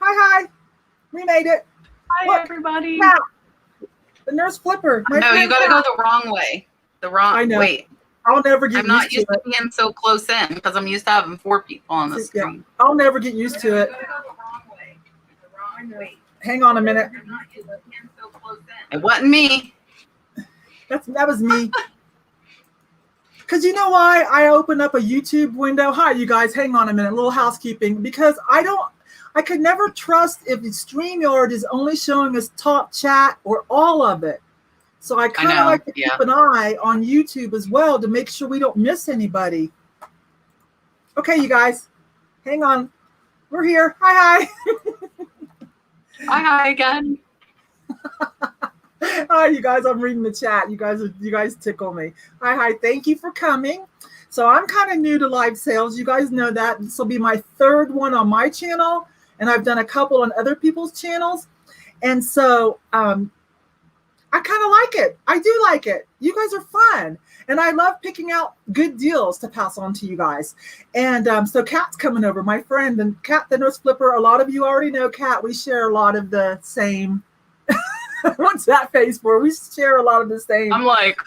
Hi. We made it. Hi, Look, everybody. Cat, the nurse flipper. No, you got to go the wrong way. I know. Wait. I'll never get I'm not used to it. being so close in because I'm used to having 4 people on the screen. I'll never get used to it. You got to go the wrong way. The wrong way. Hang on a minute. I'm not used to being so close in. It wasn't me. That was me. Because you know why I opened up a YouTube window? Hi, you guys. Hang on a minute. A little housekeeping. Because I could never trust if the StreamYard is only showing us top chat or all of it. So I kind of like to keep an eye on YouTube as well to make sure we don't miss anybody. Okay, you guys. Hang on. We're here. Hi. Hi again. Hi, you guys. I'm reading the chat. You guys tickle me. Hi. Thank you for coming. So I'm kind of new to live sales. You guys know that. This will be my 3rd one on my channel, and I've done a couple on other people's channels. And so I kind of like it. I do like it. You guys are fun. And I love picking out good deals to pass on to you guys. And so Kat's coming over, my friend, and Kat, the nurse flipper. A lot of you already know Kat. We share a lot of the same. What's that face for? We share a lot of the same. I'm like,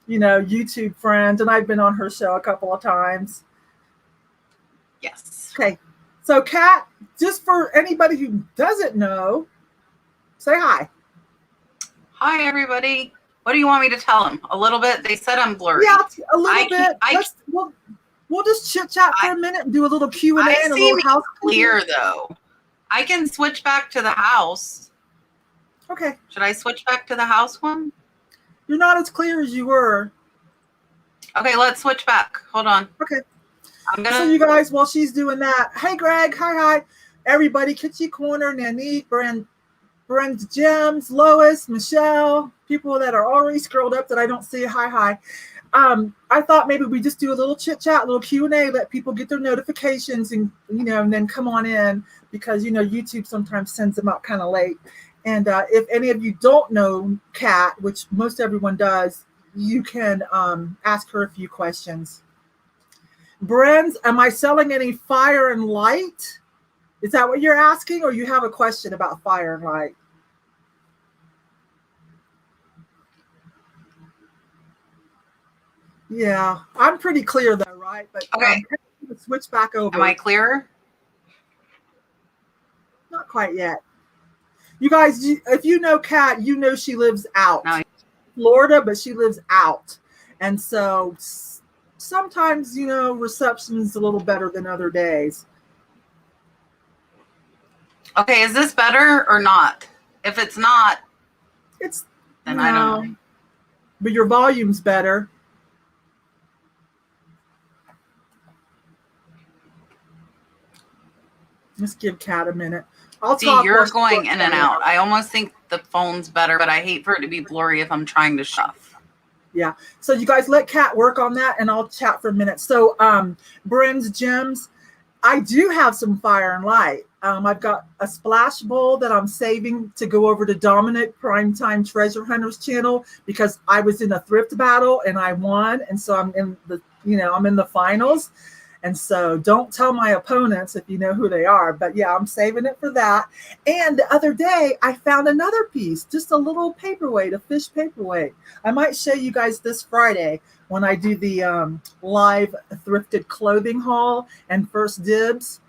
YouTube friends, and I've been on her show a couple of times. Yes. Okay. So Kat, just for anybody who doesn't know, say hi. Hi, everybody. What do you want me to tell them? A little bit? They said I'm blurry. Yeah, a little bit. We'll just chit-chat for a minute and do a little Q&A and a little house clear, though. I can switch back to the house. Okay. Should I switch back to the house one? You're not as clear as you were. Okay, let's switch back. Hold on. Okay. So you guys, while she's doing that, hey, Greg. Hi. Everybody, Kitschy Corner, Nanique, Brent Gems, Lois, Michelle, people that are already scrolled up that I don't see. Hi. I thought maybe we just do a little chit chat, a little Q&A, let people get their notifications and then come on in because, YouTube sometimes sends them out kind of late. And if any of you don't know Kat, which most everyone does, you can ask her a few questions. Brenz, am I selling any fire and light? Is that what you're asking, or you have a question about fire and light? Yeah, I'm pretty clear though, right? But okay, switch back over. Am I clearer? Not quite yet. You guys, if you know Kat, you know she lives out. Florida, but she lives out. And so sometimes, reception is a little better than other days. Okay, is this better or not? If it's not, then I don't know. But your volume's better. Let's give Kat a minute. You're going in and out. I almost think the phone's better, but I hate for it to be blurry if I'm trying to shuff. Yeah. So you guys let Kat work on that, and I'll chat for a minute. So Bren's Gems, I do have some fire and light. I've got a splash bowl that I'm saving to go over to Dominic Primetime Treasure Hunters channel because I was in a thrift battle and I won, and so I'm in the finals. And so don't tell my opponents if you know who they are. But yeah, I'm saving it for that. And the other day, I found another piece, just a little paperweight, a fish paperweight. I might show you guys this Friday when I do the live thrifted clothing haul and first dibs.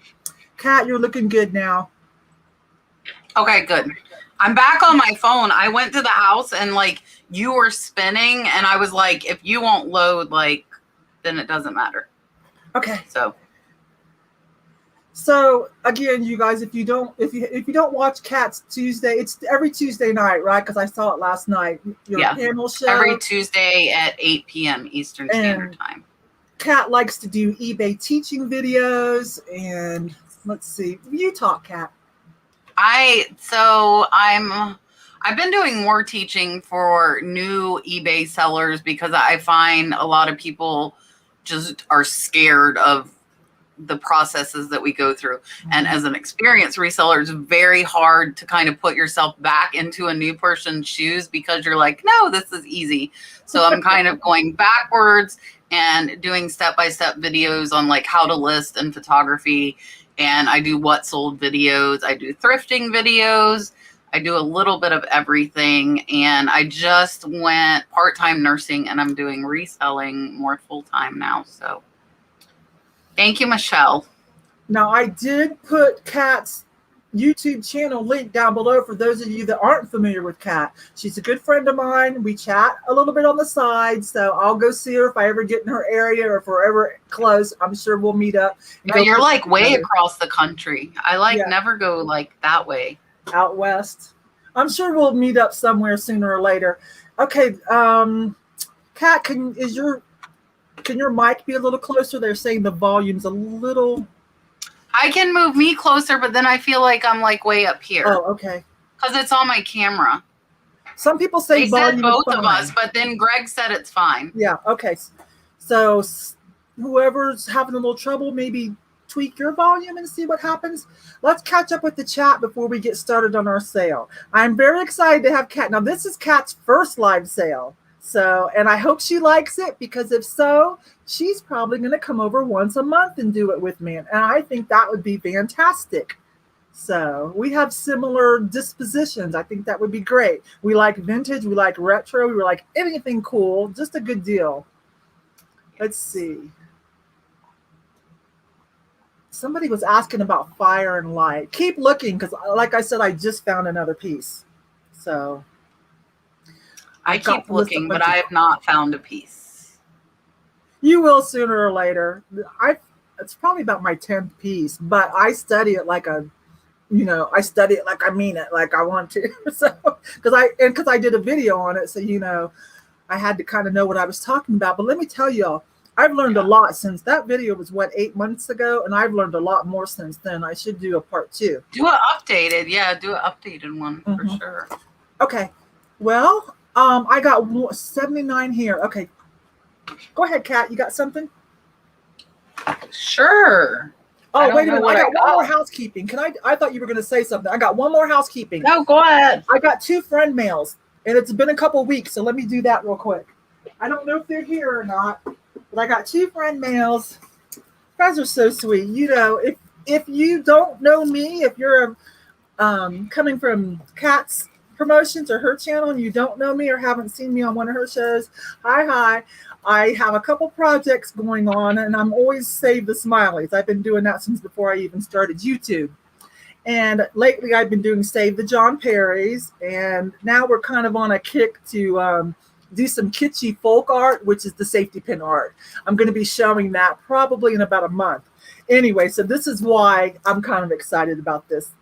Kat, you're looking good now. Okay, good. I'm back on my phone. I went to the house and you were spinning and I was like, if you won't load, then it doesn't matter. Okay. So again, you guys, if you don't watch Kat's Tuesday, it's every Tuesday night, right? Because I saw it last night. Your panel show every Tuesday at 8 p.m. Eastern Standard Time. Kat likes to do eBay teaching videos, and let's see, you talk, Kat. I've been doing more teaching for new eBay sellers because I find a lot of people just are scared of the processes that we go through. And as an experienced reseller, it's very hard to kind of put yourself back into a new person's shoes because you're like, no, this is easy. So I'm kind of going backwards and doing step-by-step videos on how to list and photography And I do what sold videos. I do thrifting videos. I do a little bit of everything. And I just went part-time nursing, and I'm doing reselling more full-time now. So thank you, Michelle. Now, I did put Kat's YouTube channel link down below for those of you that aren't familiar with Kat. She's a good friend of mine. We chat a little bit on the side, so I'll go see her if I ever get in her area, or if we're ever close. I'm sure we'll meet up. But you're like way across the country. I Yeah. never go like that way. Out west. I'm sure we'll meet up somewhere sooner or later. Okay, Kat, can your mic be a little closer? They're saying the volume's a little. I can move me closer, but then I feel like I'm like way up here. Oh, okay. Because it's on my camera. Some people say They volume said both is of fine. us, but then Greg said it's fine. Yeah, okay. So whoever's having a little trouble, maybe tweak your volume and see what happens. Let's catch up with the chat before we get started on our sale. I'm very excited to have Kat. Now, this is Kat's first live sale. So, and I hope she likes it, because if so, she's probably going to come over once a month and do it with me. And I think that would be fantastic. So we have similar dispositions. I think that would be great. We like vintage. We like retro. We like anything cool. Just a good deal. Let's see. Somebody was asking about fire and light. Keep looking, because like I said, I just found another piece. So I keep looking, but I have not found a piece. You will sooner or later. It's probably about my 10th piece, but I study it like I mean it, like I want to. So, because I did a video on it, so I had to kind of know what I was talking about. But let me tell y'all, I've learned a lot since that video was 8 months ago, and I've learned a lot more since then. I should do a part 2. Do an updated one for sure. Okay. Well, I got 79 here. Okay. Go ahead, Kat. You got something? Sure. Oh, wait a minute. I got one more housekeeping. I thought you were going to say something. I got one more housekeeping. No, go ahead. I got 2 friend mails, and it's been a couple weeks, so let me do that real quick. I don't know if they're here or not, but I got 2 friend mails. You guys are so sweet. If you don't know me, if you're coming from Kat's promotions or her channel and you don't know me or haven't seen me on one of her shows, hi. I have a couple projects going on, and I'm always Save the Smileys. I've been doing that since before I even started YouTube. And lately I've been doing Save the John Perry's, and now we're kind of on a kick to do some kitschy folk art, which is the safety pin art. I'm going to be showing that probably in about a month. Anyway, so this is why I'm kind of excited about this.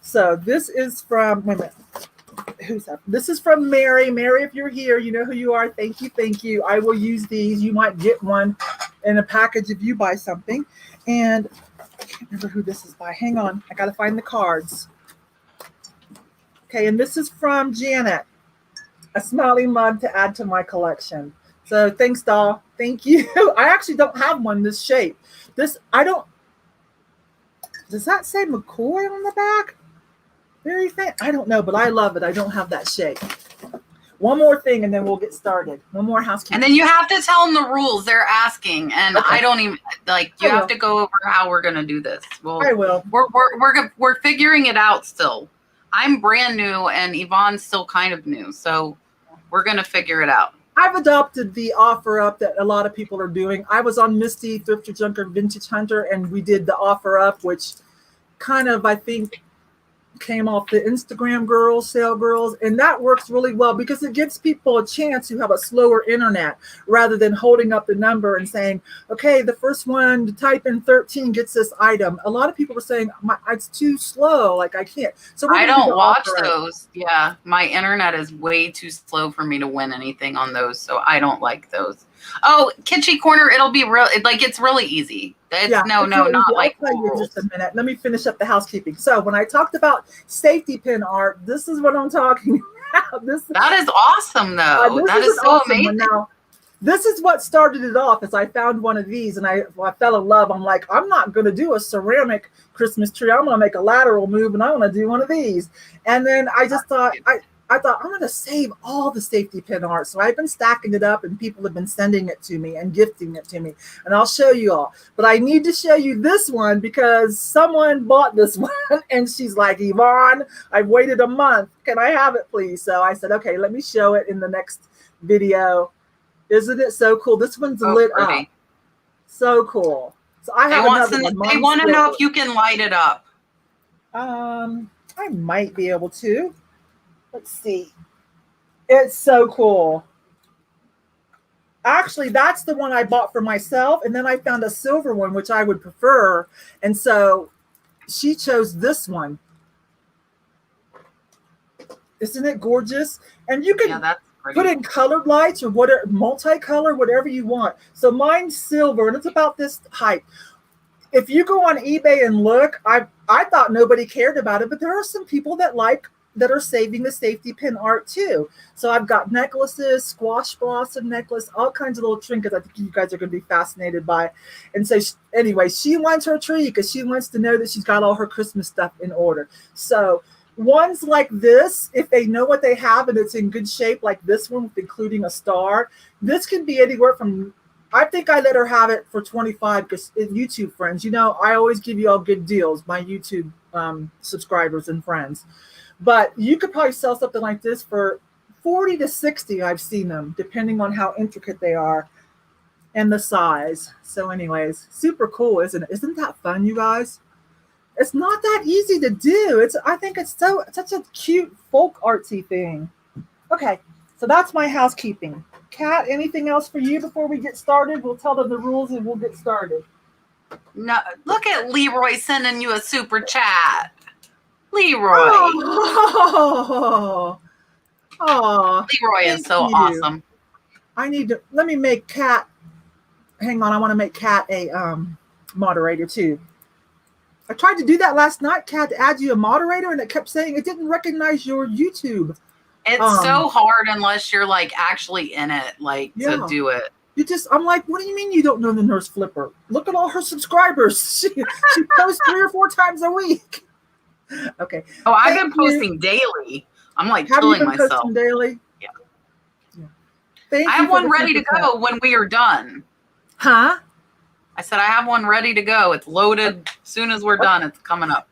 So this is from, wait a minute. Who's that? This is from Mary. Mary, if you're here, you know who you are. Thank you. I will use these. You might get one in a package if you buy something. And I can't remember who this is by. Hang on. I got to find the cards. Okay, and this is from Janet. A smiley mug to add to my collection. So thanks, doll. Thank you. I actually don't have one this shape. Does that say McCoy on the back? Very faint. I don't know, but I love it. I don't have that shape. One more thing, and then we'll get started. One more housekeeping. And then you have to tell them the rules they're asking, and okay. I don't even you have to go over how we're gonna do this. Well, I will. We're figuring it out still. I'm brand new, and Yvonne's still kind of new, so we're gonna figure it out. I've adopted the offer up that a lot of people are doing. I was on Misty, Thrifter Junker, Vintage Hunter, and we did the offer up, which kind of, I think, came off the Instagram girls, sale girls, and that works really well because it gives people a chance who have a slower internet rather than holding up the number and saying, okay, the first one to type in 13 gets this item. A lot of people were saying it's too slow, like I can't. So I don't watch those. Yeah, my internet is way too slow for me to win anything on those, so I don't like those. Oh, Kitschy Corner, it'll be real. It's really easy. Not like. I'll tell you in just a minute. Let me finish up the housekeeping. So when I talked about safety pin art, this is what I'm talking about. That is awesome, though. That is so awesome. Amazing. Now, this is what started it off. As I found one of these, and I fell in love. I'm like, I'm not going to do a ceramic Christmas tree. I'm going to make a lateral move, and I want to do one of these. And then I just thought, I I thought I'm going to save all the safety pin art. So I've been stacking it up and people have been sending it to me and gifting it to me. And I'll show you all. But I need to show you this one because someone bought this one and she's like, Yvonne, I've waited a month. Can I have it, please? So I said, okay, let me show it in the next video. Isn't it so cool? This one's lit up. So cool. So I have another one. They want to know if you can light it up. I might be able to. Let's see. It's so cool. Actually, that's the one I bought for myself. And then I found a silver one, which I would prefer. And so she chose this one. Isn't it gorgeous? And you can put in colored lights or whatever, multicolor, whatever you want. So mine's silver and it's about this height. If you go on eBay and look, I thought nobody cared about it, but there are some people that are saving the safety pin art too. So I've got necklaces, squash blossom necklace, all kinds of little trinkets I think you guys are going to be fascinated by. And so anyway, she wants her tree because she wants to know that she's got all her Christmas stuff in order. So ones like this, if they know what they have and it's in good shape, like this one, including a star, this can be anywhere from, I think I let her have it for 25 because YouTube friends, you know, I always give you all good deals, my YouTube subscribers and friends. But you could probably sell something like this for 40 to 60. I've seen them, depending on how intricate they are and the size. So anyways, super cool, isn't it? Isn't that fun, you guys? It's not that easy to do. I think it's such a cute folk artsy thing. Okay, so that's my housekeeping. Kat, anything else for you before we get started? We'll tell them the rules and we'll get started. No, look at Leroy sending you a super chat. Leroy. Oh, Leroy is so awesome. Let me make Kat, hang on, I want to make Kat a moderator too. I tried to do that last night, Kat, to add you a moderator, and it kept saying it didn't recognize your YouTube. It's so hard unless you're like actually in it, to do it. I'm like, what do you mean you don't know the Nurse Flipper? Look at all her subscribers. She posts 3 or 4 times a week. Okay. Oh, I've been posting daily. I'm like killing myself. Posting daily? Yeah. I have one ready to go when we are done. Huh? I said I have one ready to go. It's loaded. As soon as we're done, it's coming up.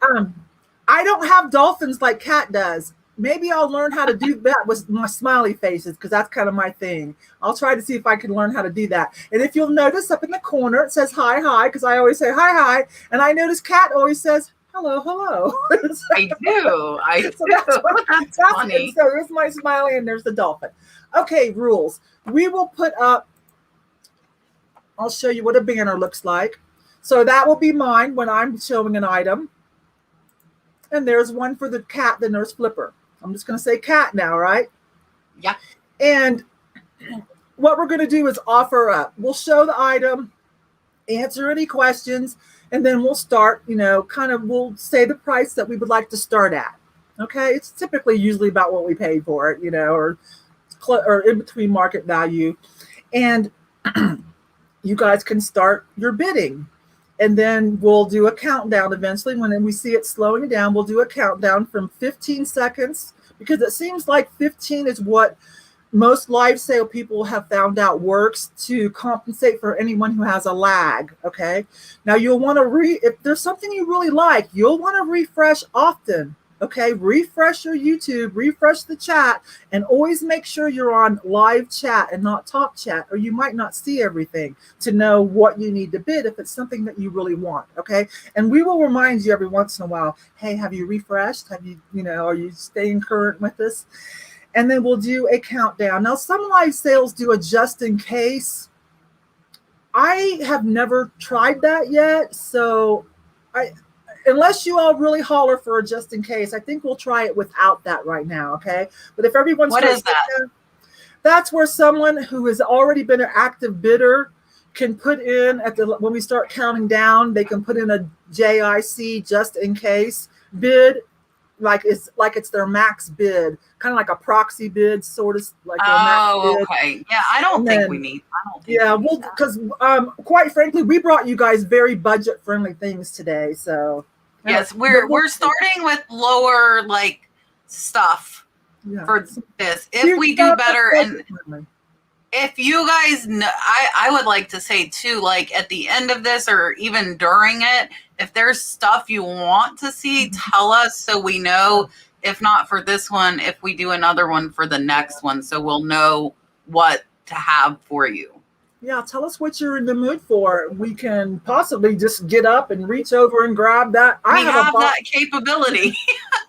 I don't have dolphins like Kat does. Maybe I'll learn how to do that with my smiley faces because that's kind of my thing. I'll try to see if I can learn how to do that. And if you'll notice up in the corner, it says hi because I always say hi. And I notice Kat always says hello. I do. So that's funny. So there's my smiley and there's the dolphin. Okay, rules. We will put up, I'll show you what a banner looks like. So that will be mine when I'm showing an item. And there's one for the Kat, the Nurse Flipper. I'm just going to say Kat now, right? Yeah. And what we're going to do is offer up. We'll show the item, answer any questions, and then we'll start, we'll say the price that we would like to start at. Okay. It's typically usually about what we paid for it, or in between market value. And you guys can start your bidding. And then we'll do a countdown eventually. When we see it slowing down, we'll do a countdown from 15 seconds because it seems like 15 is what most live sale people have found out works to compensate for anyone who has a lag. Okay. Now you'll want to if there's something you really like, you'll want to refresh often. Okay. Refresh your YouTube, refresh the chat, and always make sure you're on live chat and not talk chat, or you might not see everything to know what you need to bid if it's something that you really want. Okay. And we will remind you every once in a while, hey, have you refreshed? Have you, are you staying current with this? And then we'll do a countdown. Now, some live sales do a just in case. I have never tried that yet. So unless you all really holler for a just in case, I think we'll try it without that right now, okay? But if everyone's what is that? That's where someone who has already been an active bidder can put in when we start counting down, they can put in a JIC just in case bid, like it's their max bid, kind of like a proxy bid, sort of like a max bid. Okay. Yeah, I don't think we need. Because quite frankly, we brought you guys very budget friendly things today, so. Yes, we're starting with lower stuff Yeah. for this. If we do better, and Definitely. if you guys know, I would like to say too, like at the end of this or even during it, if there's stuff you want to see, tell us so we know. If not for this one, if we do another one for the next one, so we'll know what to have for you. Yeah, tell us what you're in the mood for. We can possibly just get up and reach over and grab that. We have that capability.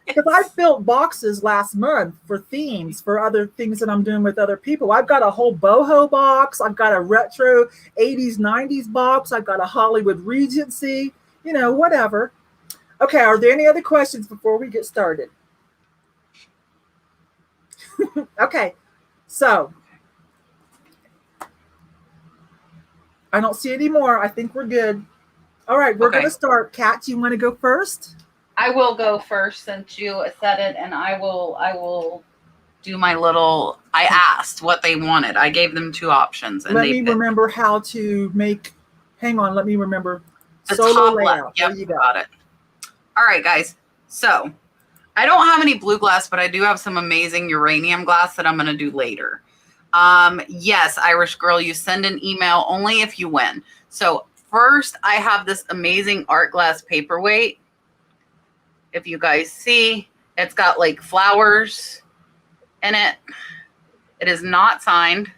Because I built boxes last month for themes, for other things that I'm doing with other people. I've got a whole boho box. I've got a retro 80s, 90s box. I've got a Hollywood Regency, you know, whatever. Okay, are there any other questions before we get started? Okay, so I don't see any more. I think we're good. All right, we're going to start. Kat, do you want to go first? I will go first since you said it, and I will do my little. I asked what they wanted. I gave them two options, and let me remember how to make. Hang on, let me remember. The Solo top layout. left. Yep, there you go. Got it. All right, guys. So I don't have any blue glass, but I do have some amazing uranium glass that I'm going to do later. Yes, Irish girl, you send an email only if you win. So first, I have this amazing art glass paperweight. If you guys see, it's got like flowers in it. It is not signed.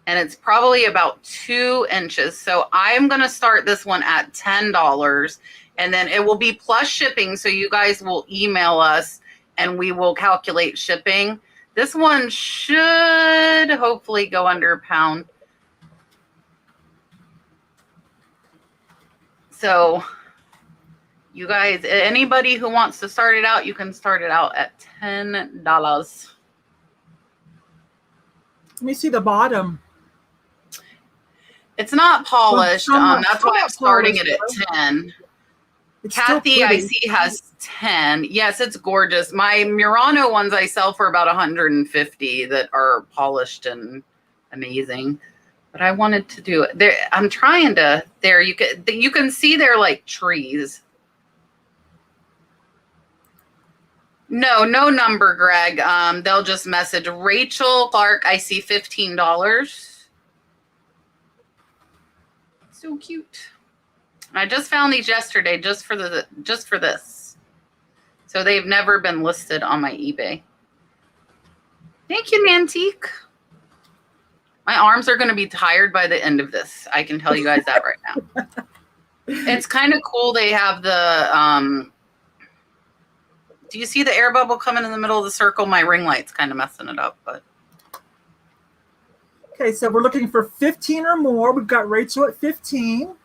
And it's probably about 2 inches. So I'm going to start this one at $10. And then it will be plus shipping. So you guys will email us and we will calculate shipping. This one should hopefully go under a pound. So you guys, anybody who wants to start it out, you can start it out at $10. Let me see the bottom. It's not polished. That's why I'm starting it at 10. It's Kathy, I see, has 10. Yes, it's gorgeous. My Murano ones I sell for about 150 that are polished and amazing. But I wanted to do it. There, I'm trying to. There, you can see they're like trees. No number, Greg. They'll just message Rachel Clark. I see $15. So cute. I just found these yesterday just for this. So they've never been listed on my eBay. Thank you, Nantique. My arms are going to be tired by the end of this. I can tell you guys that right now. It's kind of cool. They have the do you see the air bubble coming in the middle of the circle? My ring light's kind of messing it up, but. Okay, so we're looking for 15 or more. We've got Rachel at 15.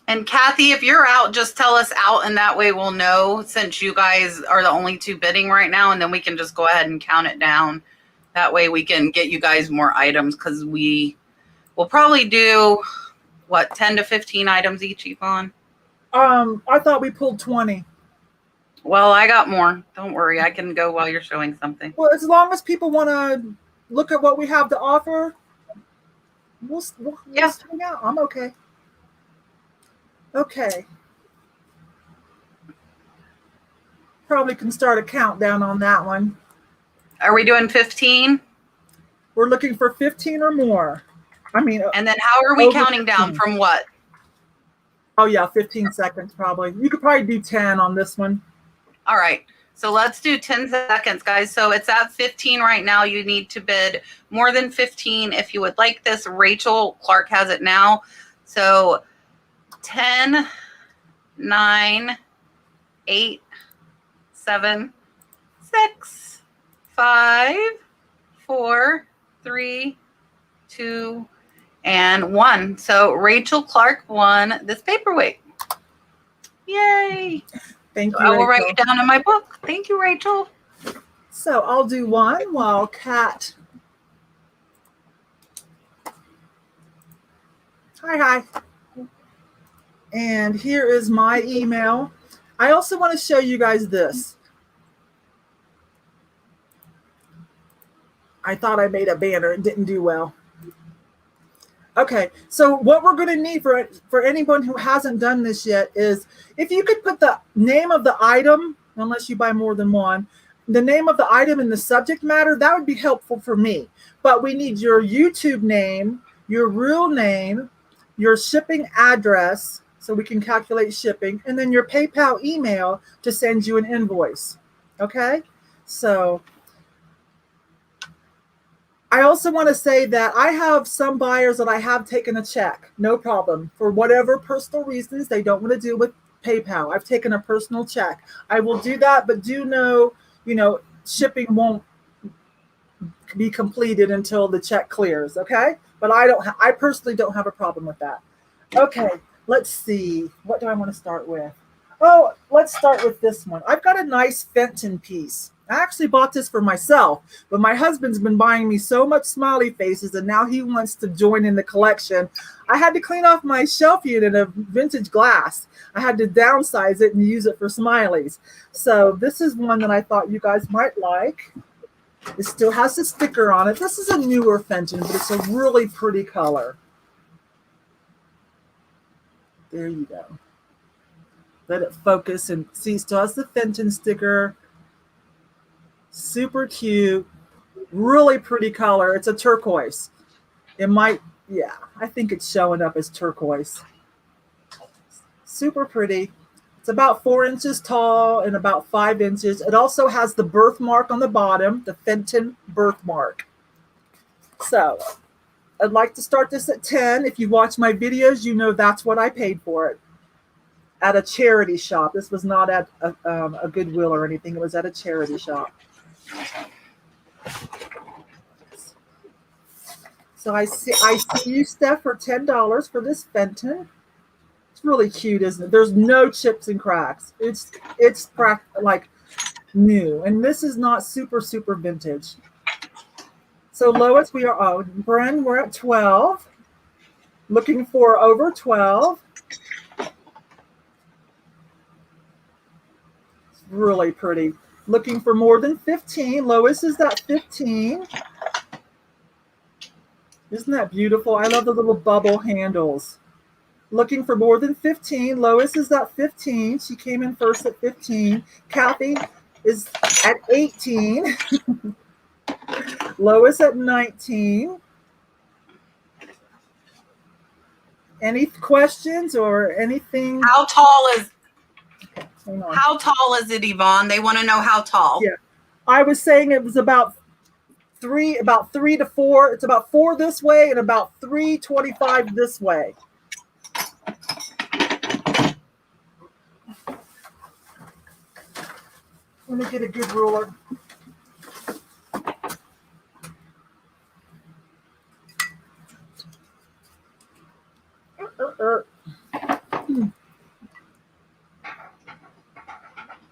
And Kathy, if you're out, just tell us out, and that way we'll know, since you guys are the only two bidding right now, and then we can just go ahead and count it down. That way we can get you guys more items, because we will probably do, what, 10 to 15 items each, Yvonne? I thought we pulled 20. Well, I got more. Don't worry. I can go while you're showing something. Well, as long as people want to look at what we have to offer, we'll hang out. I'm okay. Okay. Probably can start a countdown on that one. Are we doing 15? We're looking for 15 or more. I mean, and then how are we counting 15. Down from what? Oh, yeah, 15 seconds probably. You could probably do 10 on this one. All right. So let's do 10 seconds, guys. So it's at 15 right now. You need to bid more than 15 if you would like this. Rachel Clark has it now. So 10, 9, 8, 7, 6, 5, 4, 3, 2, and 1. So Rachel Clark won this paperweight. Yay. Thank you, I will Rachel. write it down in my book. Thank you, Rachel. So I'll do one while Kat. Hi. And here is my email. I also want to show you guys this. I thought I made a banner. It didn't do well. Okay, so what we're going to need for anyone who hasn't done this yet is if you could put the name of the item, unless you buy more than one, the name of the item and the subject matter, that would be helpful for me. But we need your YouTube name, your real name, your shipping address, so we can calculate shipping, and then your PayPal email to send you an invoice. Okay, so I also want to say that I have some buyers that I have taken a check, no problem. For whatever personal reasons, they don't want to deal with PayPal. I've taken a personal check. I will do that, but do know, shipping won't be completed until the check clears, okay? But I personally don't have a problem with that. Okay, let's see. What do I want to start with? Oh, let's start with this one. I've got a nice Fenton piece. I actually bought this for myself, but my husband's been buying me so much smiley faces, and now he wants to join in the collection. I had to clean off my shelf unit of vintage glass. I had to downsize it and use it for smileys. So this is one that I thought you guys might like. It still has the sticker on it. This is a newer Fenton, but it's a really pretty color. There you go. Let it focus and see, still has the Fenton sticker. Super cute, really pretty color. It's a turquoise. It might, yeah, I think it's showing up as turquoise. Super pretty. It's about 4 inches tall and about 5 inches. It also has the birthmark on the bottom, the Fenton birthmark. So I'd like to start this at 10. If you watch my videos, you know that's what I paid for it. At a charity shop. This was not at a Goodwill or anything. It was at a charity shop. So I see you, Steph, for $10 for this Fenton. It's really cute, isn't it? There's no chips and cracks. It's like new, and this is not super vintage. So Lois, Bren, we're at 12. Looking for over 12. It's really pretty. Looking for more than 15. Lois is at 15. Isn't that beautiful? I love the little bubble handles. Looking for more than 15. Lois is at 15. She came in first at 15. Kathy is at 18. Lois at 19. Any questions or anything? How tall is it, Yvonne? They want to know how tall. Yeah. I was saying it was about 3 to 4. It's about 4 this way and about 3.25 this way. Let me get a good ruler.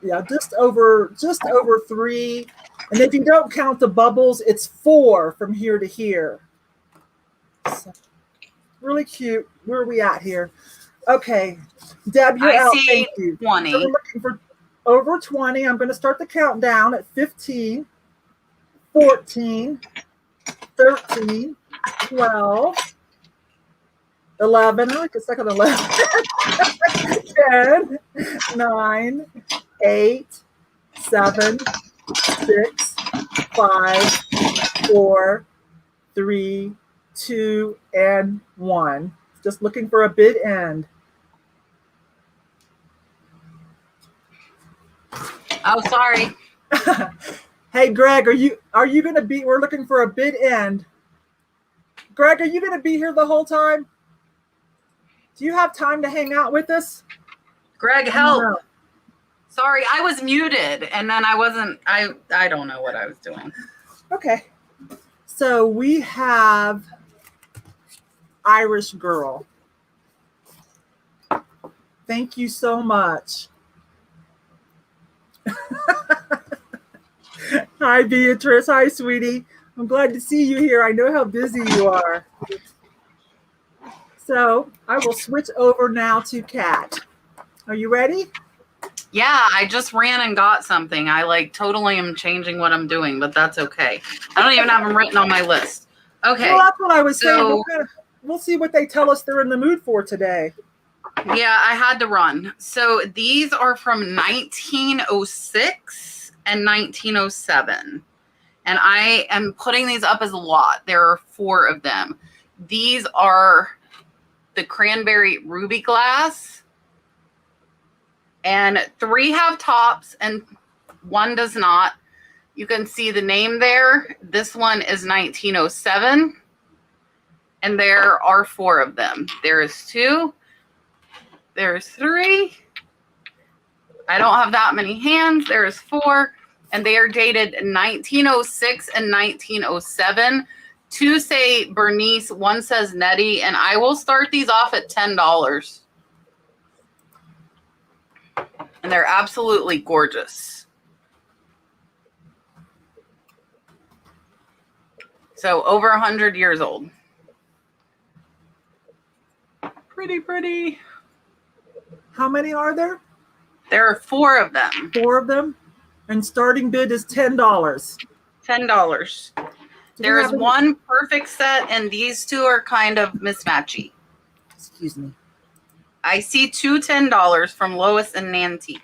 Yeah, just over 3. And if you don't count the bubbles, it's 4 from here to here. So, really cute. Where are we at here? Okay, Deb, you're out. See thank you. 20. So we're looking for over 20. I'm going to start the countdown at 15, 14, 13, 12, 11. I like a second 11. 10, 9, 8, 7, 6, 5, 4, 3, 2, and 1. Just looking for a bid end. Oh, sorry. Hey, Greg, are you going to be? We're looking for a bid end. Greg, are you going to be here the whole time? Do you have time to hang out with us? Greg, help. No. Sorry, I was muted and then I wasn't. I don't know what I was doing. Okay. So we have Irish Girl. Thank you so much. Hi, Beatrice. Hi, sweetie. I'm glad to see you here. I know how busy you are. So I will switch over now to Kat. Are you ready? Yeah, I just ran and got something. I totally am changing what I'm doing, but that's okay. I don't even have them written on my list. Okay. Well, that's what I was saying. we'll see what they tell us they're in the mood for today. Yeah, I had to run. So these are from 1906 and 1907. And I am putting these up as a lot. There are 4 of them. These are the cranberry ruby glass. And 3 have tops and 1 does not. You can see the name there. This one is 1907. And there are 4 of them. There is 2. There's 3. I don't have that many hands. There's 4. And they are dated 1906 and 1907. 2 say Bernice, 1 says Nettie, and I will start these off at $10. And they're absolutely gorgeous. So over 100 years old. Pretty, pretty. How many are there? There are 4 of them. 4 of them? And starting bid is $10. $10. There is 1 perfect set, and these 2 are kind of mismatchy. Excuse me. I see 2 $10 from Lois and Nancy.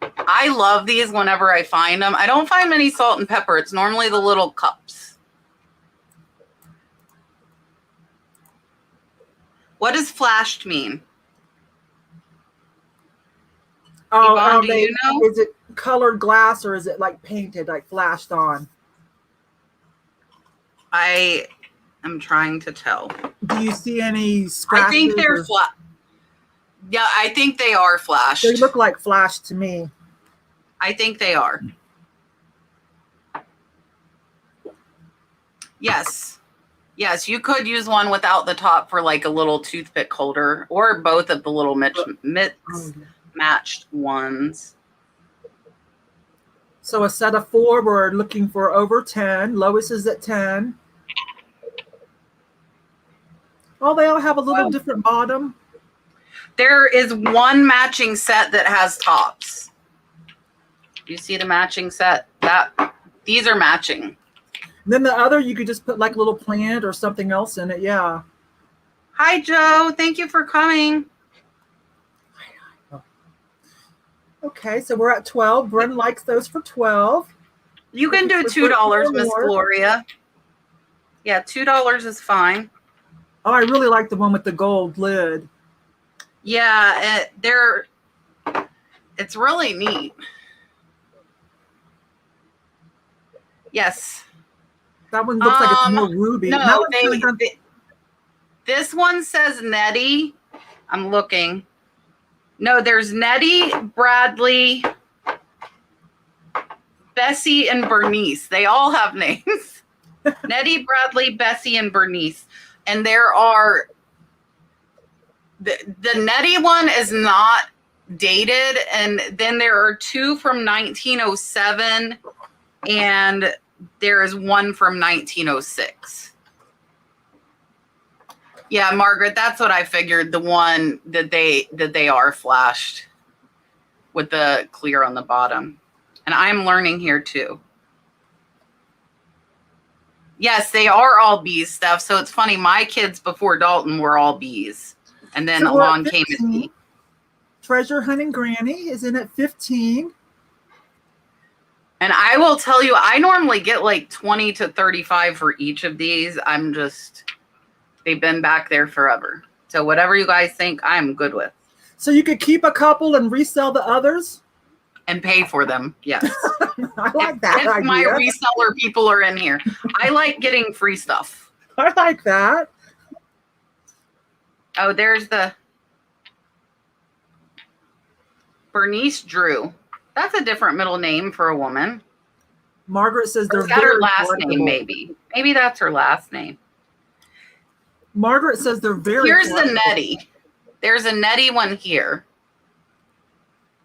I love these whenever I find them. I don't find many salt and pepper. It's normally the little cups. What does flashed mean? Yvonne, do you know? Is it colored glass or is it like painted, like flashed on? I am trying to tell. Do you see any scratches? I think they're flat. Yeah, I think they are flashed. They look like flashed to me. I think they are. Yes. Yes, you could use one without the top for like a little toothpick holder, or both of the little matched ones. So a set of 4, we're looking for over 10. Lois is at 10. Oh, they all have a little different bottom. There is 1 matching set that has tops. You see the matching set? These are matching. And then the other, you could just put like a little plant or something else in it. Yeah. Hi, Joe. Thank you for coming. Okay, so we're at 12. Bren likes those for 12. You can do $2, Miss Gloria. Yeah, $2 is fine. Oh, I really like the one with the gold lid. Yeah, it's really neat. Yes. That one looks like it's more ruby. No, this one says Nettie. I'm looking. No, there's Nettie, Bradley, Bessie, and Bernice. They all have names. Nettie, Bradley, Bessie, and Bernice. And there are the Nettie one is not dated, and then there are 2 from 1907, and there is 1 from 1906. Yeah, Margaret, that's what I figured. The one that they are flashed with the clear on the bottom. And I'm learning here too. Yes, they are all bees stuff. So it's funny. My kids before Dalton were all bees. And then along came a bee. Treasure Hunting Granny is in at 15. And I will tell you, I normally get like 20 to 35 for each of these. They've been back there forever. So whatever you guys think, I'm good with. So you could keep a couple and resell the others? And pay for them, yes. I like that idea. If my reseller people are in here. I like getting free stuff. I like that. Oh, there's the Bernice Drew. That's a different middle name for a woman. Margaret says they're very her last name, maybe. Maybe that's her last name. Margaret says they're very Here's the Nettie. There's a Nettie one here.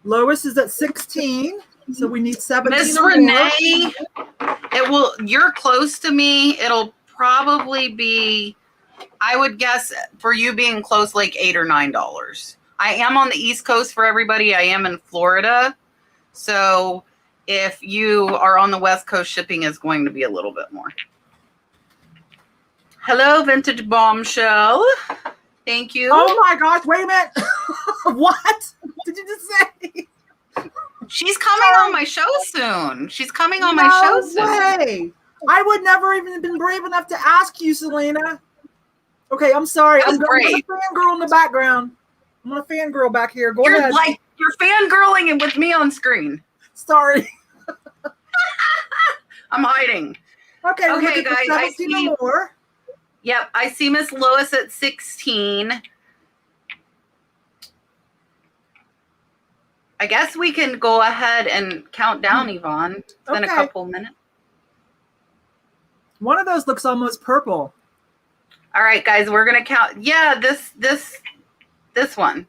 Lois is at 16. So we need 17. Miss Renee, you're close to me. It'll probably be, I would guess for you being close, like $8 or $9. I am on the East Coast for everybody. I am in Florida. So if you are on the West Coast, shipping is going to be a little bit more. Hello, Vintage Bombshell. Thank you. Oh my gosh, wait a minute. What did you just say? She's coming on my show soon. She's coming on my show soon. No way. I would never even have been brave enough to ask you, Selena. Okay, I'm sorry. I'm going to fangirl in the background. I'm going to fangirl back here. Go ahead. You're fangirling and with me on screen. Sorry. I'm hiding. Okay, guys. I see more. Yep, I see Miss Lois at 16. I guess we can go ahead and count down, Yvonne. It's been a couple minutes. One of those looks almost purple. All right, guys, we're gonna count. Yeah, this one.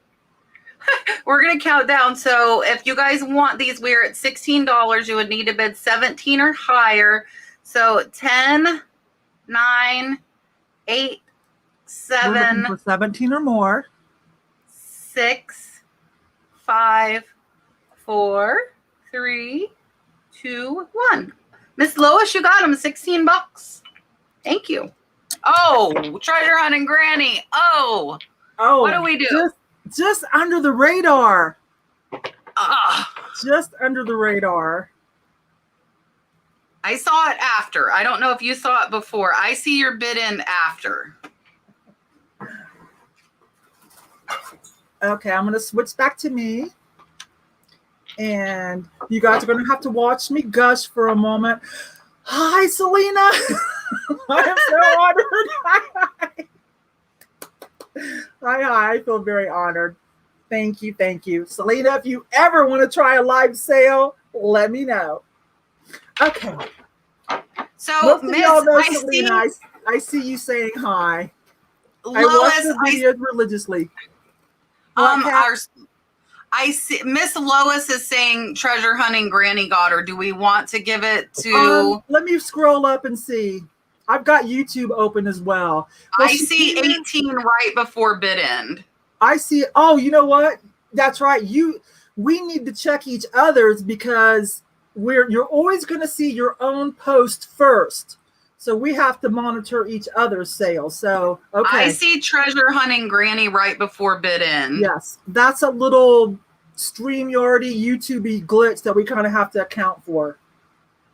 We're gonna count down. So if you guys want these, we're at $16. You would need to bid 17 or higher. So 10, 9, 8, 7, for 17 or more. 6, 5, 4, 3, 2, 1. Miss Lois, you got them $16. Thank you. Oh, treasure hunting granny. Oh, what do we do? Just under the radar. Just under the radar. I saw it after. I don't know if you saw it before. I see your bid in after. Okay, I'm going to switch back to me. And you guys are going to have to watch me gush for a moment. Hi, Selena. I am so honored. Hi. I feel very honored. Thank you. Selena, if you ever want to try a live sale, let me know. Okay. So, Miss, Selena, I see you saying hi. Lois, I watch the videos religiously. I see Miss Lois is saying treasure hunting granny got her. Do we want to give it to? Let me scroll up and see. I've got YouTube open as well. I see 18 right before bid end. I see. Oh, you know what? That's right. We need to check each other's because you're always going to see your own post first. So we have to monitor each other's sales. So, okay. I see treasure hunting granny right before bid end. Yes. That's a little StreamYardy, YouTube-y glitch that we kind of have to account for.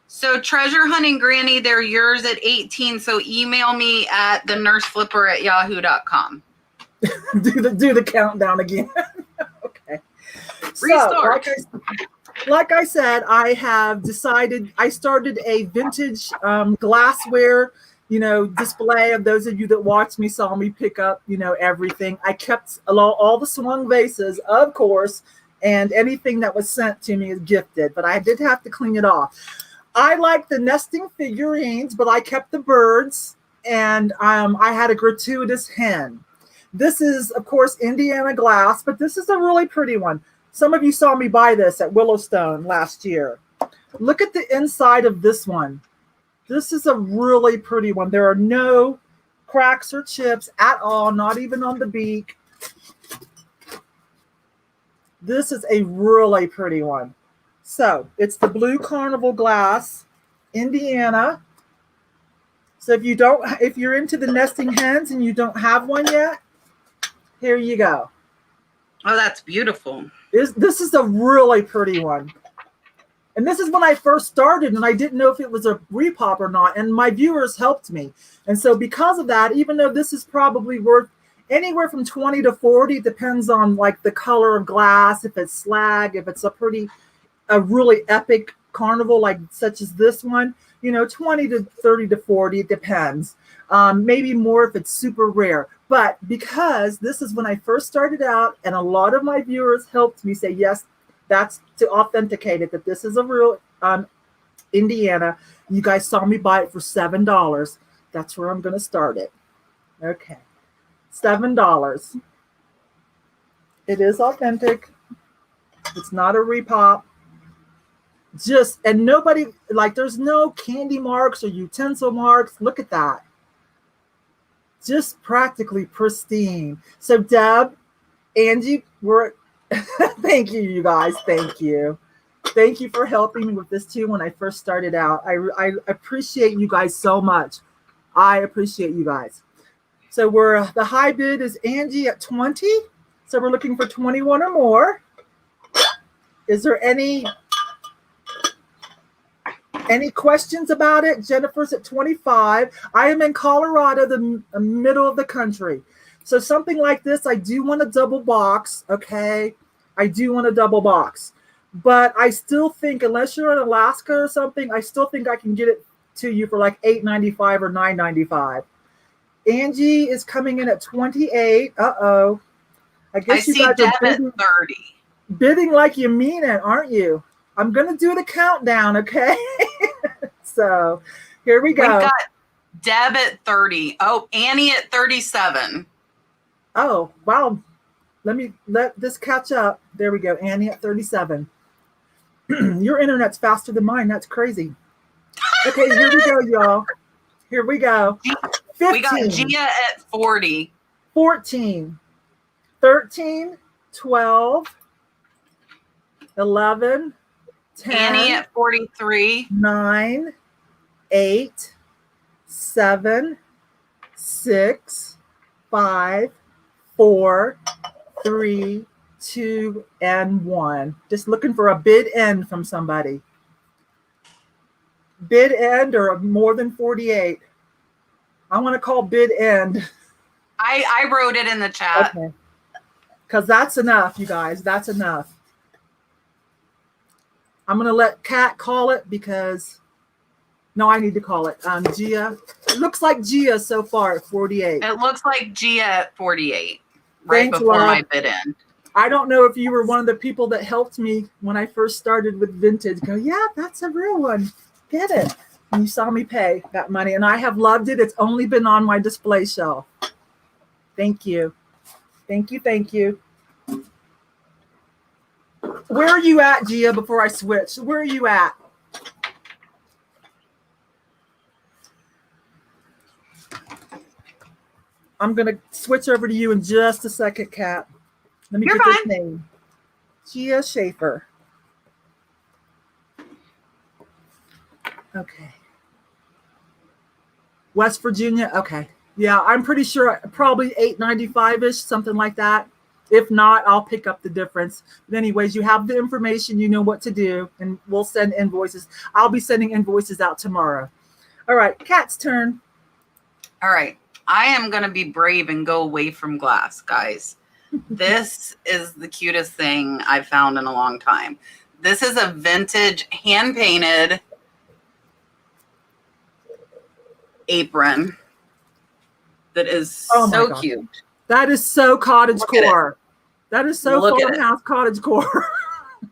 So treasure hunting granny, they're yours at 18. So email me at thenurseflipper@yahoo.com. do the countdown again. Okay. Restart. So, like I said, I have decided, I started a vintage glassware, display. Of those of you that watched me saw me pick up, everything. I kept all the swung vases, of course, and anything that was sent to me is gifted, but I did have to clean it off. I like the nesting figurines, but I kept the birds, and I had a gratuitous hen. This is, of course, Indiana glass, but this is a really pretty one. Some of you saw me buy this at Willowstone last year. Look at the inside of this one. This is a really pretty one. There are no cracks or chips at all, not even on the beak. This is a really pretty one. So it's the blue Carnival glass, Indiana. So if you're into the nesting hens and you don't have one yet, here you go. Oh, that's beautiful. This is a really pretty one. And this is when I first started and I didn't know if it was a repop or not. And my viewers helped me. And so because of that, even though this is probably worth anywhere from 20 to 40, it depends on like the color of glass, if it's slag, if it's a really epic Carnival, like such as this one, 20 to 30 to 40, it depends. Maybe more if it's super rare. But because this is when I first started out and a lot of my viewers helped me say, yes, that's to authenticate it, that this is a real Indiana. You guys saw me buy it for $7. That's where I'm going to start it. Okay. $7. It is authentic. It's not a repop. And nobody, there's no candy marks or utensil marks. Look at that. Just practically pristine. So Deb, Angie, thank you, you guys. Thank you. Thank you for helping me with this too when I first started out. I appreciate you guys so much. I appreciate you guys. So the high bid is Angie at 20. So we're looking for 21 or more. Is there any questions about it? Jennifer's at 25. I am in Colorado, the middle of the country. So something like this, I do want a double box, okay? I do want a double box. But I still think, unless you're in Alaska or something, I still think I can get it to you for like $8.95 or $9.95. Angie is coming in at 28. Uh-oh. I guess you guys Deb are bidding, at 30. bidding like you mean it, aren't you? I'm going to do the countdown, okay? So here we go. We've got Deb at 30. Oh, Annie at 37. Oh, wow. Let this catch up. There we go. Annie at 37. Your internet's faster than mine. That's crazy. Okay, here we go, y'all. Here we go. 15. We got Gia at 40. 14. 13. 12. 11. 10. Annie at 43. 9. 8. 7. 6. 5. 4. 3. 2. And 1. Just looking for a bid end from somebody. Bid end or more than 48. I want to call bid end. I wrote it in the chat. Okay. Because that's enough, you guys. That's enough. I'm going to let Kat call it because, no, I need to call it. Gia. It looks like Gia so far at 48. It looks like Gia at 48. Right Thanks, before Laura. my bid end. I don't know if you were one of the people that helped me when I first started with vintage. Go, yeah, that's a real one. Get it. And you saw me pay that money, and I have loved it. It's only been on my display shelf. Thank you. Thank you. Thank you. Where are you at, Gia, before I switch? Where are you at? I'm going to switch over to you in just a second, Kat. Let me You're get this fine. name. Gia Schaefer. Okay. West Virginia. Okay. Yeah, I'm pretty sure probably $8.95-ish, something like that. If not, I'll pick up the difference. But anyways, you have the information, you know what to do, and we'll send invoices. I'll be sending invoices out tomorrow. All right, Kat's turn. All right. I am going to be brave and go away from glass, guys. This is the cutest thing I've found in a long time. This is a vintage hand-painted apron that is so cute. That is so cottage core. That is so farmhouse cottage core.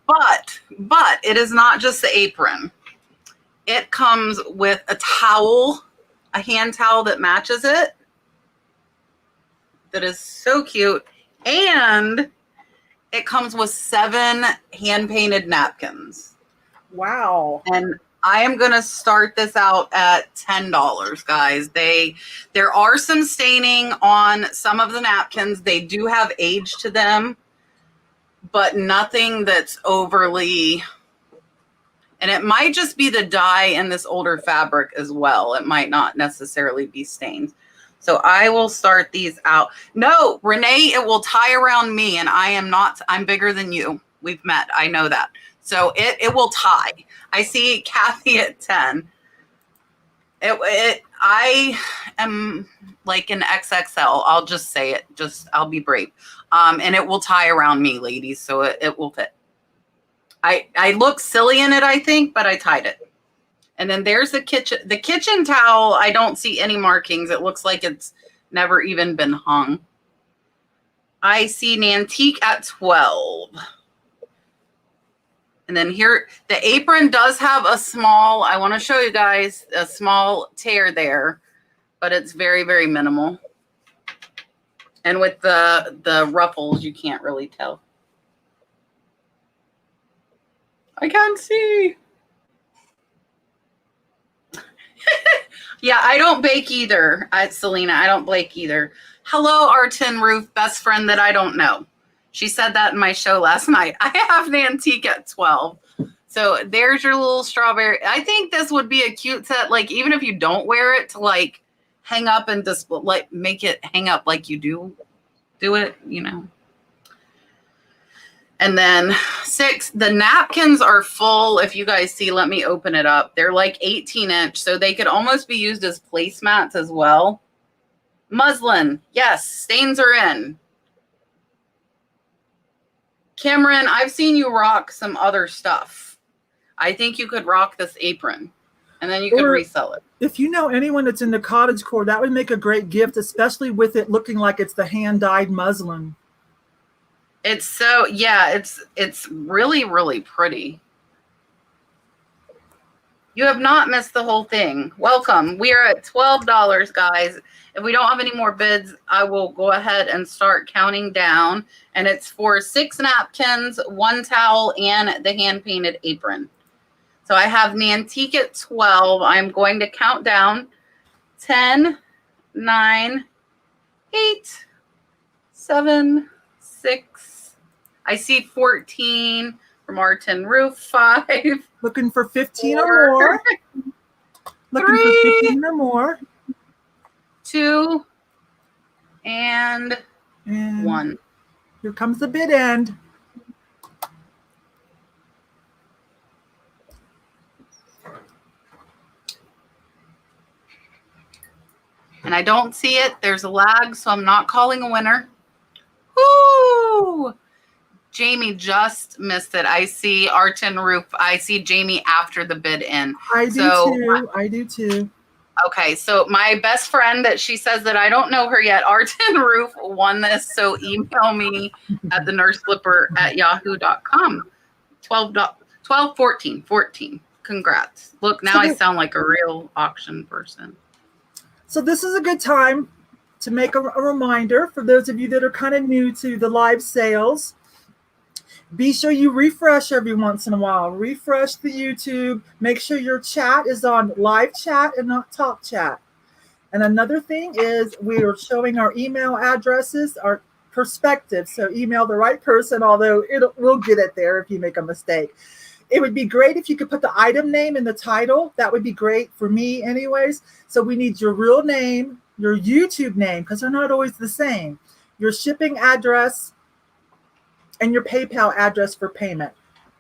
But it is not just the apron. It comes with a towel, a hand towel that matches it. That is so cute. And it comes with 7 hand-painted napkins. Wow. And I am going to start this out at $10, guys. There are some staining on some of the napkins. They do have age to them, but nothing that's overly, and it might just be the dye in this older fabric as well. It might not necessarily be stains. So I will start these out. No, Renee, it will tie around me, and I'm bigger than you. We've met. I know that. So it will tie. I see Kathy at 10. I am like an XXL. I'll just say it. I'll be brave. And it will tie around me, ladies. So it will fit. I look silly in it, I think, but I tied it. And then there's the kitchen. The kitchen towel, I don't see any markings. It looks like it's never even been hung. I see an antique at 12. And then here, the apron does have a small, I want to show you guys, a small tear there, but it's very, very minimal. And with the ruffles, you can't really tell. I can't see. Yeah, I don't bake either. Selena, I don't bake either. Hello, our tin roof best friend that I don't know. She said that in my show last night. I have an antique at 12. So there's your little strawberry. I think this would be a cute set, like even if you don't wear it, to like hang up and display, like make it hang up like you do it, you know. And then 6, the napkins are full. If you guys see, let me open it up. They're like 18-inch, so they could almost be used as placemats as well. Muslin, yes, stains are in. Cameron, I've seen you rock some other stuff. I think you could rock this apron, and then you could resell it. If you know anyone that's into cottagecore, that would make a great gift, especially with it looking like it's the hand-dyed muslin. It's so, yeah, it's really, really pretty. You have not missed the whole thing. Welcome. We are at $12, guys. If we don't have any more bids, I will go ahead and start counting down. And it's for 6 napkins, 1 towel, and the hand-painted apron. So I have Nantique at 12. I'm going to count down. 10, 9, 8, 7, 6. I see 14 from our tin roof. 5. Looking for 15 4, or more. Looking 3, for 15 or more. 2, and 1. Here comes the bid end. And I don't see it. There's a lag, so I'm not calling a winner. Woo! Jamie just missed it. I see our tin roof. I see Jamie after the bid in. I do too. Okay, so my best friend that she says that I don't know her yet, our tin roof won this. So email me at thenurseslipper@yahoo.com. 14. Congrats. Look, now I sound like a real auction person. So this is a good time to make a reminder for those of you that are kind of new to the live sales. Be sure you refresh every once in a while. Refresh the YouTube. Make sure your chat is on live chat and not top chat. And another thing is we are showing our email addresses, our perspective. So email the right person, although we'll get it there if you make a mistake. It would be great if you could put the item name in the title. That would be great for me anyways. So we need your real name, your YouTube name, because they're not always the same, your shipping address, and your PayPal address for payment.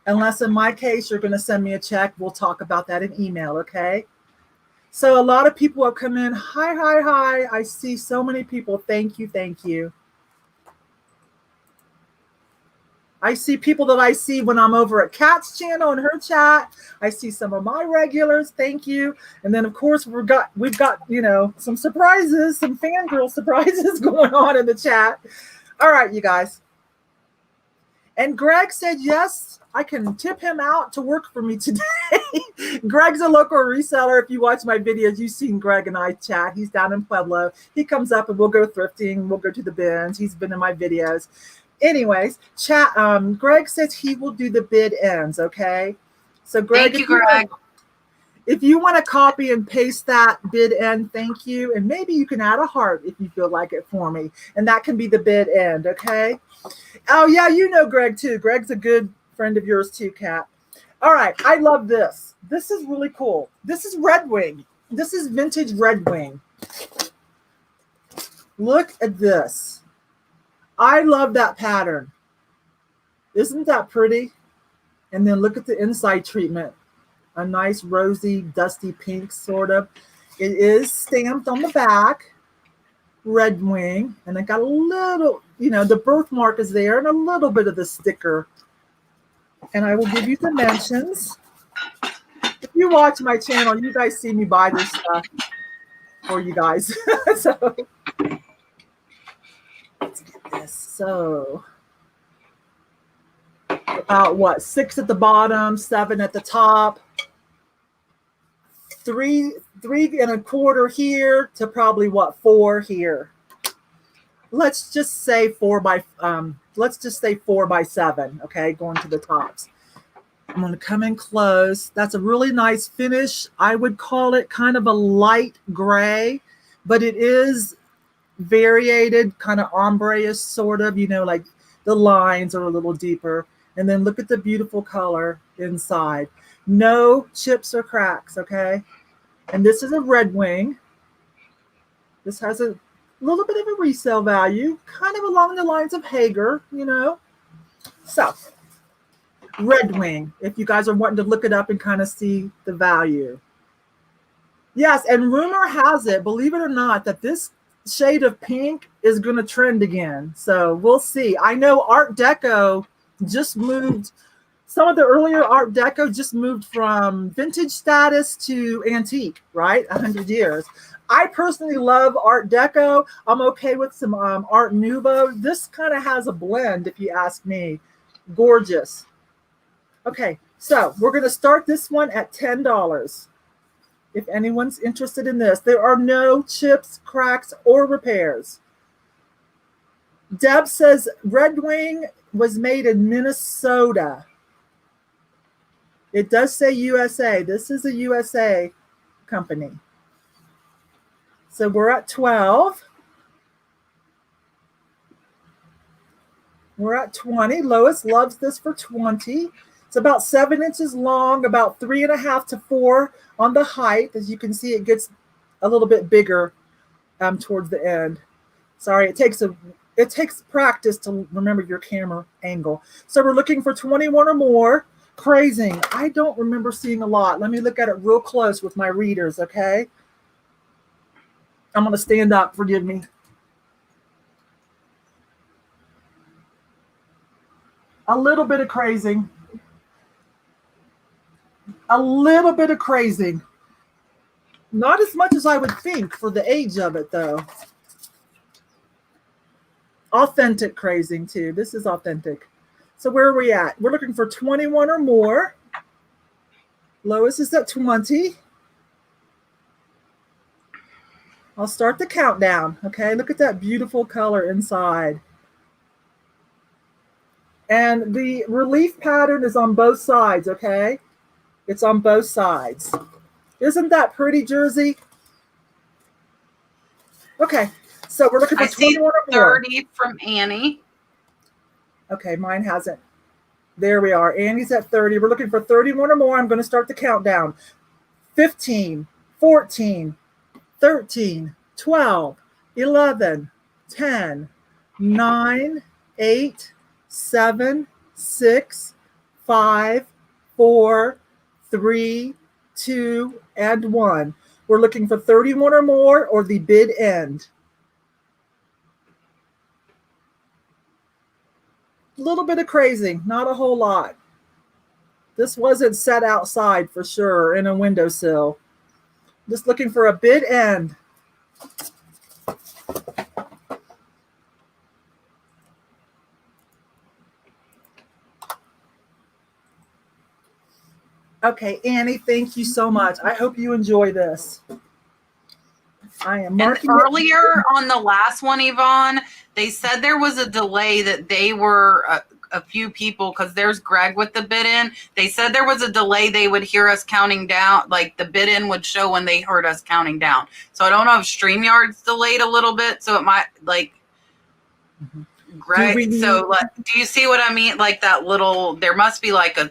Unless in my case, you're going to send me a check. We'll talk about that in email, okay? So a lot of people have come in. Hi. I see so many people. Thank you. I see people that I see when I'm over at Kat's channel and her chat. I see some of my regulars. Thank you. And then, of course, we've got some surprises, some fangirl surprises going on in the chat. All right, you guys. And Greg said, yes, I can tip him out to work for me today. Greg's a local reseller. If you watch my videos, you've seen Greg and I chat. He's down in Pueblo. He comes up and we'll go thrifting. We'll go to the bins. He's been in my videos. Anyways, Greg says he will do the bid ends, okay? So Greg, thank you, Greg. If you want to copy and paste that bid end, thank you. And maybe you can add a heart if you feel like it for me. And that can be the bid end, okay? Oh, yeah, you know Greg, too. Greg's a good friend of yours, too, Kat. All right, I love this. This is really cool. This is Red Wing. This is vintage Red Wing. Look at this. I love that pattern. Isn't that pretty? And then look at the inside treatment. A nice rosy, dusty pink, sort of. It is stamped on the back, Red Wing, and it got a little, the birthmark is there and a little bit of the sticker. And I will give you dimensions. If you watch my channel, you guys see me buy this stuff for you guys. So let's get this. So about 6 at the bottom, 7 at the top. 3 3¼ here to probably 4 here. Let's just say 4 by 7. Okay, going to the tops. I'm going to come in close. That's a really nice finish. I would call it kind of a light gray, but it is variated, kind of ombre-ish, sort of. Like the lines are a little deeper. And then look at the beautiful color inside. No chips or cracks, okay? And this is a Red Wing. This has a little bit of a resale value, kind of along the lines of Hager, you know. So, Red Wing, if you guys are wanting to look it up and kind of see the value. Yes, and rumor has it, believe it or not, that this shade of pink is going to trend again. So we'll see. I know Art Deco just moved. Some of the earlier Art Deco just moved from vintage status to antique, right? 100 years. I personally love Art Deco. I'm okay with some Art Nouveau. This kind of has a blend, if you ask me. Gorgeous. Okay, so we're going to start this one at $10. If anyone's interested in this, there are no chips, cracks, or repairs. Deb says Red Wing was made in Minnesota. It does say USA. This is a USA company. So we're at 12. We're at 20. Lois loves this for 20. It's about 7 inches long, about 3.5 to 4 on the height. As you can see, it gets a little bit bigger towards the end. Sorry, it takes practice to remember your camera angle. So we're looking for 21 or more. Crazing. I don't remember seeing a lot. Let me look at it real close with my readers, okay? I'm going to stand up. Forgive me. A little bit of crazing. A little bit of crazing. Not as much as I would think for the age of it, though. Authentic crazing, too. This is authentic. So where are we at? We're looking for 21 or more. Lois is at 20. I'll start the countdown, okay? Look at that beautiful color inside. And the relief pattern is on both sides, okay? It's on both sides. Isn't that pretty, Jersey? Okay, so we're looking for 21 or more. 30 from Annie. Okay, mine hasn't. There we are. Annie's at 30. We're looking for 31 or more. I'm going to start the countdown. 15, 14, 13, 12, 11, 10, 9, 8, 7, 6, 5, 4, 3, 2, and 1. We're looking for 31 or more or the bid end. A little bit of crazing, not a whole lot. This wasn't set outside for sure in a windowsill. Just looking for a bid end. Okay, Annie, thank you so much. I hope you enjoy this. I am marking and earlier on the last one, Yvonne, they said there was a delay that they were a few people, because there's Greg with the bid in. They said there was a delay. They would hear us counting down, like the bid in would show when they heard us counting down. So I don't know if StreamYard's delayed a little bit. So it might like Greg. Do you see what I mean? Like that little, there must be like a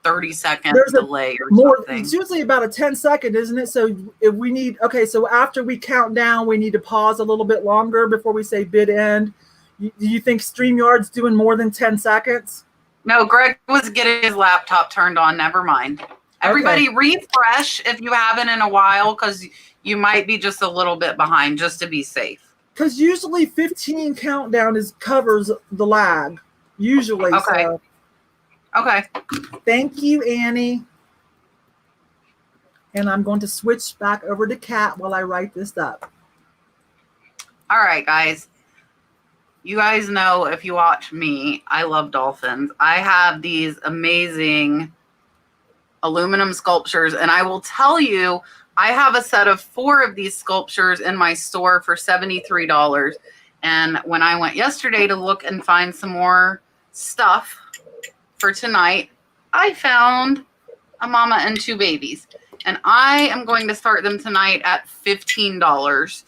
30-second delay or something. It's usually about a 10-second, isn't it? So if we need, okay, so after we count down, we need to pause a little bit longer before we say bid end. Do you think StreamYard's doing more than 10 seconds? No, Greg was getting his laptop turned on. Never mind. Everybody refresh if you haven't in a while, because you might be just a little bit behind, just to be safe. Because usually 15 countdown covers the lag. Usually. Okay. So. Okay. Thank you, Annie. And I'm going to switch back over to Kat while I write this up. All right, guys. You guys know, if you watch me, I love dolphins. I have these amazing aluminum sculptures, and I will tell you, I have a set of 4 of these sculptures in my store for $73. And when I went yesterday to look and find some more stuff for tonight, I found a mama and 2 babies, and I am going to start them tonight at $15.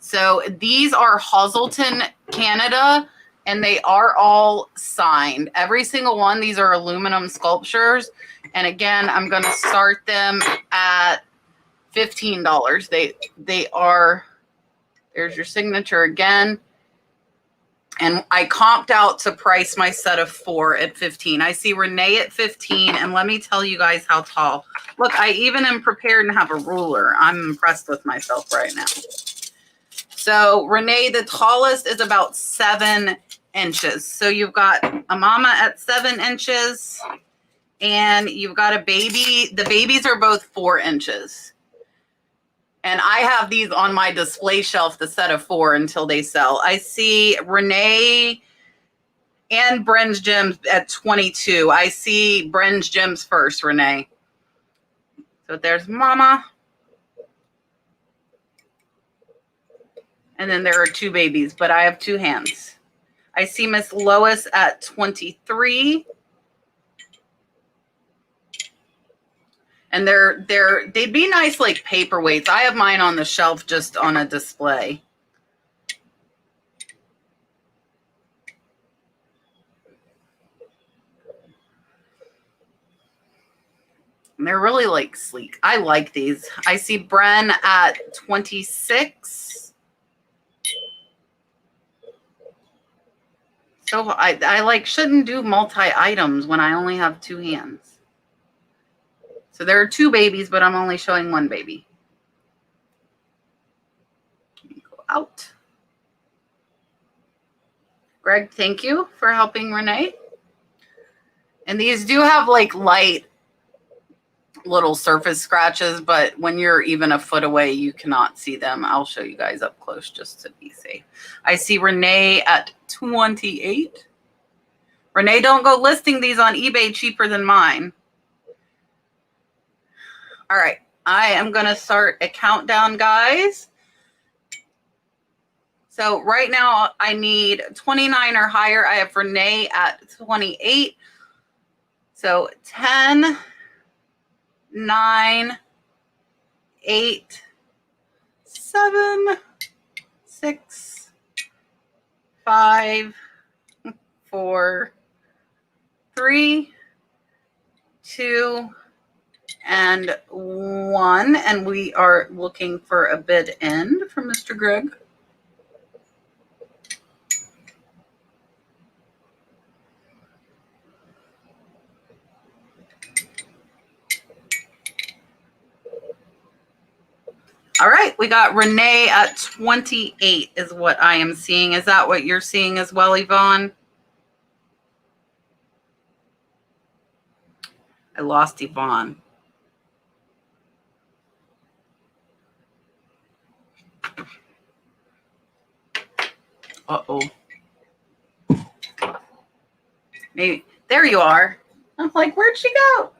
So these are Hazelton, Canada, and they are all signed. Every single one. These are aluminum sculptures, and again, I'm going to start them at $15. They are There's your signature again. And I comped out to price my set of 4 at 15. I see Renee at 15, and let me tell you guys how tall. Look, I even am prepared and have a ruler. I'm impressed with myself right now. So Renee, the tallest is about 7 inches. So you've got a mama at 7 inches, and you've got a baby. The babies are both 4 inches. And I have these on my display shelf, the set of 4, until they sell. I see Renee and Bren's Gems at 22. I see Bren's Gems first, Renee. So there's Mama. And then there are 2 babies, but I have 2 hands. I see Miss Lois at 23. And they'd be nice like paperweights. I have mine on the shelf just on a display. And they're really like sleek. I like these. I see Bren at 26. So I like shouldn't do multi-items when I only have 2 hands. So there are 2 babies, but I'm only showing 1 baby. Go out. Greg, thank you for helping Renee. And these do have like light little surface scratches, but when you're even a foot away, you cannot see them. I'll show you guys up close just to be safe. I see Renee at 28. Renee, don't go listing these on eBay cheaper than mine. All right, I am going to start a countdown, guys. So right now I need 29 or higher. I have Renee at 28. So 10, 9, 8, 7, 6, 5, 4, 3, 2, and 1, and we are looking for a bid end from Mr. Greg. All right, we got Renee at 28 is what I am seeing. Is that what you're seeing as well, Yvonne? I lost Yvonne. Uh-oh. Maybe. There you are. I'm like, where'd she go?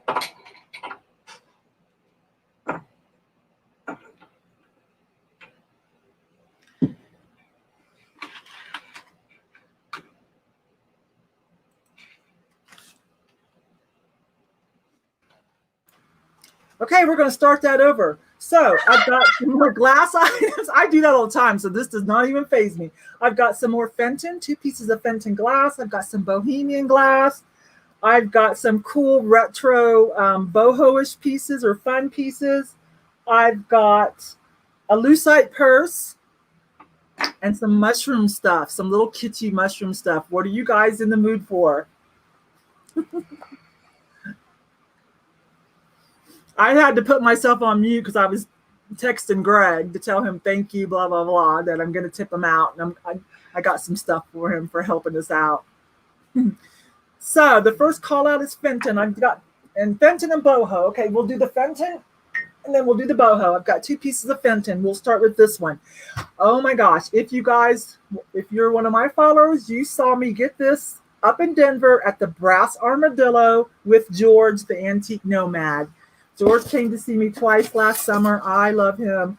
Okay, we're going to start that over. So I've got some more glass items. I do that all the time, so this does not even faze me. I've got some more Fenton, 2 pieces of Fenton glass. I've got some Bohemian glass. I've got some cool retro boho-ish pieces or fun pieces. I've got a Lucite purse and some mushroom stuff, some little kitschy mushroom stuff. What are you guys in the mood for? I had to put myself on mute because I was texting Greg to tell him thank you, blah, blah, blah, that I'm going to tip him out. And I got some stuff for him for helping us out. So the first call out is Fenton. I've got and Fenton and boho. Okay, we'll do the Fenton and then we'll do the boho. I've got 2 pieces of Fenton. We'll start with this one. Oh my gosh. If you're one of my followers, you saw me get this up in Denver at the Brass Armadillo with George, the antique nomad. George came to see me twice last summer. I love him.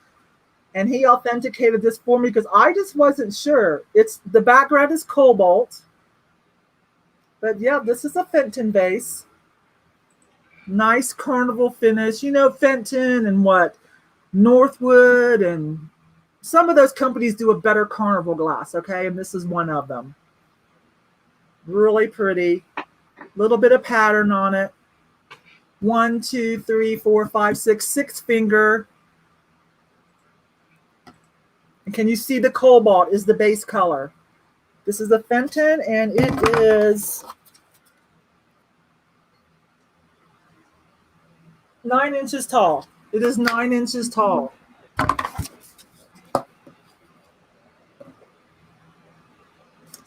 And he authenticated this for me because I just wasn't sure. The background is cobalt. But yeah, this is a Fenton vase. Nice Carnival finish. You know, Fenton and what? Northwood and some of those companies do a better Carnival glass, okay? And this is one of them. Really pretty. Little bit of pattern on it. 1, 2, 3, 4, 5, 6, 6 finger. And can you see the cobalt is the base color? This is a Fenton, and it is 9 inches tall. It is 9 inches tall.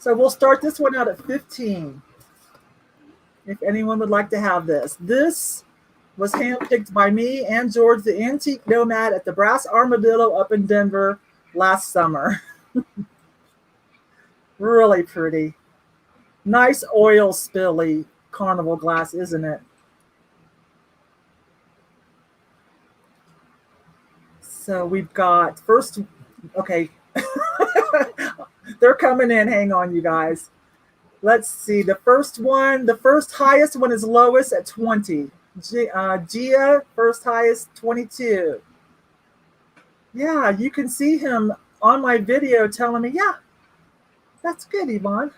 So we'll start this one out at 15. If anyone would like to have this. This was handpicked by me and George, the antique nomad, at the Brass Armadillo up in Denver last summer. Really pretty. Nice oil spilly Carnival glass, isn't it? So we've got first, okay. They're coming in. Hang on, you guys. Let's see. The first one, the first highest one is lowest at 20. Gia, first highest, 22. Yeah, you can see him on my video telling me, yeah, that's good, Yvonne.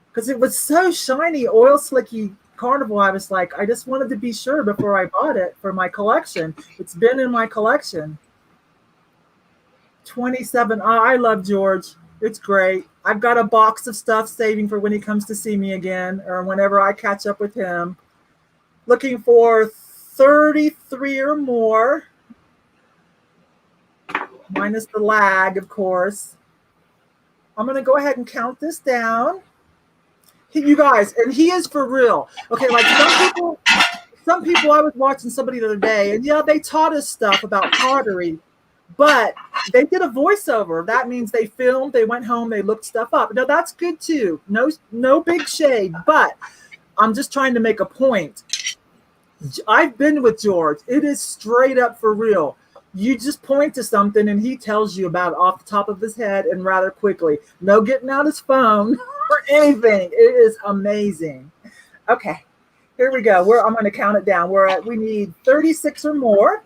Because it was so shiny, oil slicky Carnival. I was like, I just wanted to be sure before I bought it for my collection. It's been in my collection. 27. I love George. It's great. I've got a box of stuff saving for when he comes to see me again or whenever I catch up with him. Looking for 33 or more. Minus the lag, of course. I'm going to go ahead and count this down. You guys, and he is for real. Okay, like some people, I was watching somebody the other day, and yeah, they taught us stuff about pottery, but they did a voiceover. That means they filmed, they went home, they looked stuff up. Now that's good too. No big shade, but I'm just trying to make a point. I've been with George. It is straight up for real. You just point to something and he tells you about it off the top of his head and rather quickly. No getting out his phone or anything. It is amazing. Okay, here we go. I'm going to count it down. We need 36 or more.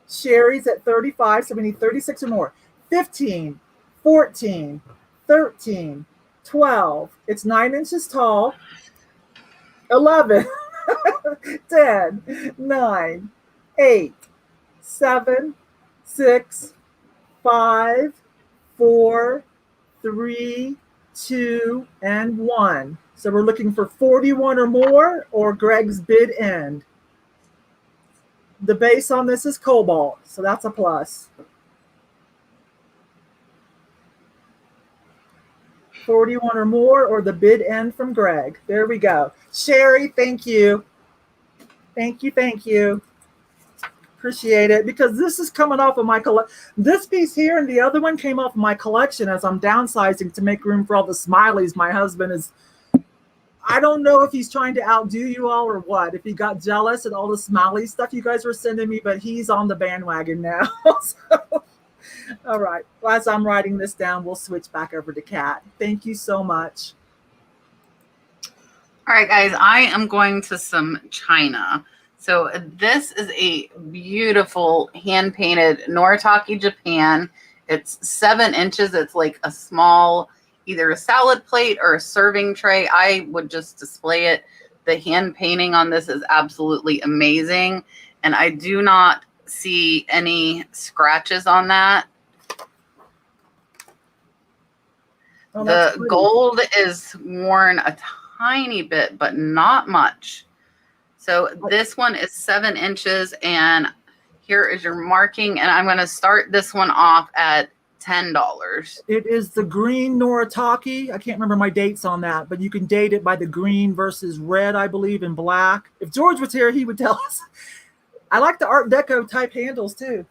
Sherry's at 35, so we need 36 or more. 15, 14, 13, 12. It's 9 inches tall. 11, 10, 9, 8, 7, 6, 5, 4, 3, 2, and 1. So we're looking for 41 or more, or Greg's bid end. The base on this is cobalt, so that's a plus. 41 or more, or the bid end from Greg. There we go. Sherry, thank you. Thank you, thank you. Appreciate it, because this is coming off of my collection. This piece here and the other one came off of my collection as I'm downsizing to make room for all the smileys. My husband is, I don't know if he's trying to outdo you all or what, if he got jealous at all the smiley stuff you guys were sending me, but he's on the bandwagon now. So, all right. Well, as I'm writing this down, we'll switch back over to Kat. Thank you so much. All right, guys, I am going to some china. So this is a beautiful hand-painted Noritake, Japan. It's 7 inches. It's like a small, either a salad plate or a serving tray. I would just display it. The hand painting on this is absolutely amazing. And I do not see any scratches on that. Oh, the gold is worn a tiny bit, but not much. So this one is 7 inches, and here is your marking, and I'm going to start this one off at $10. It is the green Noritake. I can't remember my dates on that, but you can date it by the green versus red, I believe, and black. If George was here, he would tell us. I like the Art Deco type handles too.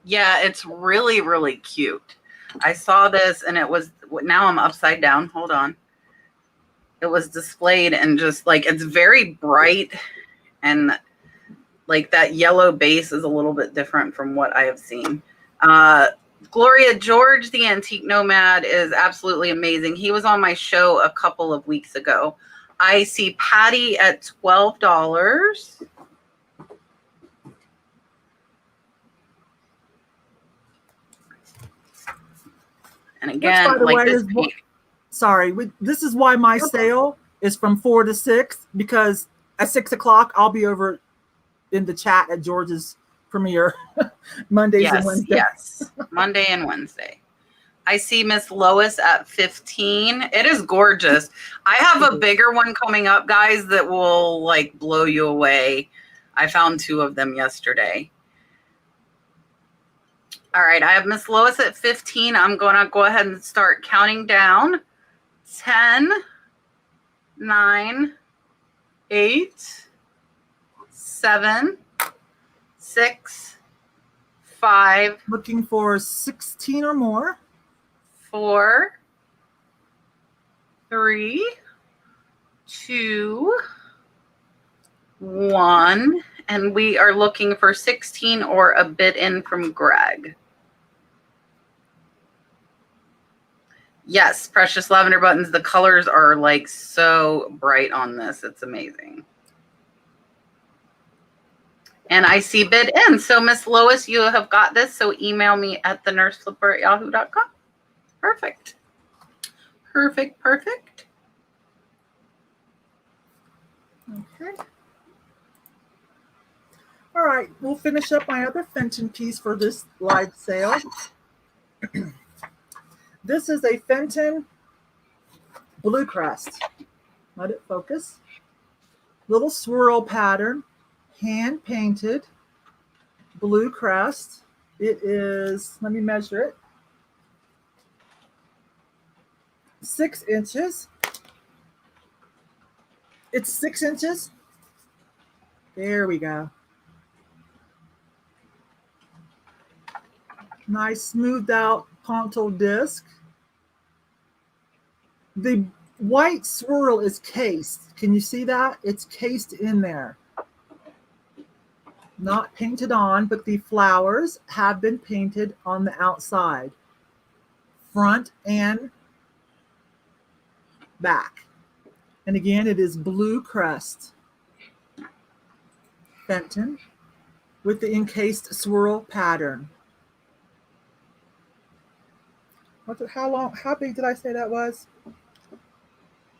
Yeah, it's really, really cute. I saw this, and it was, now I'm upside down. Hold on. It was displayed, and just like, it's very bright, and like that yellow base is a little bit different from what I have seen. Gloria George, the Antique Nomad, is absolutely amazing. He was on my show a couple of weeks ago. I see Patty at $12. And again, which, like this paint. Sorry, this is why my sale is from 4 to 6, because at 6 o'clock I'll be over in the chat at George's premiere Mondays and Wednesdays. Yes, Monday and Wednesday. I see Miss Lois at 15. It is gorgeous. I have a bigger one coming up, guys, that will like blow you away. I found 2 of them yesterday. All right, I have Miss Lois at 15. I'm going to go ahead and start counting down. 10, 9, 8, 7, 6, 5. Looking for 16 or more. 4, 3, 2, 1. And we are looking for 16 or a bid in from Greg. Yes, Precious Lavender Buttons. The colors are like so bright on this. It's amazing. And I see bid in. So Miss Lois, you have got this. So email me at thenurseflipper@yahoo.com. Perfect. Perfect. Perfect. Okay. All right, we'll finish up my other Fenton piece for this live sale. This is a Fenton Blue Crest. Let it focus. Little swirl pattern, hand painted, Blue Crest. It is, let me measure it, 6 inches. It's 6 inches. There we go. Nice smoothed out pontil disc. The white swirl is cased. Can you see that? It's cased in there. Not painted on, but the flowers have been painted on the outside, front and back. And again, it is Blue Crest Fenton with the encased swirl pattern. How big did I say that was?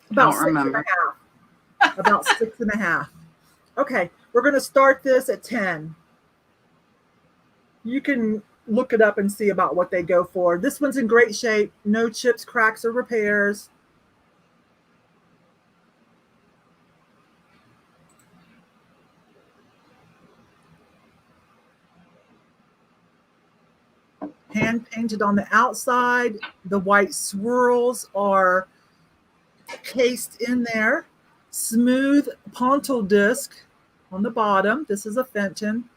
About 6.5. About 6.5. Okay, we're going to start this at 10. You can look it up and see about what they go for. This one's in great shape. No chips, cracks, or repairs. Hand painted on the outside. The white swirls are cased in there. Smooth pontil disc on the bottom. This is a Fenton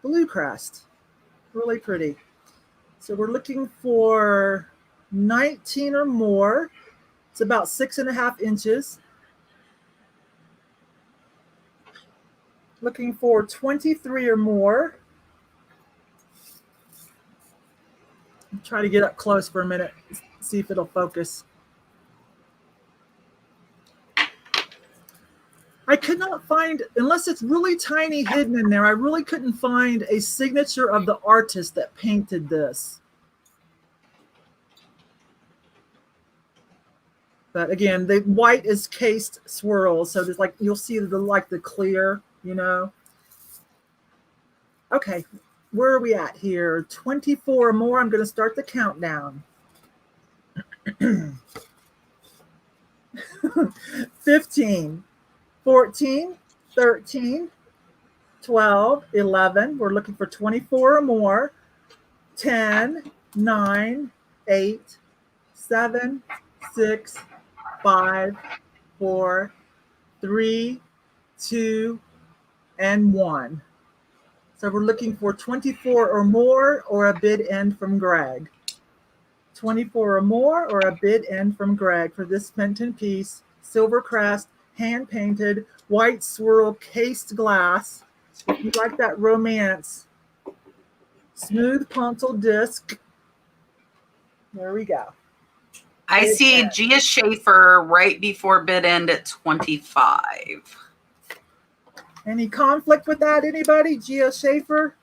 Blue Crest. Really pretty. So we're looking for 19 or more. It's about 6.5 inches. Looking for 23 or more. Try to get up close for a minute, see if it'll focus. I could not find, unless it's really tiny hidden in there, I really couldn't find a signature of the artist that painted this. But again, the white is cased swirls, so there's like, you'll see the clear, you know. Okay, where are we at here? 24 or more. I'm going to start the countdown. 15, 14, 13, 12, 11. We're looking for 24 or more. 10, 9, 8, 7, 6, 5, 4, 3, 2, and 1. So we're looking for 24 or more or a bid end from Greg. 24 or more or a bid end from Greg for this Fenton piece. Silver crest, hand painted, white swirl, cased glass. If you like that romance, smooth pontil disc. There we go. I see Gia Schaefer right before bid end at 25. Any conflict with that, anybody? Gia Schaefer?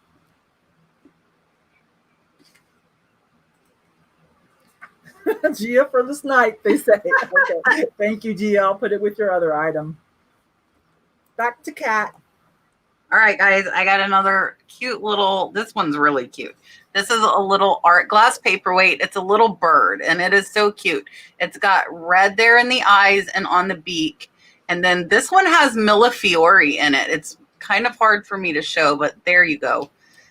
Gia for the snipe, they say. Okay. Thank you, Gia. I'll put it with your other item. Back to Kat. All right, guys, I got another cute little, this one's really cute. This is a little art glass paperweight. It's a little bird, and it is so cute. It's got red there in the eyes and on the beak. And then this one has Millefiori in it. It's kind of hard for me to show, but there you go.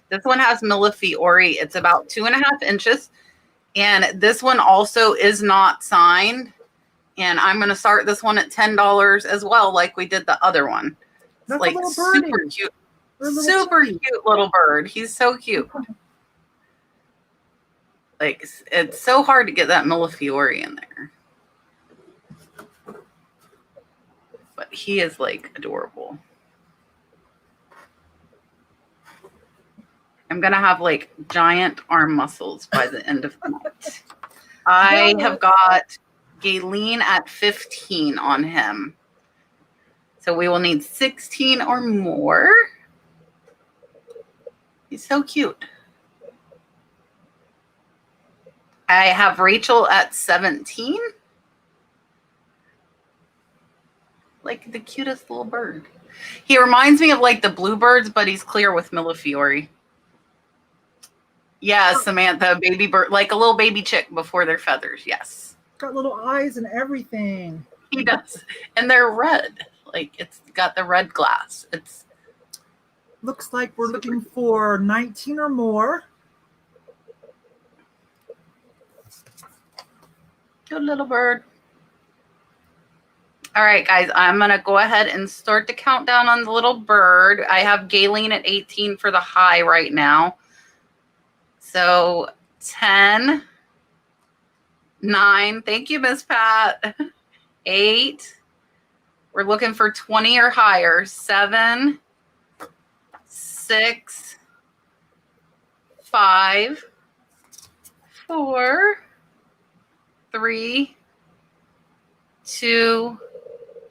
This one has Millefiori. It's about 2.5 inches. And this one also is not signed. And I'm going to start this one at $10 as well, like we did the other one. It's like super cute. Super cute little bird. He's so cute. Like, it's so hard to get that Millefiori in there. But he is like adorable. I'm going to have like giant arm muscles by the end of the month. I have got Galen at 15 on him. So we will need 16 or more. He's so cute. I have Rachel at 17. Like the cutest little bird. He reminds me of like the bluebirds, but he's clear with Millefiori. Yeah, Samantha, baby bird, like a little baby chick before their feathers. Yes. Got little eyes and everything. He does. And they're red. Like it's got the red glass. It's looks like we're looking for 19 or more. Good little bird. All right, guys, I'm going to go ahead and start the countdown on the little bird. I have Galen at 18 for the high right now. So 10, 9, thank you, Miss Pat. 8, we're looking for 20 or higher. 7, 6, 5, 4, 3, 2,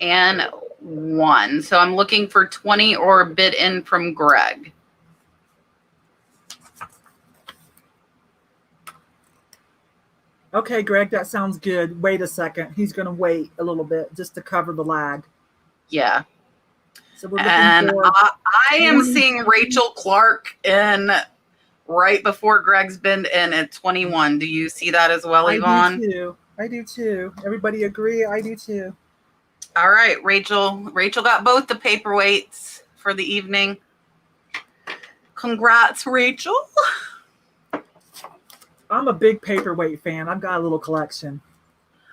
and 1. So I'm looking for 20 or a bid in from Greg. Okay, Greg, that sounds good. Wait a second. He's going to wait a little bit just to cover the lag. Yeah. So we're looking for I am seeing Rachel Clark in right before Greg's bid in at 21. Do you see that as well, Yvonne? I do too. Everybody agree? I do too. All right, Rachel. Rachel got both the paperweights for the evening. Congrats, Rachel. I'm a big paperweight fan. I've got a little collection.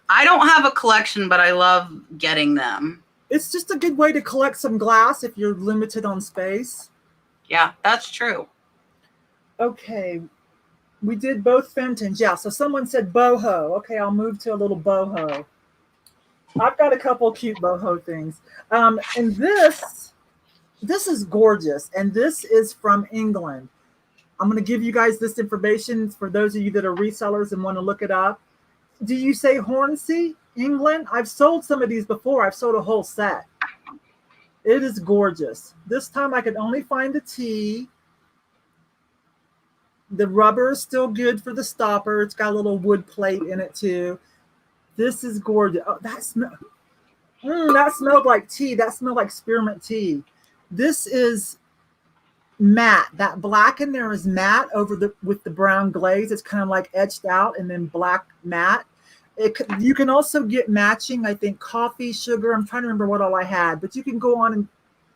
I don't have a collection, but I love getting them. It's just a good way to collect some glass if you're limited on space. Yeah, that's true. Okay. We did both Fentons. Yeah, so someone said boho. Okay, I'll move to a little boho. I've got a couple cute boho things. And this is gorgeous. And this is from England. I'm going to give you guys this information for those of you that are resellers and want to look it up. Do you say Hornsey, England? I've sold some of these before. I've sold a whole set. It is gorgeous. This time I could only find the T. The rubber is still good for the stopper. It's got a little wood plate in it too. This is gorgeous. Oh, that smelled like tea. That smelled like spearmint tea. This is matte. That black in there is matte with the brown glaze. It's kind of like etched out and then black matte. You can also get matching, I think, coffee, sugar. I'm trying to remember what all I had, but you can go on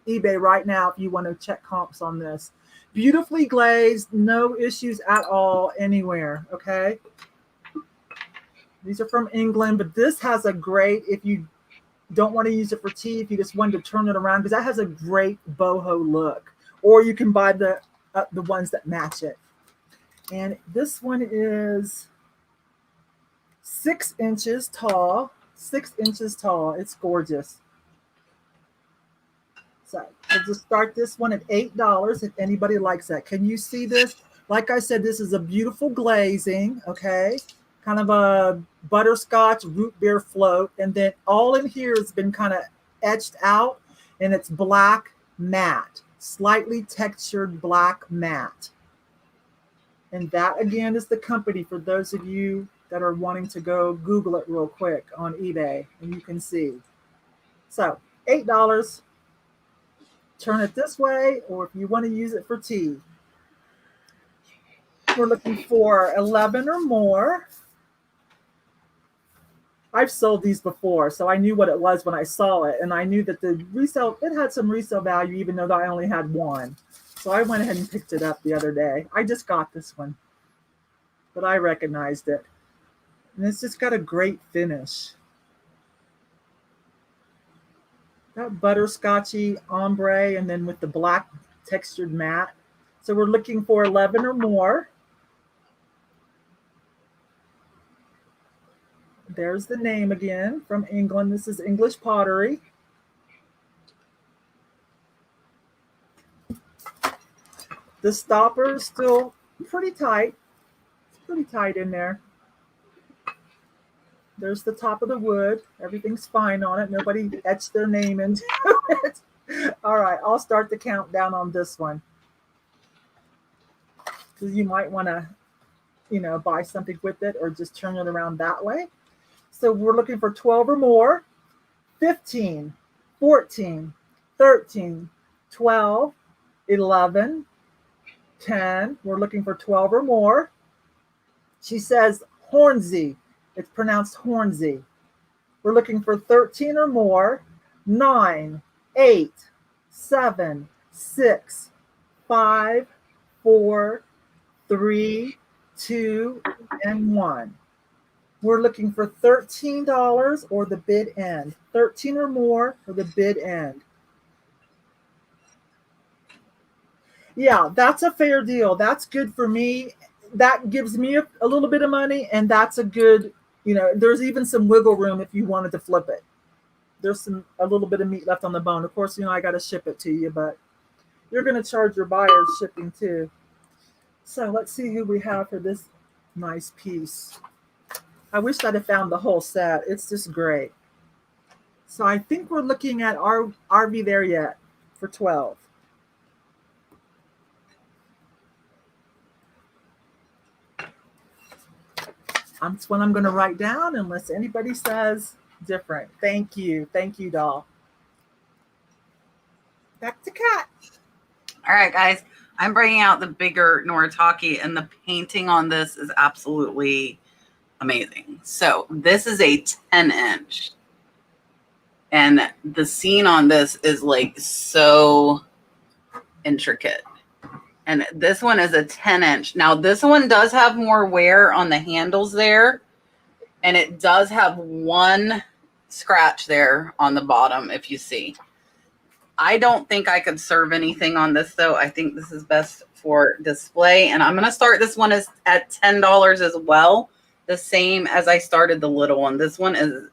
eBay right now if you want to check comps on this. Beautifully glazed, no issues at all anywhere. Okay. These are from England, but this has a great, if you don't want to use it for tea, if you just wanted to turn it around, because that has a great boho look. Or you can buy the ones that match it. And this one is 6 inches tall. 6 inches tall. It's gorgeous. So we'll just start this one at $8 if anybody likes that. Can you see this? Like I said, this is a beautiful glazing, okay? Kind of a butterscotch root beer float. And then all in here has been kind of etched out, and it's black matte. Slightly textured black matte. And that again is the company for those of you that are wanting to go Google it real quick on eBay, and you can see. So $8. turn it this way, or if you want to use it for tea. We're looking for 11 or more. I've sold these before, so I knew what it was when I saw it, and I knew that the resale, it had some resale value, even though I only had one. So I went ahead and picked it up the other day. I just got this one, but I recognized it. And it's just got a great finish. That butterscotchy ombre, and then with the black textured matte. So we're looking for 11 or more. There's the name again, from England. This is English pottery. The stopper is still pretty tight. It's pretty tight in there. There's the top of the wood. Everything's fine on it. Nobody etched their name into it. All right, I'll start the countdown on this one. Because you might want to, buy something with it or just turn it around that way. So we're looking for 12 or more. 15, 14, 13, 12, 11, 10. We're looking for 12 or more. She says Hornsey. It's pronounced Hornsey. We're looking for 13 or more. 9, 8, 7, 6, 5, 4, 3, 2, and 1. We're looking for $13 or the bid end. 13 or more for the bid end. Yeah, that's a fair deal. That's good for me. That gives me a little bit of money, and that's a good, there's even some wiggle room if you wanted to flip it. There's a little bit of meat left on the bone. Of course, I got to ship it to you, but you're going to charge your buyers shipping too. So let's see who we have for this nice piece. I wish I'd have found the whole set. It's just great. So I think we're looking at are we there yet for 12? That's what I'm going to write down unless anybody says different. Thank you. Thank you, doll. Back to Kat. All right, guys. I'm bringing out the bigger Noritake, and the painting on this is absolutely amazing. So this is a 10-inch. And the scene on this is like so intricate. And this one is a 10-inch. Now, this one does have more wear on the handles there. And it does have one scratch there on the bottom, if you see. I don't think I could serve anything on this, though. I think this is best for display. And I'm going to start this one at $10 as well. The same as I started the little one. This one is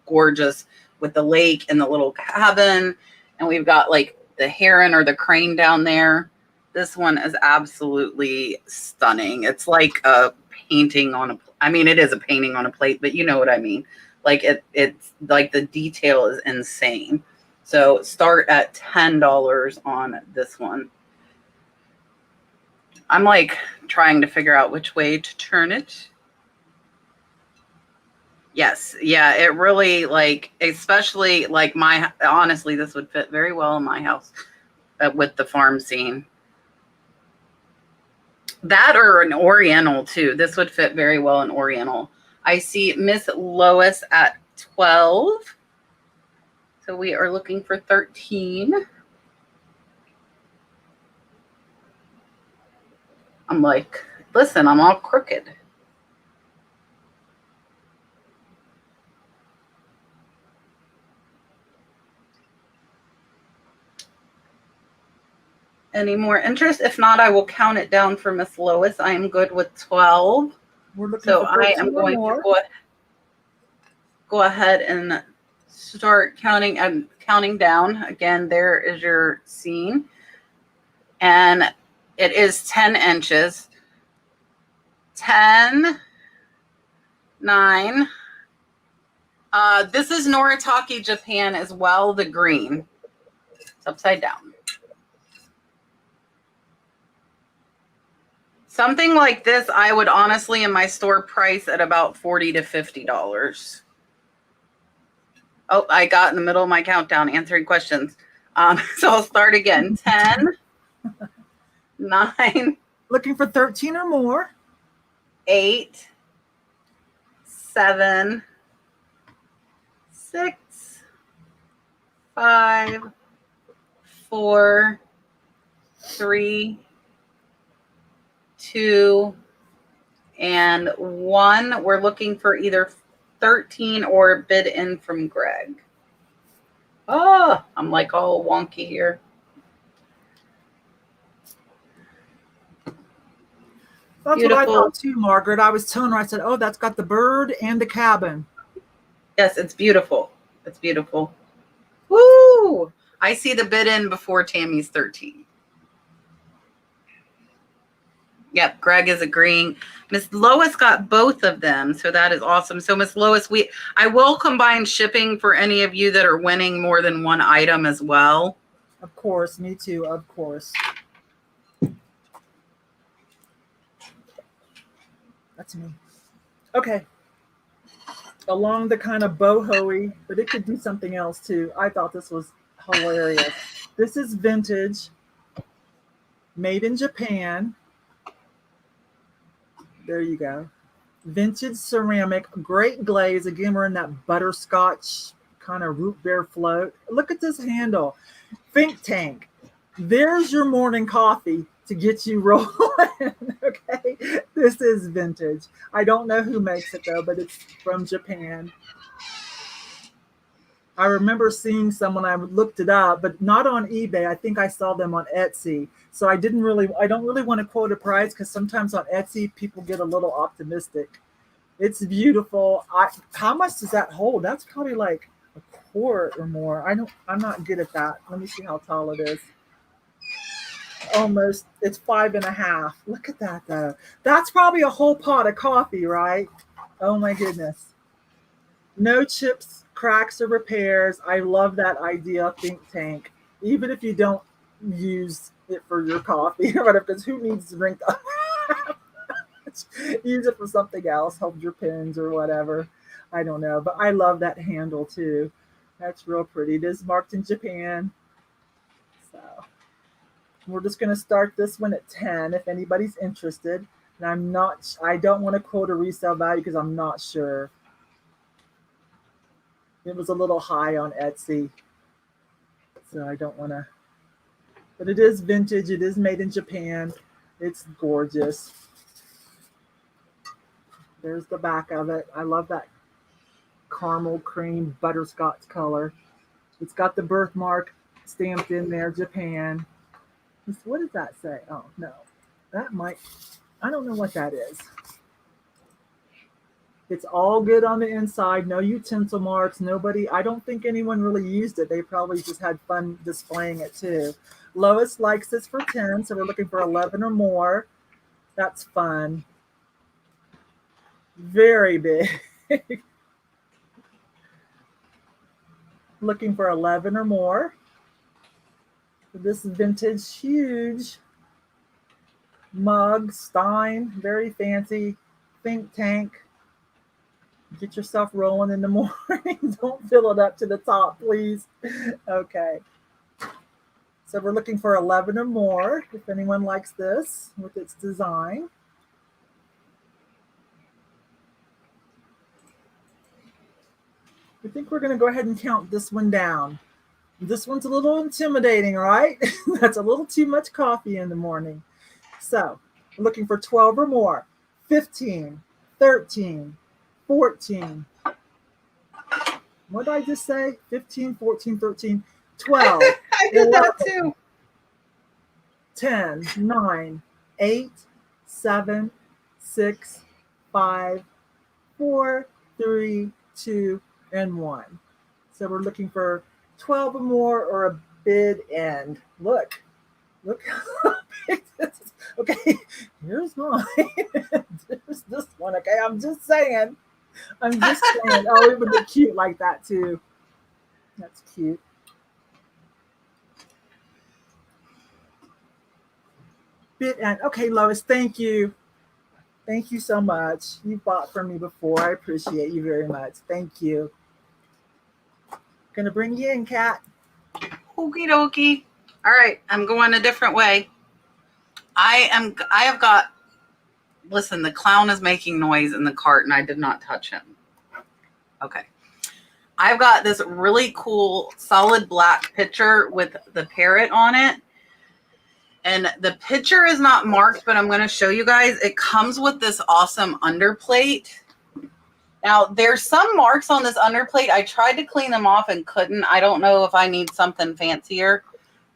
gorgeous with the lake and the little cabin. And we've got like the heron or the crane down there. This one is absolutely stunning. It's like a painting on it is a painting on a plate, but you know what I mean. Like it's like the detail is insane. So start at $10 on this one. I'm like trying to figure out which way to turn it. Yes. Yeah, it really especially honestly, this would fit very well in my house with the farm scene. That or an Oriental too. This would fit very well in Oriental. I see Miss Lois at 12. So we are looking for 13. I'm like, listen, I'm all crooked. Any more interest? If not, I will count it down for Miss Lois. I am good with 12. We're looking so for I am going to go ahead and start counting and counting down. Again, there is your scene. And it is 10 inches. 10, 9. This is Noritake, Japan as well, the green. It's upside down. Something like this, I would honestly in my store price at about $40 to $50. Oh, I got in the middle of my countdown answering questions. So I'll start again. 10, 9, Looking for 13 or more. 8, 7, 6, 5, 4, 3, 2, and 1. We're looking for either 13 or bid in from Greg. Oh, I'm like all wonky here. That's Beautiful. what I thought too, Margaret. I was telling her, I said, oh, that's got the bird and the cabin. Yes, it's beautiful. It's beautiful. Woo! I see the bid in before Tammy's 13. Yep, Greg is agreeing. Miss Lois got both of them, so that is awesome. So Miss Lois, I will combine shipping for any of you that are winning more than one item as well. Of course, me too, of course. That's me. Okay. Along the kind of boho-y, but it could do something else too. I thought this was hilarious. This is vintage, made in Japan. There you go. Vintage ceramic, great glaze. Again, we're in that butterscotch kind of root beer float. Look at this handle. Think tank. There's your morning coffee to get you rolling. Okay. This is vintage. I don't know who makes it though, but it's from Japan. I remember seeing someone, I looked it up, but not on eBay. I think I saw them on Etsy. So I don't really want to quote a price because sometimes on Etsy, people get a little optimistic. It's beautiful. How much does that hold? That's probably like a quart or more. I'm not good at that. Let me see how tall it is. Almost, it's 5.5. Look at that though. That's probably a whole pot of coffee, right? Oh my goodness. No chips, cracks, or repairs. I love that idea, think tank. Even if you don't use it for your coffee or whatever, because who needs to drink that? Use it for something else, hold your pens or whatever. I don't know, but I love that handle too. That's real pretty. It is marked in Japan. So we're just going to start this one at 10 if anybody's interested. And I don't want to quote a resale value because I'm not sure. It was a little high on Etsy, so I don't want to. But it is vintage. It is made in Japan. It's gorgeous. There's the back of it. I love that caramel cream butterscotch color. It's got the birthmark stamped in there, Japan. What does that say? Oh, no. I don't know what that is. It's all good on the inside. No utensil marks. I don't think anyone really used it. They probably just had fun displaying it too. Lois likes this for 10, so we're looking for 11 or more. That's fun. Very big. Looking for 11 or more. This vintage, huge mug, Stein, very fancy, think tank. Get yourself rolling in the morning. Don't fill it up to the top, please. Okay. So we're looking for 11 or more, if anyone likes this with its design. I think we're going to go ahead and count this one down. This one's a little intimidating, right? That's a little too much coffee in the morning. So we're looking for 12 or more. 15, 13, 14. What did I just say? 15, 14, 13, 12. I did that too. 10, 9, 8, 7, 6, 5, 4, 3, 2, and 1. So we're looking for 12 or more or a bid end. Look how big this is. Okay, here's mine. There's this one. Okay, I'm just saying. Oh, it would be cute like that too. That's cute. Bid end. Okay, Lois, thank you. Thank you so much. You bought from me before. I appreciate you very much. Thank you. Gonna bring you in, Kat. Okie dokie. All right, I'm going a different way. I have got, listen, the clown is making noise in the cart and I did not touch him. Okay. I've got this really cool solid black picture with the parrot on it. And the picture is not marked, but I'm going to show you guys. It comes with this awesome underplate. Now, there's some marks on this underplate. I tried to clean them off and couldn't. I don't know if I need something fancier,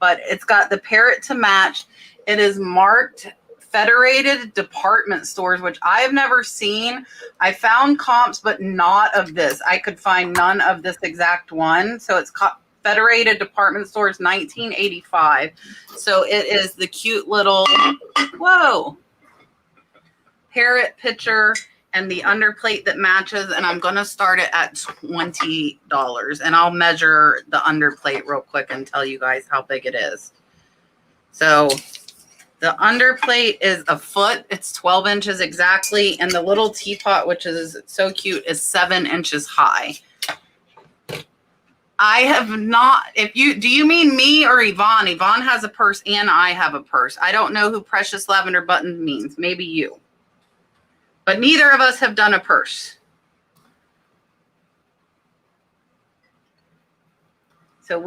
but it's got the parrot to match. It is marked Federated Department Stores, which I have never seen. I found comps, but not of this. I could find none of this exact one. So it's Federated Department Stores 1985. So it is the cute little, whoa, parrot picture and the underplate that matches. And I'm going to start it at $20. And I'll measure the underplate real quick and tell you guys how big it is. So the underplate is a foot. It's 12 inches exactly. And the little teapot, which is so cute, is 7 inches high. I have not, do you mean me or Yvonne? Yvonne has a purse and I have a purse. I don't know who Precious Lavender Buttons means. Maybe you. But neither of us have done a purse. So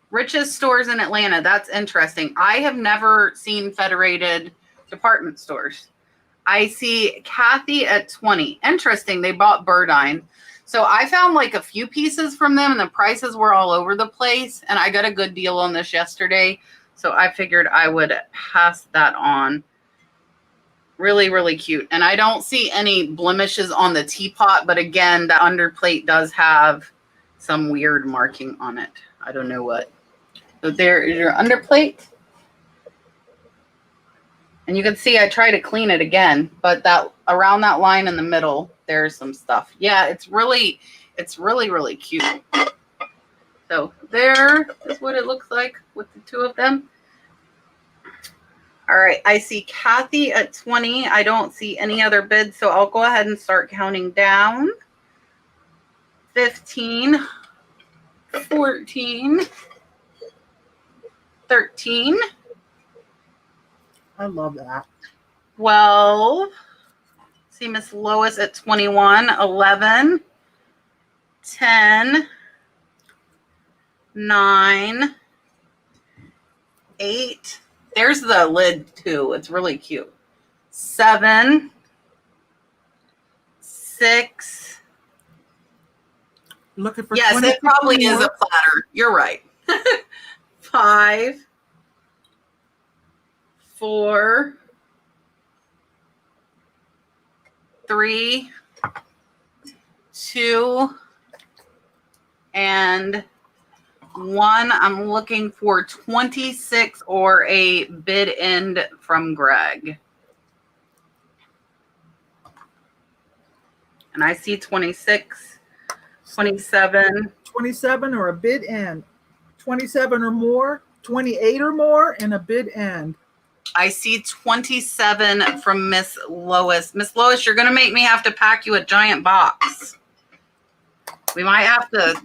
richest stores in Atlanta. That's interesting. I have never seen Federated Department Stores. I see Kathy at 20. Interesting. They bought Burdine. So I found like a few pieces from them and the prices were all over the place. And I got a good deal on this yesterday. So I figured I would pass that on. Really, really cute. And I don't see any blemishes on the teapot. But again, the underplate does have some weird marking on it. I don't know what. So there is your underplate. And you can see I try to clean it again, but that around that line in the middle, there's some stuff. Yeah, it's really, really cute. So there is what it looks like with the two of them. All right, I see Kathy at 20. I don't see any other bids, so I'll go ahead and start counting down. 15, 14, 13. I love that. 12. See Miss Lois at 21. 11. 10. 9. 8. There's the lid too. It's really cute. 7. 6. Looking for yes, it probably is a platter. You're right. 5. 4. 3. 2. And 1. I'm looking for 26 or a bid end from Greg. And I see 26, 27. 27 or a bid end. 27 or more, 28 or more, and a bid end. I see 27 from Miss Lois. Miss Lois, you're going to make me have to pack you a giant box. We might have to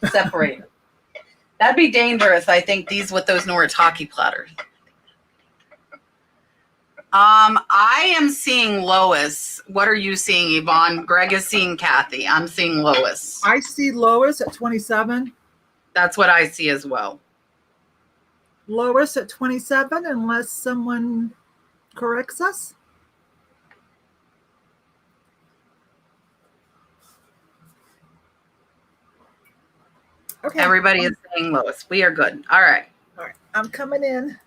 separate it. That'd be dangerous, I think, these with those Noritake platters. I am seeing Lois. What are you seeing, Yvonne? Greg is seeing Kathy. I'm seeing Lois. I see Lois at 27. That's what I see as well. Lois at 27, unless someone corrects us. Okay. Everybody is saying Lois. We are good. All right. All right. I'm coming in.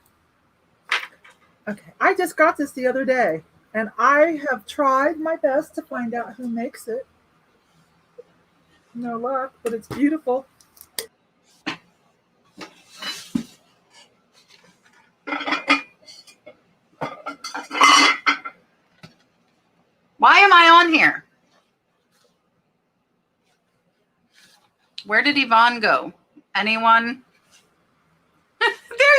Okay. I just got this the other day, and I have tried my best to find out who makes it. No luck, but it's beautiful. Why am I on here? Where did Yvonne go? Anyone? There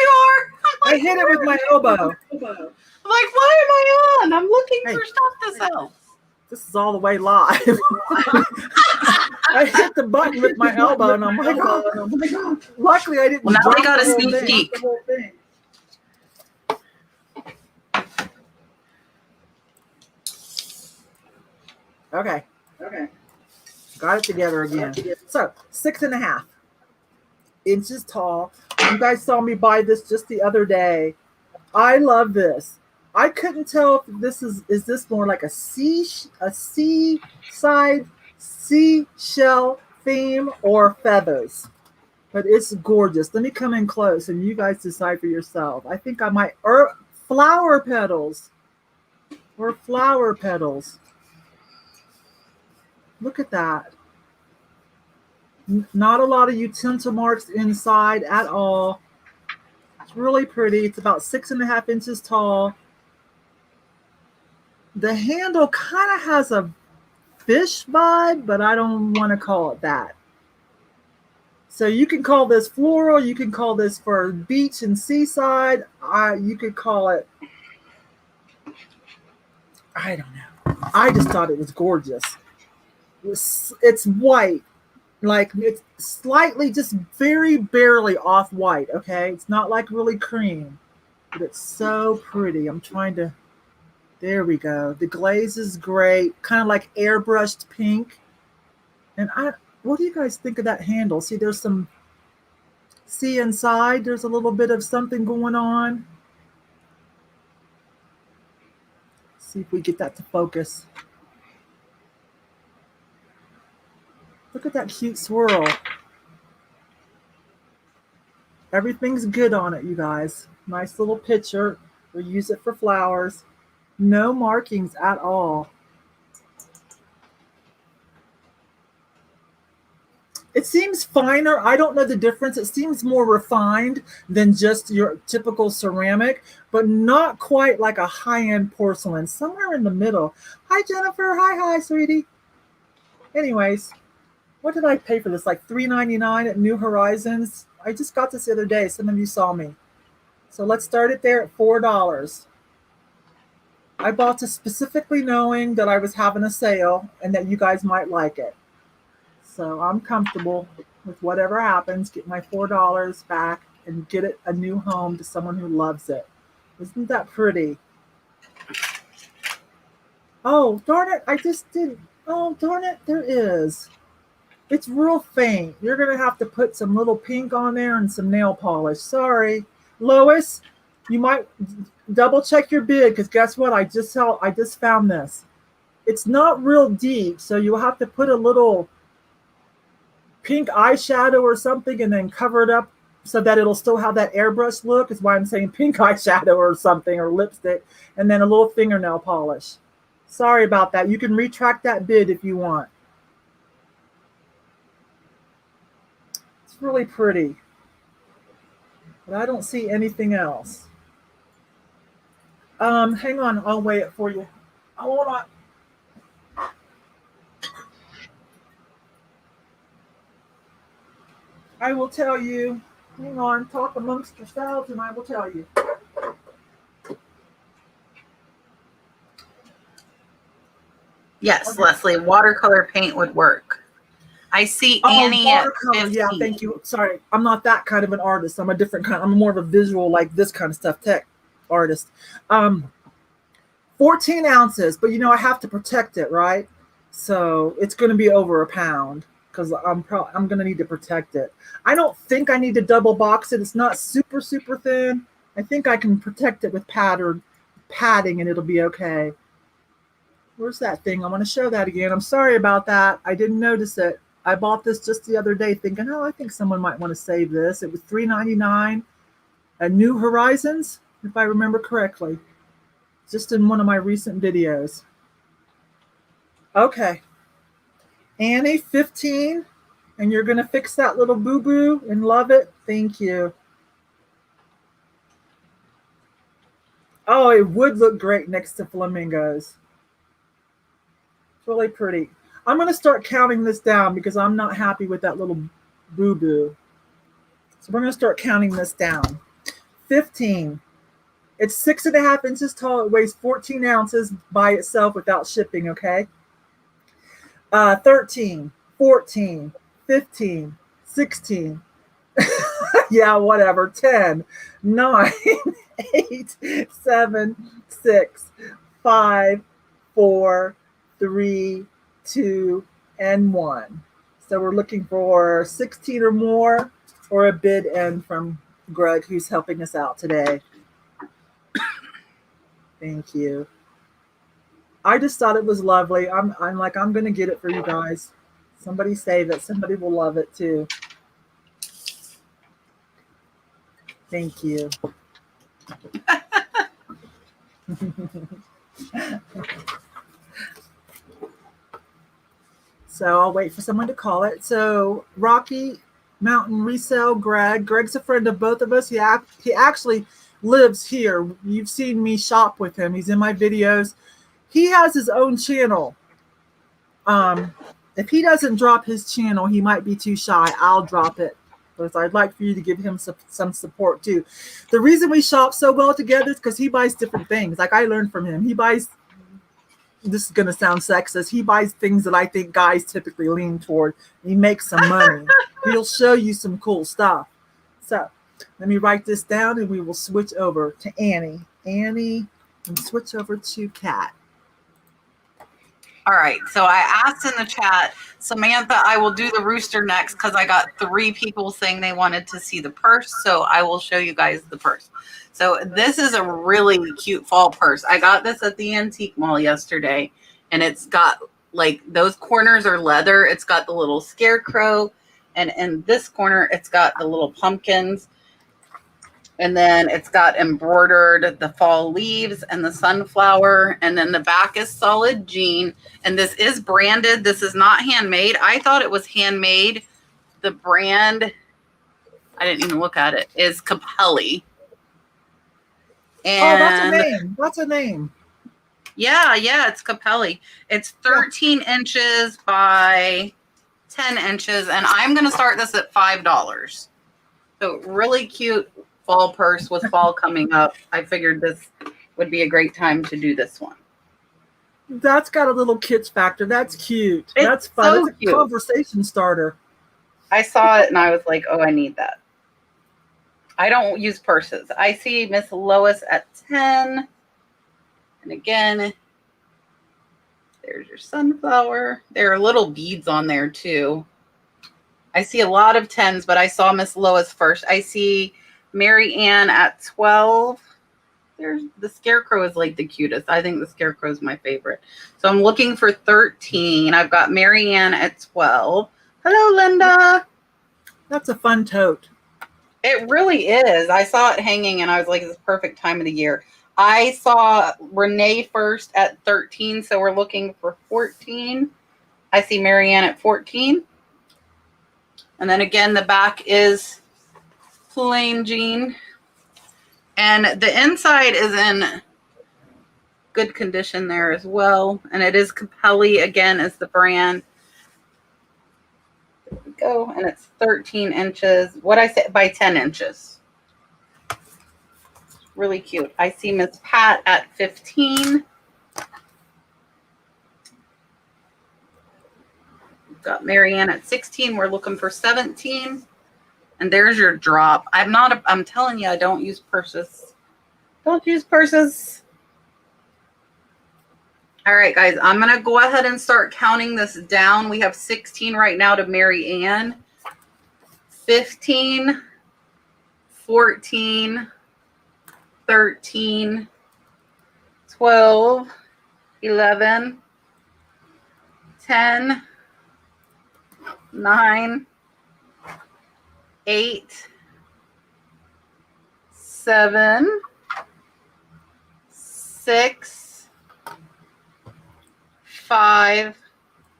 you are. I hit it with my elbow. I'm like, why am I on? I'm looking for stuff to sell. This is all the way live. I hit the button with my elbow, and I'm like, oh. Luckily, I didn't. Well, now we drop got a the whole sneak thing. peek. The whole thing. Okay. Got it together again. So 6.5 inches tall. You guys saw me buy this just the other day. I love this. I couldn't tell if this is this more like a seaside seashell theme or feathers. But it's gorgeous. Let me come in close and you guys decide for yourself. I think I might, or flower petals. Look at that. Not a lot of utensil marks inside at all. It's really pretty. It's about 6.5 inches tall. The handle kind of has a fish vibe, but I don't want to call it that. So you can call this floral. You can call this for beach and seaside. You could call it, I don't know. I just thought it was gorgeous. It's white. Like it's slightly, just very barely off white, okay? It's not like really cream, but it's so pretty. I'm trying to, there we go. The glaze is great, kind of like airbrushed pink. And what do you guys think of that handle? See, there's some, see inside, there's a little bit of something going on. See if we get that to focus. Look at that cute swirl. Everything's good on it, you guys. Nice little picture. We'll use it for flowers. No markings at all. It seems finer. I don't know the difference. It seems more refined than just your typical ceramic, but not quite like a high-end porcelain. Somewhere in the middle. Hi, Jennifer. Hi, sweetie. Anyways. What did I pay for this? Like $3.99 at New Horizons. I just got this the other day. Some of you saw me. So let's start it there at $4. I bought this specifically knowing that I was having a sale and that you guys might like it. So I'm comfortable with whatever happens. Get my $4 back and get it a new home to someone who loves it. Isn't that pretty? Oh, darn it. I just did. Oh, darn it. There is. It's real faint. You're going to have to put some little pink on there and some nail polish. Sorry. Lois, you might double check your bid because guess what? I just found this. It's not real deep, so you'll have to put a little pink eyeshadow or something and then cover it up so that it'll still have that airbrush look. Is why I'm saying pink eyeshadow or something, or lipstick, and then a little fingernail polish. Sorry about that. You can retract that bid if you want. Really pretty, but I don't see anything else. Hang on, I'll weigh it for you. Hold on. I will tell you. Hang on, talk amongst yourselves and I will tell you. Yes, okay. Leslie, watercolor paint would work. I see Annie at 50. Yeah, thank you. Sorry, I'm not that kind of an artist. I'm a different kind. I'm more of a visual, like this kind of stuff, tech artist. 14 ounces, but you know I have to protect it, right? So it's going to be over a pound because I'm going to need to protect it. I don't think I need to double box it. It's not super thin. I think I can protect it with padding, and it'll be okay. Where's that thing? I want to show that again. I'm sorry about that. I didn't notice it. I bought this just the other day thinking, oh, I think someone might want to save this. It was $3.99 at New Horizons, if I remember correctly, just in one of my recent videos. Okay. Annie, 15, and you're going to fix that little boo-boo and love it. Thank you. Oh, it would look great next to flamingos. It's really pretty. I'm going to start counting this down because I'm not happy with that little boo-boo. So we're going to start counting this down. 15. It's 6.5 inches tall. It weighs 14 ounces by itself without shipping, okay? 13. 14, 15, 16. Yeah, whatever. 10, 9, 8, 7, 6, 5, 4, 3, 2, and 1. So we're looking for 16 or more, or a bid in from Greg, who's helping us out today. Thank you. I just thought it was lovely. I'm like, I'm gonna get it for you guys. Somebody save it. Somebody will love it too. Thank you. So I'll wait for someone to call it. So Rocky Mountain Resale, Greg. Greg's a friend of both of us. He actually lives here. You've seen me shop with him. He's in my videos. He has his own channel. If he doesn't drop his channel, he might be too shy. I'll drop it. Because I'd like for you to give him some support too. The reason we shop so well together is because he buys different things. Like I learned from him. He buys, this is going to sound sexist, he buys things that I think guys typically lean toward. He makes some money. He'll show you some cool stuff. So let me write this down and we will switch over to Annie. Annie, and switch over to Kat. All right, so I asked in the chat, Samantha, I will do the Rooster next because I got 3 people saying they wanted to see the purse, so I will show you guys the purse. So this is a really cute fall purse. I got this at the antique mall yesterday, and it's got, like, those corners are leather. It's got the little scarecrow, and in this corner, it's got the little pumpkins. And then it's got embroidered the fall leaves and the sunflower. And then the back is solid jean. And this is branded. This is not handmade. I thought it was handmade. The brand, I didn't even look at it, is Capelli. And oh, that's a name. That's a name. Yeah, it's Capelli. It's 13 inches by 10 inches. And I'm going to start this at $5. So really cute fall purse with fall coming up. I figured this would be a great time to do this one. That's got a little kids factor. That's cute. It's that's fun. So it's a cute. Conversation starter. I saw it and I was like, oh, I need that. I don't use purses. I see Miss Lois at 10. And again, there's your sunflower. There are little beads on there too. I see a lot of 10s, but I saw Miss Lois first. I see Mary Ann at 12. There's the scarecrow is like the cutest. I think the scarecrow is my favorite. So I'm looking for 13. I've got Mary Ann at 12. Hello, Linda. That's a fun tote. It really is. I saw it hanging and I was like, it's the perfect time of the year. I saw Renee first at 13. So we're looking for 14. I see Mary Ann at 14. And then again, the back is plain jean. And the inside is in good condition there as well. And it is Capelli, again, is the brand. There we go. And it's 13 inches. What I say, by 10 inches. Really cute. I see Miss Pat at 15. We've got Marianne at 16. We're looking for 17. And there's your drop. I'm telling you, I don't use purses. Don't use purses. All right, guys, I'm going to go ahead and start counting this down. We have 16 right now to Mary Ann. 15, 14, 13, 12, 11, 10, 9, 8, 7, 6, 5.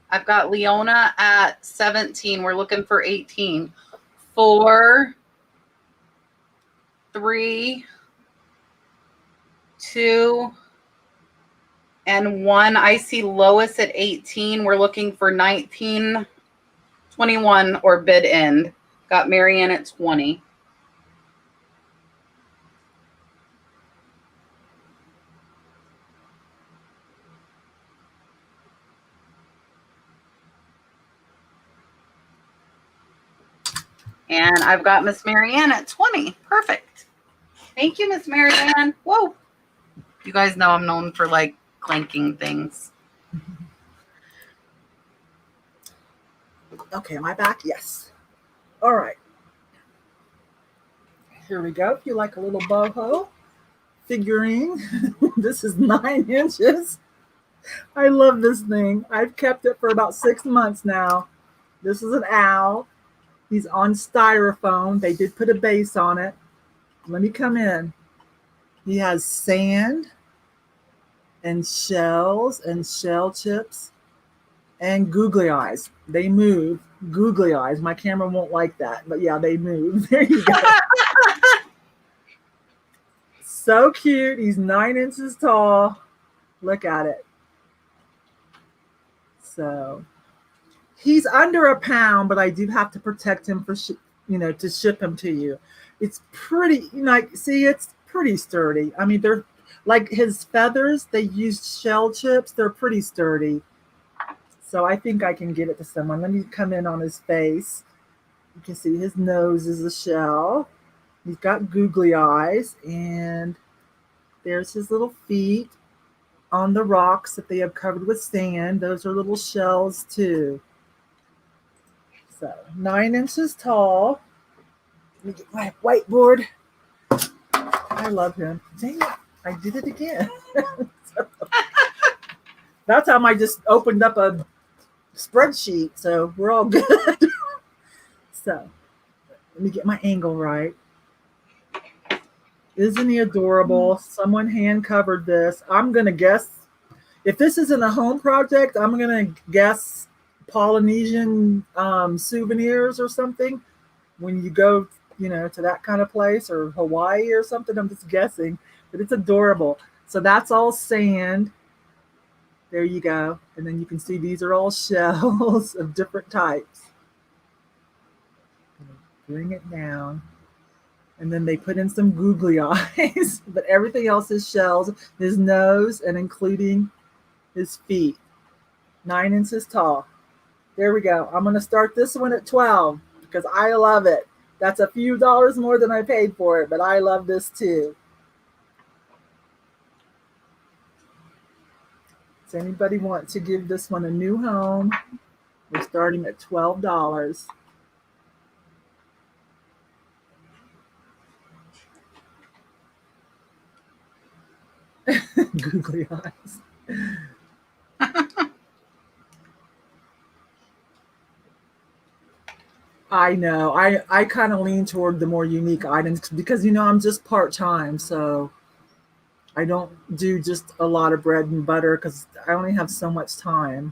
I've got Leona at 17. We're looking for 18. 4, 3, 2, and 1. I see Lois at 18. We're looking for 19, 21, or bid end. Got Marianne at 20. And I've got Miss Marianne at 20. Perfect. Thank you, Miss Marianne. Whoa. You guys know I'm known for like clanking things. Okay, am I back? Yes. All right. Here we go. If you like a little boho figurine, this is 9 inches. I love this thing. I've kept it for about 6 months now. This is an owl. He's on styrofoam. They did put a base on it. Let me come in. He has sand and shells and shell chips and googly eyes. They move. Googly eyes. My camera won't like that, but yeah, they move. There you go. So cute. He's 9 inches tall. Look at it. So he's under a pound, but I do have to protect him for, to ship him to you. It's pretty, see, it's pretty sturdy. I mean, they're like his feathers, they used shell chips. They're pretty sturdy. So I think I can get it to someone. Let me come in on his face. You can see his nose is a shell. He's got googly eyes, and there's his little feet on the rocks that they have covered with sand. Those are little shells too. So 9 inches tall. Let me get my whiteboard. I love him. Dang it, I did it again. That time I just opened up a spreadsheet, so we're all good. So let me get my angle right. Isn't he adorable? Someone hand covered this. I'm going to guess, if this isn't a home project, I'm going to guess Polynesian souvenirs or something. When you go, to that kind of place, or Hawaii or something, I'm just guessing, but it's adorable. So that's all sand. There you go. And then you can see these are all shells of different types. Bring it down. And then they put in some googly eyes, but everything else is shells. His nose, and including his feet. 9 inches tall. There we go. I'm going to start this one at 12 because I love it. That's a few dollars more than I paid for it, but I love this too. Does anybody want to give this one a new home? We're starting at $12. Googly eyes. I know. I kind of lean toward the more unique items because, I'm just part-time. So I don't do just a lot of bread and butter because I only have so much time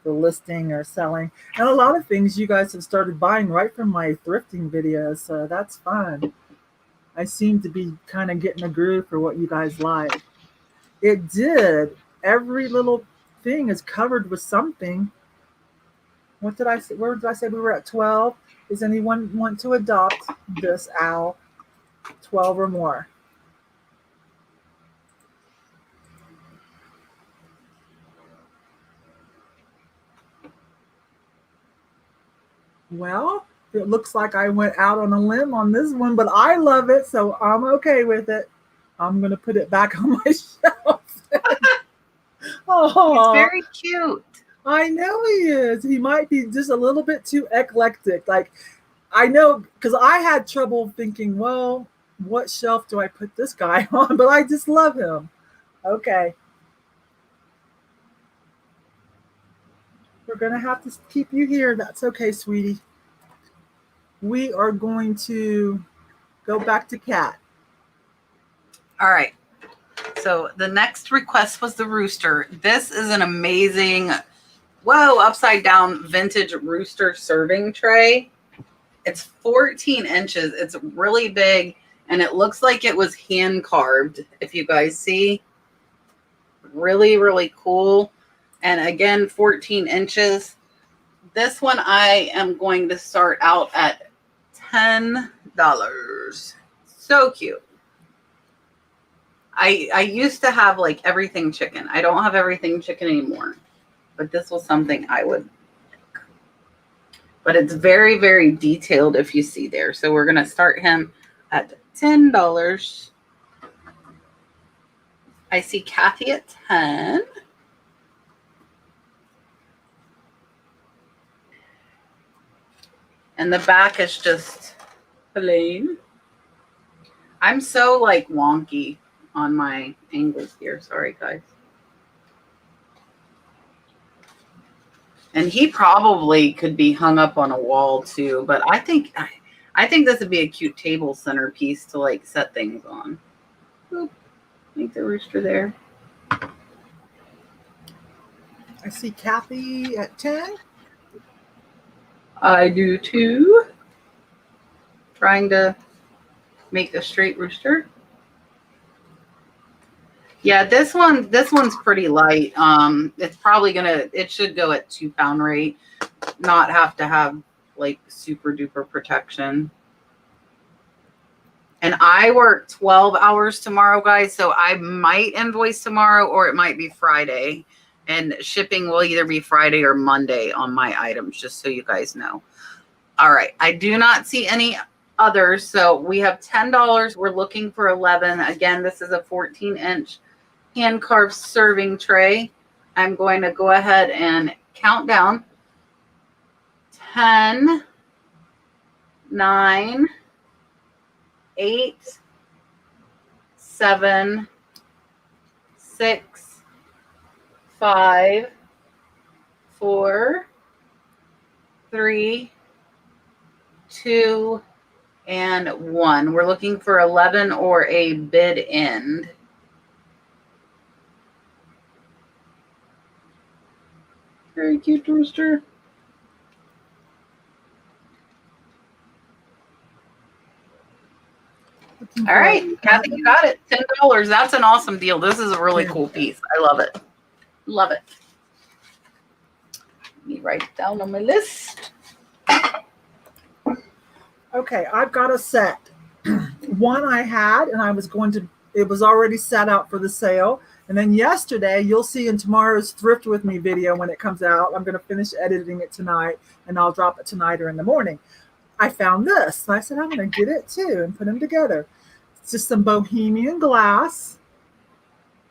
for listing or selling. And a lot of things you guys have started buying right from my thrifting videos. So that's fun. I seem to be kind of getting a groove for what you guys like. It did. Every little thing is covered with something. What did I say? Where did I say we were at 12? Does anyone want to adopt this owl? 12 or more. Well, it looks like I went out on a limb on this one, but I love it, so I'm okay with it. I'm going to put it back on my shelf. Oh, he's very cute. I know he is. He might be just a little bit too eclectic. Like, I know, because I had trouble thinking, well, what shelf do I put this guy on? But I just love him. Okay. We're going to have to keep you here. That's okay, sweetie. We are going to go back to Kat. All right. So the next request was the Rooster. This is an amazing, upside down vintage Rooster serving tray. It's 14 inches. It's really big, and it looks like it was hand carved, if you guys see. Really, really cool. And again, 14 inches. This one I am going to start out at $10. So cute. I used to have like everything chicken. I don't have everything chicken anymore, but this was something I would like. but it's very, very detailed if you see there. So we're going to start him at $10. I see Kathy at 10. And the back is just plain. I'm so like wonky on my angles here. Sorry, guys. And he probably could be hung up on a wall too, but I think this would be a cute table centerpiece to like set things on. Boop. Make the rooster there. I see Kathy at 10. I do too. Trying to make a straight rooster. Yeah, this one's pretty light. It's probably it should go at 2-pound rate, not have to have like super duper protection. And I work 12 hours tomorrow, guys, so I might invoice tomorrow or it might be Friday. And shipping will either be Friday or Monday on my items, just so you guys know. All right, I do not see any others, so we have $10. We're looking for 11. Again, this is a 14-inch hand-carved serving tray. I'm going to go ahead and count down. 10, 9, 8, 7, 6, 5, 4, 3, 2, and 1. We're looking for 11 or a bid end. Very cute rooster. All right, Kathy, you got it. $10. That's an awesome deal. This is a really cool piece. I love it. Love it. Let me write it down on my list. Okay, I've got a set. One I had, and it was already set out for the sale. And then yesterday, you'll see in tomorrow's Thrift With Me video when it comes out, I'm going to finish editing it tonight, and I'll drop it tonight or in the morning. I found this. And I said, I'm going to get it too and put them together. It's just some Bohemian glass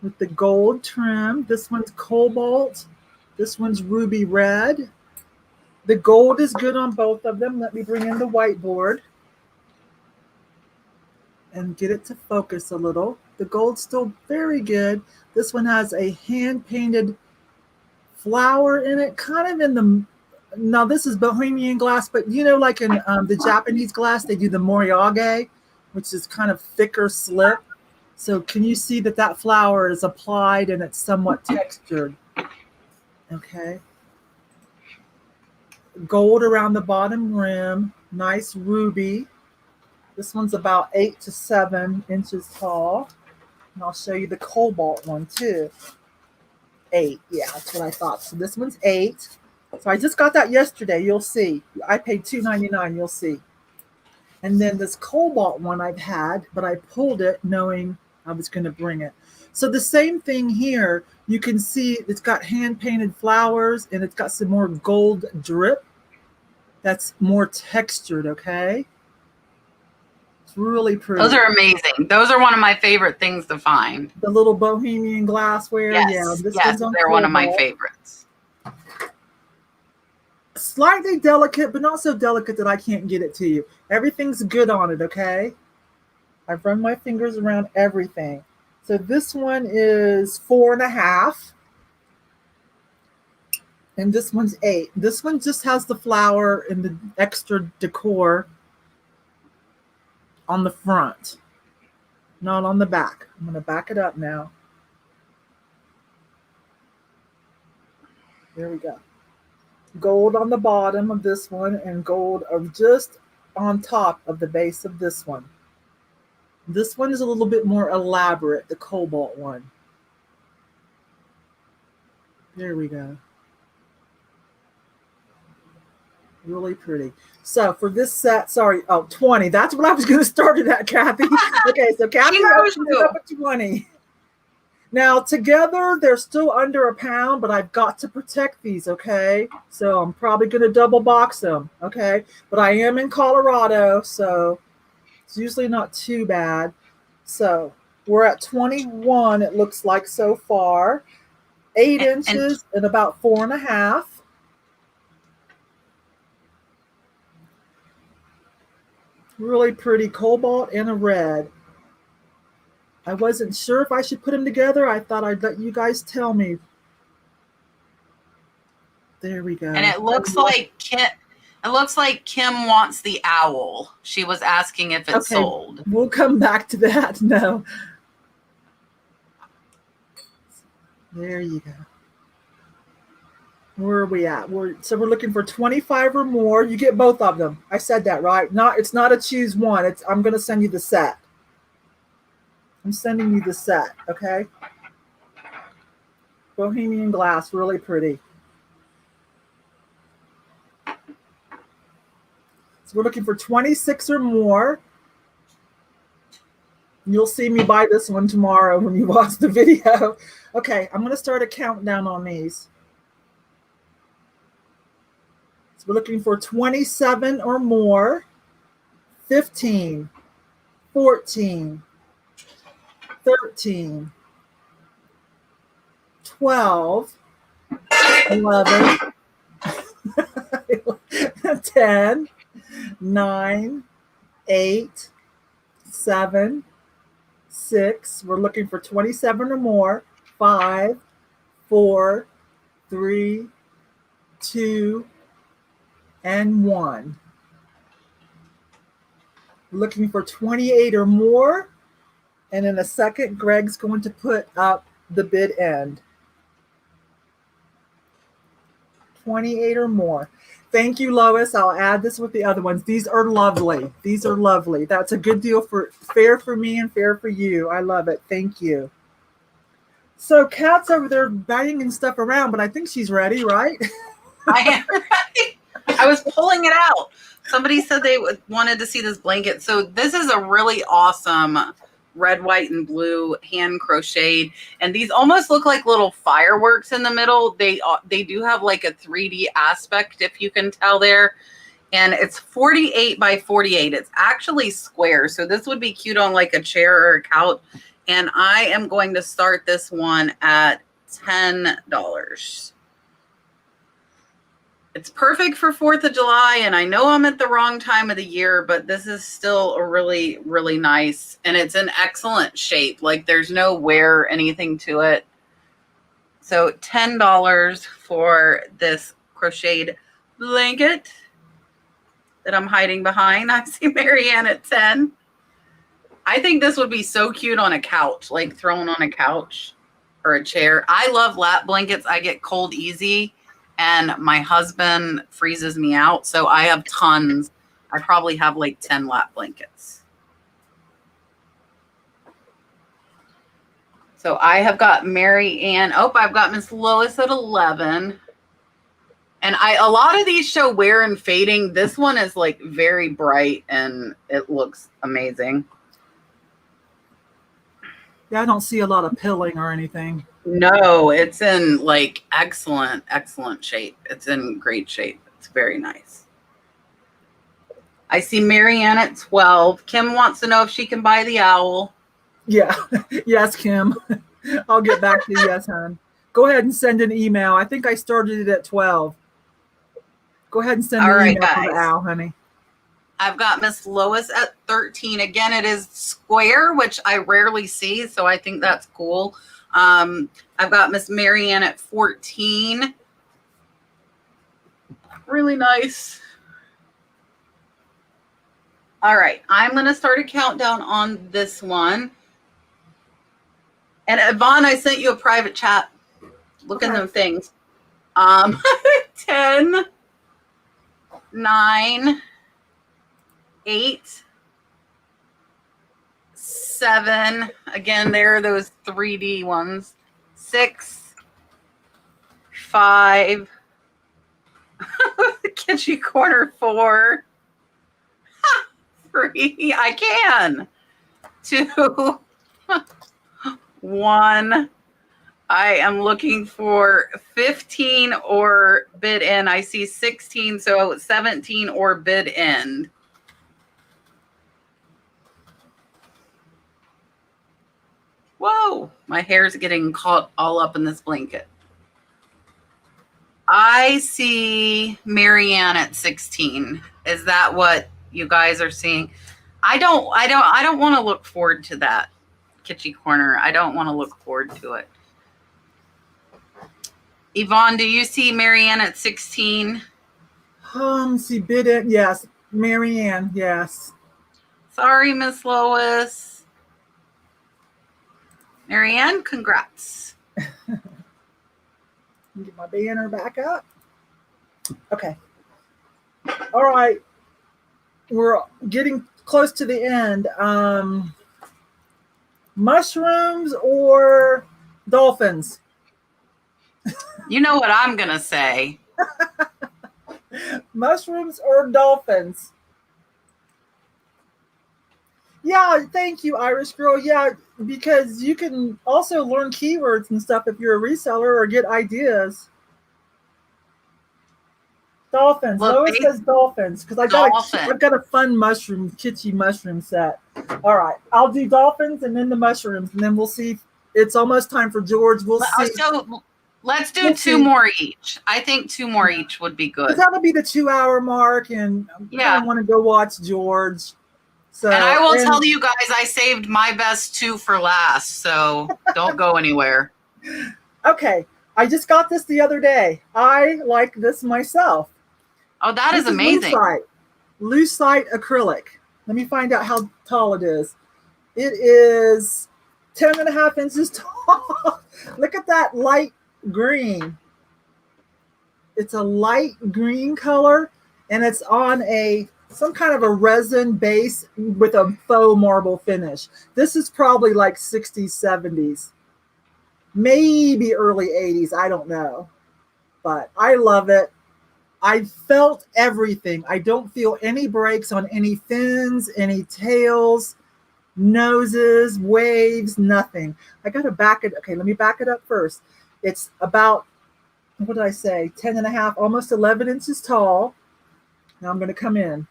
with the gold trim. This one's cobalt. This one's ruby red. The gold is good on both of them. Let me bring in the whiteboard and get it to focus a little. The gold's still very good. This one has a hand-painted flower in it, kind of in the, now this is Bohemian glass, but you know, like in the Japanese glass, they do the moriage, which is kind of thicker slip. So can you see that that flower is applied and it's somewhat textured? Okay. Gold around the bottom rim, nice ruby. This one's about 8 to 7 inches tall. And I'll show you the cobalt one too. 8, yeah, that's what I thought. So this one's 8. So I just got that yesterday. You'll see. I paid $2.99. You'll see. And then this cobalt one I've had, but I pulled it knowing I was going to bring it. So the same thing here. You can see it's got hand-painted flowers and it's got some more gold drip. That's more textured, okay? It's really pretty. Those are amazing. Those are one of my favorite things to find. The little Bohemian glassware. Yes, Yeah, yes, they're one of my favorites. Slightly delicate, but not so delicate that I can't get it to you. Everything's good on it, okay? I've run my fingers around everything. So this one is 4.5. And this one's 8. This one just has the flower and the extra decor on the front, not on the back. I'm going to back it up now. There we go. Gold on the bottom of this one and gold of just on top of the base of this one. This one is a little bit more elaborate, the cobalt one. There we go. Really pretty. So for this set, 20. That's what I was going to start it at, Kathy. Okay, so Kathy opens it up at 20. Now together they're still under a pound, but I've got to protect these, okay? So I'm probably going to double box them, okay? But I am in Colorado, so it's usually not too bad. So we're at 21, it looks like so far. 8 And inches and about 4.5. Really pretty cobalt and a red. I wasn't sure if I should put them together. I thought I'd let you guys tell me. There we go. and it looks like Kim wants the owl. She was asking if it's Okay, sold. we'll come back to that. No. There you go. Where are we at? So we're looking for 25 or more. You get both of them. I said that right. It's not a choose one. I'm going to send you the set. I'm sending you the set, okay? Bohemian glass, really pretty. So we're looking for 26 or more. You'll see me buy this one tomorrow when you watch the video. Okay, I'm going to start a countdown on these. So we're looking for 27 or more. 15, 14, 13, 12, 11, 10, 9, 8, 7, 6. We're looking for 27 or more. 5, 4, 3, 2, and 1. We're looking for 28 or more. And in a second, Greg's going to put up the bid end. 28 or more. Thank you, Lois. I'll add this with the other ones. These are lovely. These are lovely. That's a good deal, fair for me and fair for you. I love it. Thank you. So Kat's over there banging stuff around, but I think she's ready, right? I am ready. I was pulling it out. Somebody said they wanted to see this blanket. So this is a really awesome red, white, and blue hand crocheted. And these almost look like little fireworks in the middle. They do have like a 3D aspect, if you can tell there. And it's 48 by 48. It's actually square. So this would be cute on like a chair or a couch. And I am going to start this one at $10. It's perfect for 4th of July, and I know I'm at the wrong time of the year, but this is still a really, really nice, and it's an excellent shape. Like there's no wear or anything to it. So $10 for this crocheted blanket that I'm hiding behind. I see Marianne at 10. I think this would be so cute on a couch, like thrown on a couch or a chair. I love lap blankets. I get cold easy. And my husband freezes me out. So I have tons. I probably have like 10 lap blankets. So I have got Mary Ann. Oh, I've got Miss Lois at 11. And a lot of these show wear and fading. This one is like very bright and it looks amazing. Yeah, I don't see a lot of pilling or anything. No, it's in like excellent shape. It's in great shape. It's very nice. I see Marianne at 12. Kim wants to know if she can buy the owl. Yeah. Yes, Kim. I'll get back to you. Yes, hon. Go ahead and send an email. I think I started it at 12. Go ahead and send an email for the owl, honey. I've got Miss Lois at 13. Again, it is square, which I rarely see, so I think that's cool. I've got Miss Marianne at 14. Really nice. All right, I'm going to start a countdown on this one. And Yvonne, I sent you a private chat. Look at them things. 10, 9, 8, 7. Again, there are those 3D ones. 6, 5. Kitchen corner 4. 3. I can. 2. 1. I am looking for 15 or bid in. I see 16, so 17 or bid in. Whoa, my hair's getting caught all up in this blanket. I see Marianne at 16. Is that what you guys are seeing? I don't want to look forward to that kitschy corner. I don't want to look forward to it. Yvonne, do you see Marianne at 16? See bid in. Yes. Marianne, yes. Sorry, Miss Lois. Marianne, congrats. Get my banner back up. Okay. All right. We're getting close to the end. Mushrooms or dolphins? You know what I'm going to say. Mushrooms or dolphins? Yeah, thank you, Irish girl. Yeah, because you can also learn keywords and stuff if you're a reseller or get ideas. Dolphins. Look, Lois says dolphins because I've got a fun mushroom, kitschy mushroom set. All right, I'll do dolphins and then the mushrooms, and then we'll see. It's almost time for George. We'll see. So let's do two more each. I think 2 more each would be good. That'll be the 2-hour mark, and I want to go watch George. So, and I will tell you guys, I saved my best 2 for last, so don't go anywhere. Okay, I just got this the other day. I like this myself. Oh, that is amazing. Lucite acrylic. Let me find out how tall it is. It is 10.5 inches tall. Look at that light green. It's a light green color, and it's on some kind of a resin base with a faux marble finish. This is probably like 60s, 70s, maybe early 80s. I don't know, but I love it. I felt everything. I don't feel any breaks on any fins, any tails, noses, waves, nothing. I got to back it. Okay, let me back it up first. It's about, what did I say? 10.5, almost 11 inches tall. Now I'm going to come in.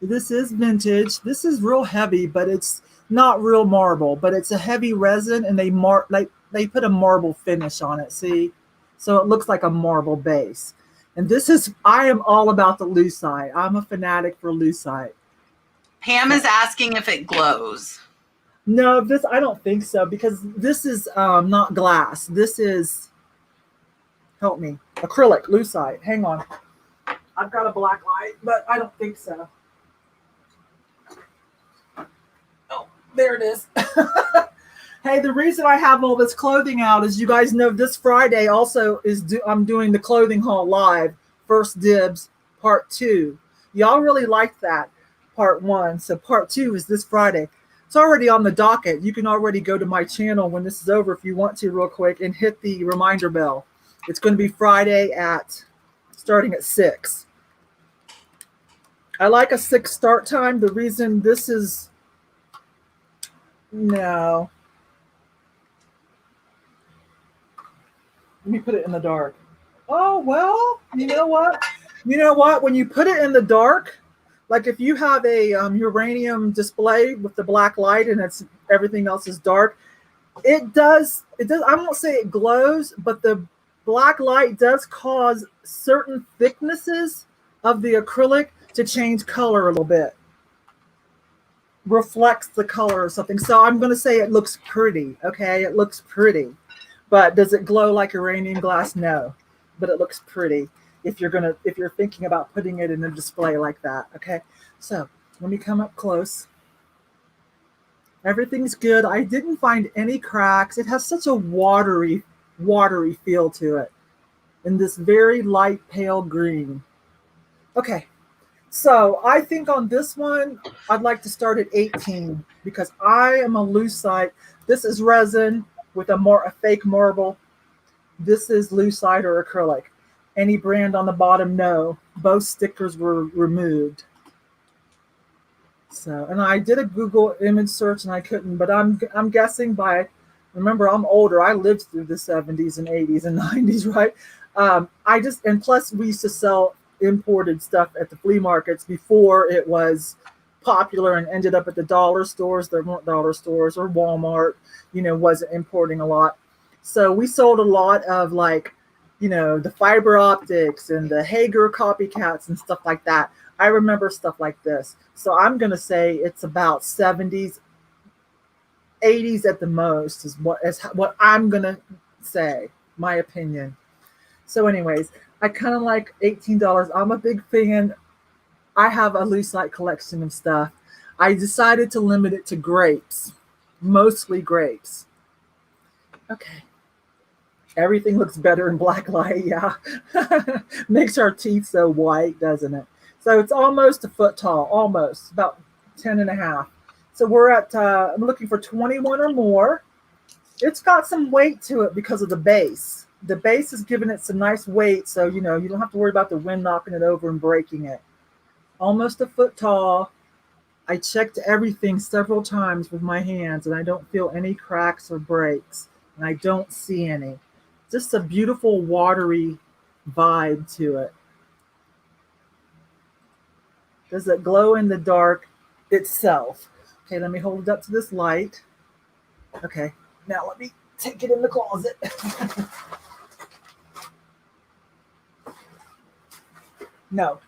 This is vintage. This is real heavy, but it's not real marble, but it's a heavy resin, and they put a marble finish on it. See? So it looks like a marble base. And I am all about the Lucite. I'm a fanatic for Lucite. Pam is asking if it glows. No, I don't think so, because this is not glass. This is, help me, acrylic, Lucite. Hang on. I've got a black light, but I don't think so. Oh, there it is. Hey, the reason I have all this clothing out is, you guys know, this Friday also I'm doing the clothing haul live, First Dibs, part 2. Y'all really liked that, part 1. So part 2 is this Friday. It's already on the docket. You can already go to my channel when this is over if you want to real quick and hit the reminder bell. It's going to be Friday starting at 6. I like a 6 start time. The reason this is, no. Let me put it in the dark. Oh, well, you know what? When you put it in the dark, like if you have a uranium display with the black light and everything else is dark, it does, I won't say it glows, but the black light does cause certain thicknesses of the acrylic to change color a little bit. Reflects the color or something. So I'm going to say it looks pretty, okay? It looks pretty. But does it glow like uranium glass? No, but it looks pretty if you're thinking about putting it in a display like that. Okay, so let me come up close. Everything's good. I didn't find any cracks. It has such a watery feel to it, in this very light pale green. Okay, so I think on this one I'd like to start at 18 because I am a Lucite. This is resin with a fake marble. This is Lucite or acrylic. Any brand on the bottom? No. Both stickers were removed. So, and I did a Google image search and I couldn't, but I'm guessing by Remember, I'm older. I lived through the 70s and 80s and 90s, right? And plus we used to sell imported stuff at the flea markets before it was popular and ended up at the dollar stores. There weren't dollar stores, or Walmart, wasn't importing a lot. So we sold a lot of, like, the fiber optics and the Hager copycats and stuff like that. I remember stuff like this. So I'm going to say it's about 70s, 80s at the most is what I'm going to say, my opinion. So anyways, I kind of like $18. I'm a big fan. I have a Lucite collection of stuff. I decided to limit it to grapes, mostly grapes. Okay. Everything looks better in black light, yeah. Makes our teeth so white, doesn't it? So it's almost a foot tall, almost, about 10 and a half. So we're at, I'm looking for 21 or more. It's got some weight to it because of the base. The base is giving it some nice weight, so, you don't have to worry about the wind knocking it over and breaking it. Almost a foot tall. I checked everything several times with my hands, and I don't feel any cracks or breaks, and I don't see any. Just a beautiful watery vibe to it. Does it glow in the dark itself? Okay, let me hold it up to this light. Okay, now let me take it in the closet. No.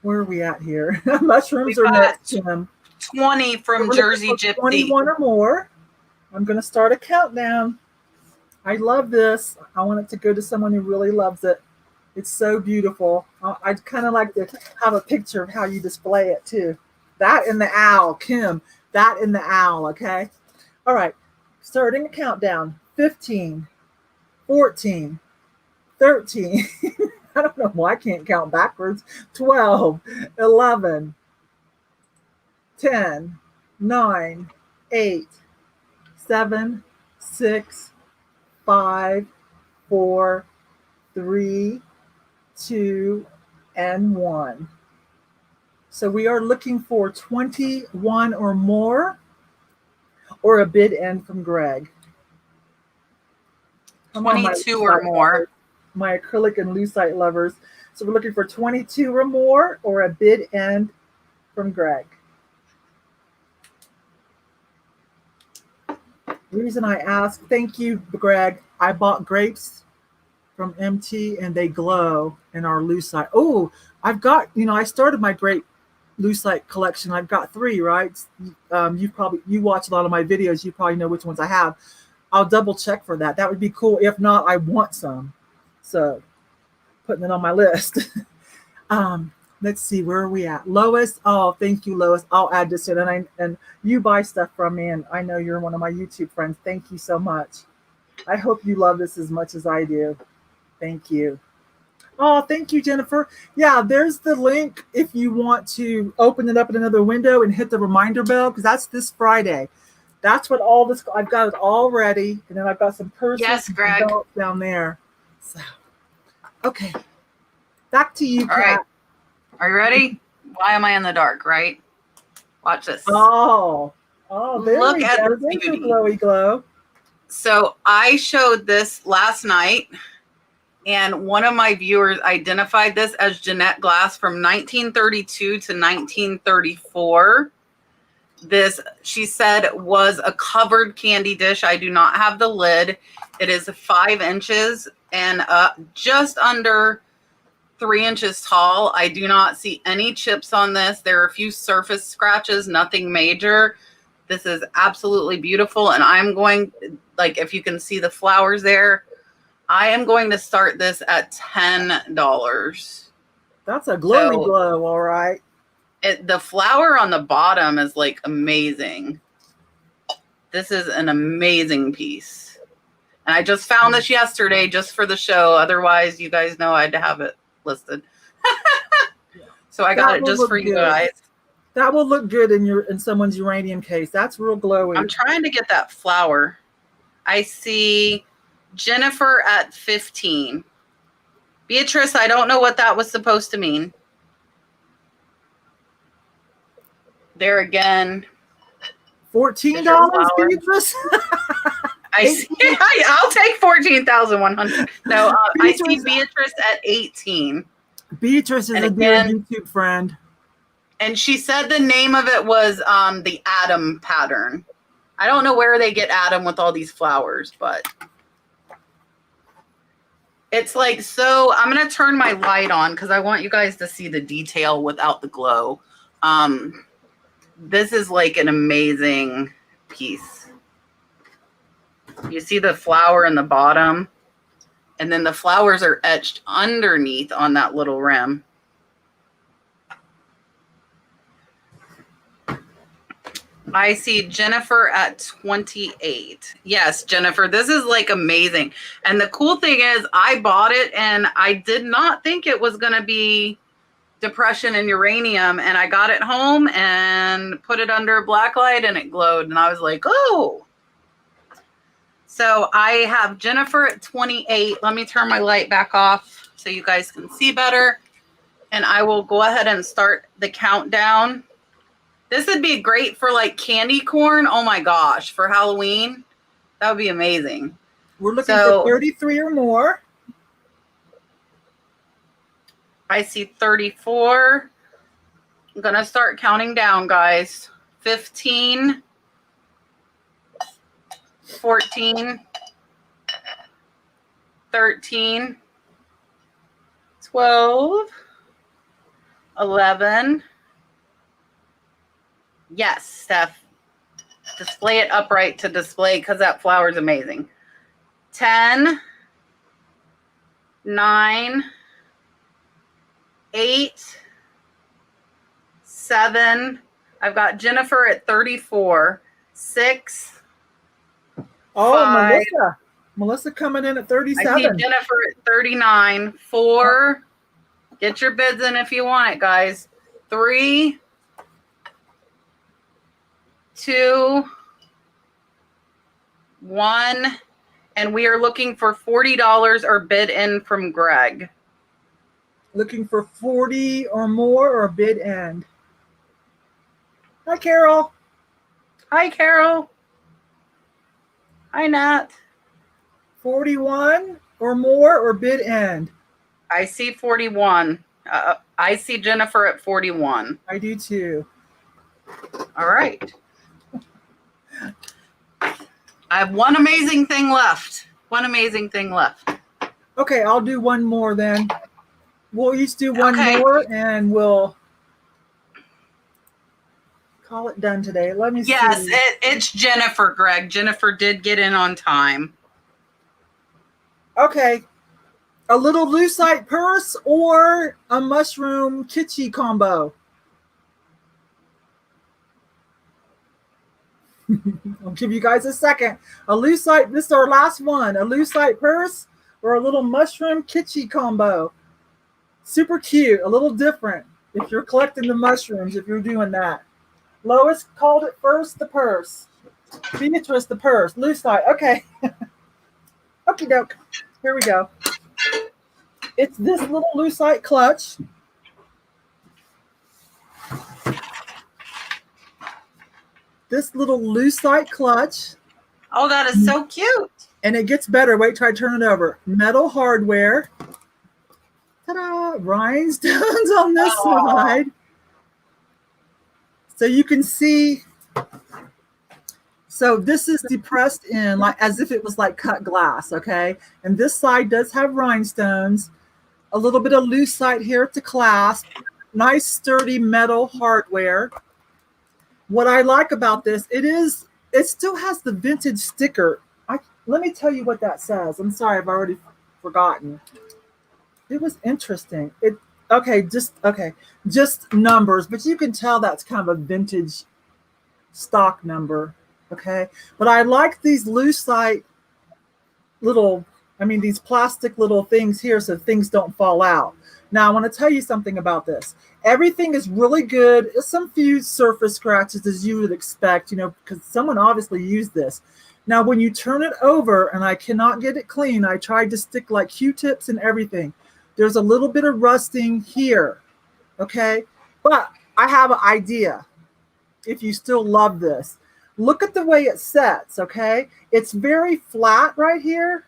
Where are we at here? Mushrooms are next, Tim. 20 from Jersey Gypsy. 21 or more. I'm going to start a countdown. I love this. I want it to go to someone who really loves it. It's so beautiful. I'd kind of like to have a picture of how you display it too. That and the owl, Kim. That and the owl, okay? All right. Starting a countdown. 15, 14, 13. I don't know why I can't count backwards. 12, 11, 10, 9, 8, 7, 6, 5, 4, 3, 2, and 1. So we are looking for 21 or more, or a bid end from Greg. 22 or more. My acrylic and Lucite lovers. So we're looking for 22 or more, or a bid end from Greg. Reason I ask, thank you, Greg. I bought grapes from MT and they glow in our Lucite. Oh, I've got, I started my grape Lucite collection. I've got 3, right? You watch a lot of my videos. You probably know which ones I have. I'll double check for that. That would be cool. If not, I want some. So putting it on my list. Let's see, where are we at? Lois. Oh, thank you, Lois. I'll add this in. And you buy stuff from me, and I know you're one of my YouTube friends. Thank you so much. I hope you love this as much as I do. Thank you. Oh, thank you, Jennifer. Yeah, there's the link if you want to open it up in another window and hit the reminder bell, because that's this Friday. That's what all this, I've got it all ready. And then I've got some purses down there. So, okay. Back to you, Kat. All right. Are you ready? Why am I in the dark, right? Watch this. Oh, there Look we at go. this There's beauty. a glowy glow. So I showed this last night, and one of my viewers identified this as Jeanette glass from 1932 to 1934. This, she said, was a covered candy dish. I do not have the lid. It is 5 inches and just under 3 inches tall. I do not see any chips on this. There are a few surface scratches, nothing major. This is absolutely beautiful. And I'm going, like, if you can see the flowers there, I am going to start this at $10. That's a glowy glow, all right. The flower on the bottom is like amazing. This is an amazing piece. And I just found this yesterday just for the show. Otherwise, you guys know I'd have it listed. So I got it just for you guys. That will look good in someone's uranium case. That's real glowy. I'm trying to get that flower. I see Jennifer at 15. Beatrice, I don't know what that was supposed to mean. There again. $14, flower. Beatrice? I see. I'll take 14,100. No, I see Beatrice at 18. Beatrice is a dear YouTube friend. And she said the name of it was the Adam pattern. I don't know where they get Adam with all these flowers, but it's like, so I'm going to turn my light on because I want you guys to see the detail without the glow. This is like an amazing piece. You see the flower in the bottom, and then the flowers are etched underneath on that little rim. I see Jennifer at 28. Yes, Jennifer, this is like amazing. And the cool thing is I bought it and I did not think it was going to be depression and uranium. And I got it home and put it under a black light and it glowed. And I was like, oh. So I have Jennifer at 28. Let me turn my light back off so you guys can see better. And I will go ahead and start the countdown. This would be great for like candy corn. Oh my gosh, for Halloween. That would be amazing. We're looking for 33 or more. I see 34. I'm going to start counting down, guys. 15, 14, 13, 12, 11. Yes, Steph. Display it upright to display because that flower is amazing. 10, 9, 8, 7. I've got Jennifer at 34. 6. Oh, 5. Melissa coming in at 37. I see Jennifer at 39. 4. Get your bids in if you want it, guys. 3, 2, 1, and we are looking for $40 or bid in from Greg. Looking for 40 or more or bid end. Hi, Carol. Hi, Carol. Hi, Nat. 41 or more or bid end. I see 41. I see Jennifer at 41. I do too. All right. I have one amazing thing left. One amazing thing left. Okay, I'll do one more then. We'll each do one more and we'll call it done today. Let me see. Yes, it's Jennifer, Greg. Jennifer did get in on time. Okay. A little lucite purse or a mushroom kitschy combo? I'll give you guys a second. A lucite, this is our last one. A lucite purse or a little mushroom kitschy combo. Super cute, a little different if you're collecting the mushrooms, if you're doing that. Lois called it first, the purse. Beatrice, the purse. Lucite, okay. Okie doke. Here we go. It's this little lucite clutch. This little lucite clutch. Oh, that is so cute. And it gets better. Wait till I turn it over. Metal hardware. Ta-da! Rhinestones on this side. So you can see. So this is depressed in like as if it was like cut glass, okay? And this side does have rhinestones. A little bit of lucite here to clasp. Nice sturdy metal hardware. What I like about this, it still has the vintage sticker. Let me tell you what that says. I'm sorry, I've already forgotten. It was interesting. Just numbers, but you can tell that's kind of a vintage stock number. Okay. But I like these lucite these plastic little things here so things don't fall out. Now, I want to tell you something about this. Everything is really good. Some few surface scratches as you would expect, because someone obviously used this. Now, when you turn it over, and I cannot get it clean, I tried to stick like Q-tips and everything. There's a little bit of rusting here, okay? But I have an idea if you still love this. Look at the way it sets, okay? It's very flat right here.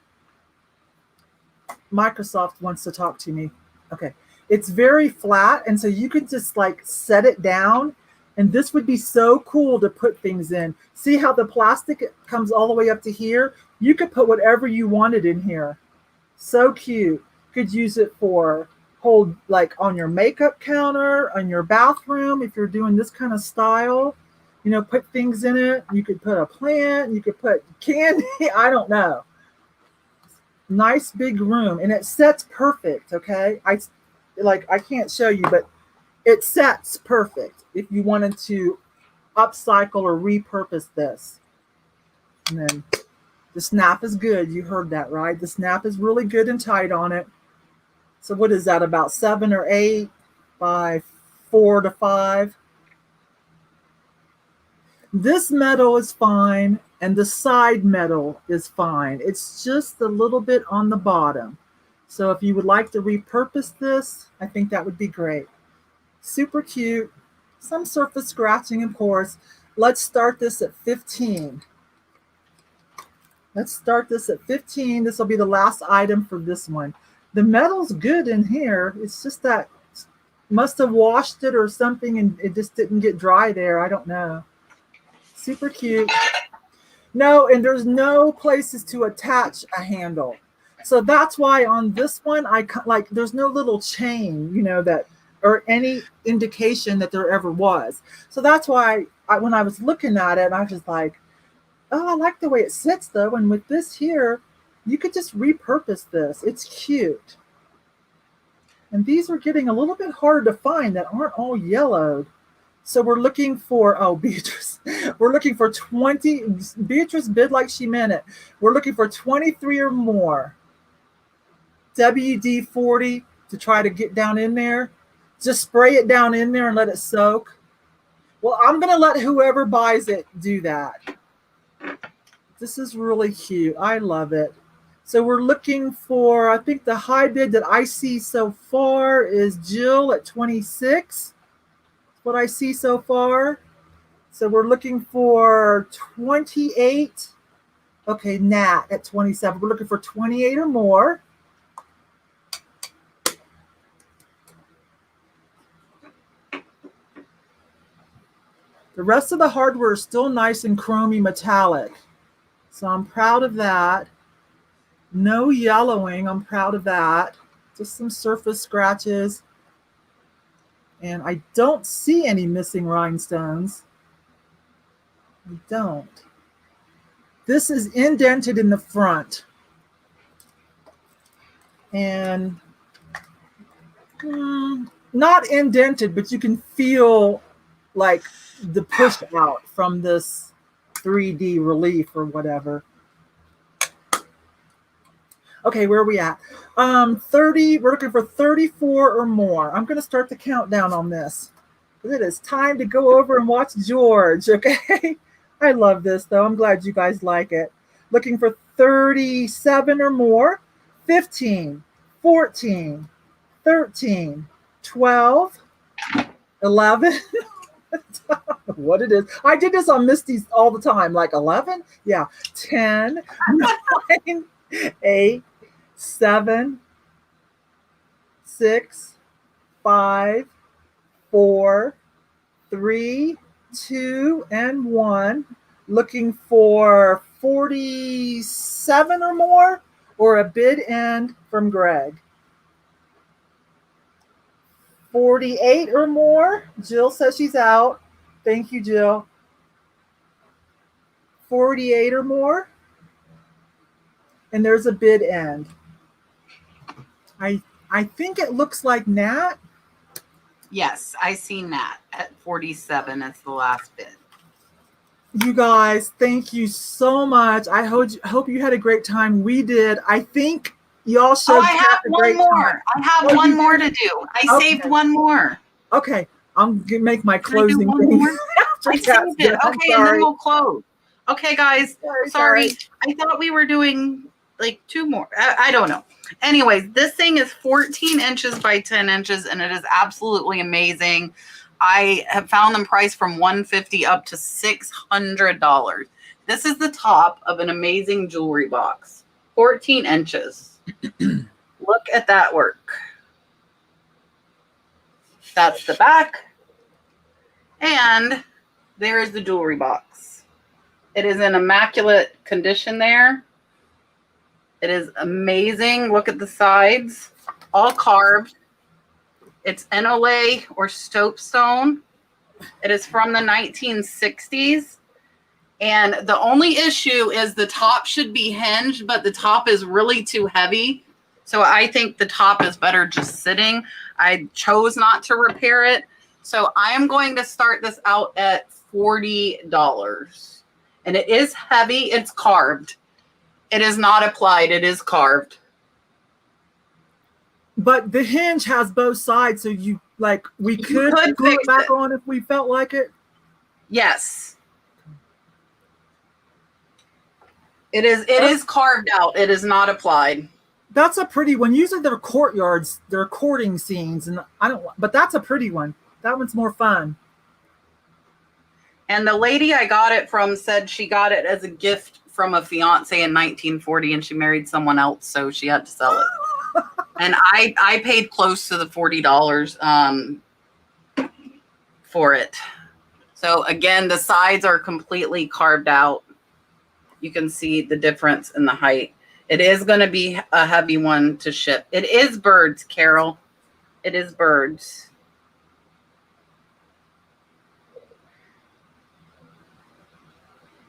Microsoft wants to talk to me. Okay. It's very flat, and so you could just like set it down, and this would be so cool to put things in. See how the plastic comes all the way up to here? You could put whatever you wanted in here. So cute. Could use it for hold like on your makeup counter, on your bathroom if you're doing this kind of style. You know, put things in it. You could put a plant, you could put candy, I don't know. Nice big room, and it sets perfect, okay? I can't show you, but it sets perfect if you wanted to upcycle or repurpose this. And then the snap is good. You heard that, right? The snap is really good and tight on it. So what is that, about 7 or 8 by 4 to 5? This metal is fine, and the side metal is fine. It's just a little bit on the bottom. So if you would like to repurpose this, I think that would be great. Super cute. Some surface scratching, of course. Let's start this at 15. Let's start this at 15. This will be the last item for this one. The metal's good in here. It's just that must have washed it or something, and it just didn't get dry there. I don't know. Super cute. No, and there's no places to attach a handle. So that's why on this one, there's no little chain, you know, that, or any indication that there ever was. So that's why when I was looking at it, I was just like, oh, I like the way it sits though. And with this here, you could just repurpose this. It's cute. And these are getting a little bit harder to find that aren't all yellowed. So we're looking for, oh, Beatrice, we're looking for 20, Beatrice bid like she meant it. We're looking for 23 or more. WD-40 to try to get down in there. Just spray it down in there and let it soak. Well, I'm going to let whoever buys it do that. This is really cute. I love it. So we're looking for, I think the high bid that I see so far is Jill at 26. What I see so far. So we're looking for 28. Okay, Nat at 27. We're looking for 28 or more. The rest of the hardware is still nice and chromy metallic. So I'm proud of that. No yellowing. I'm proud of that. Just some surface scratches. And I don't see any missing rhinestones. I don't. This is indented in the front. And not indented, but you can feel like the push out from this 3D relief or whatever. Okay, where are we at? 30, we're looking for 34 or more. I'm going to start the countdown on this. It is time to go over and watch George, okay? I love this, though. I'm glad you guys like it. Looking for 37 or more. 15, 14, 13, 12, 11. What it is. I did this on Misty's all the time, like 11. Yeah. 10, 9, 8, 7, 6, 5, 4, 3, 2, and 1. Looking for 47 or more, or a bid end from Greg. 48 or more. Jill says she's out. Thank you, Jill. 48 or more. And there's a bid end. I think it looks like Nat. Yes, I seen that at 47 as the last bid. You guys, thank you so much. I hope you had a great time. We did. I think y'all should. Oh, I have one more. I have one more to do. I saved one more. Okay, I'm gonna make my closing thing. I saved it. Okay, and then we'll close. Okay, guys. Sorry. I thought we were doing like 2 more. I don't know. Anyways, this thing is 14 inches by 10 inches, and it is absolutely amazing. I have found them priced from $150 up to $600. This is the top of an amazing jewelry box, 14 inches. Look at that work. That's the back. And there is the jewelry box. It is in immaculate condition there. It is amazing. Look at the sides, all carved. It's NOA or Soapstone. It is from the 1960s. And the only issue is the top should be hinged, but the top is really too heavy. So I think the top is better just sitting. I chose not to repair it. So I am going to start this out at $40. And it is heavy. It's carved. It is not applied. It is carved. But the hinge has both sides, so we could glue it back on if we felt like it. Yes. It is carved out. It is not applied. That's a pretty one. Usually they're courtyards, they're courting scenes, and but that's a pretty one. That one's more fun. And the lady I got it from said she got it as a gift from a fiance in 1940, and she married someone else, so she had to sell it. And I paid close to the $40 for it. So again, the sides are completely carved out. You can see the difference in the height. It is going to be a heavy one to ship. It is birds, Carol. It is birds.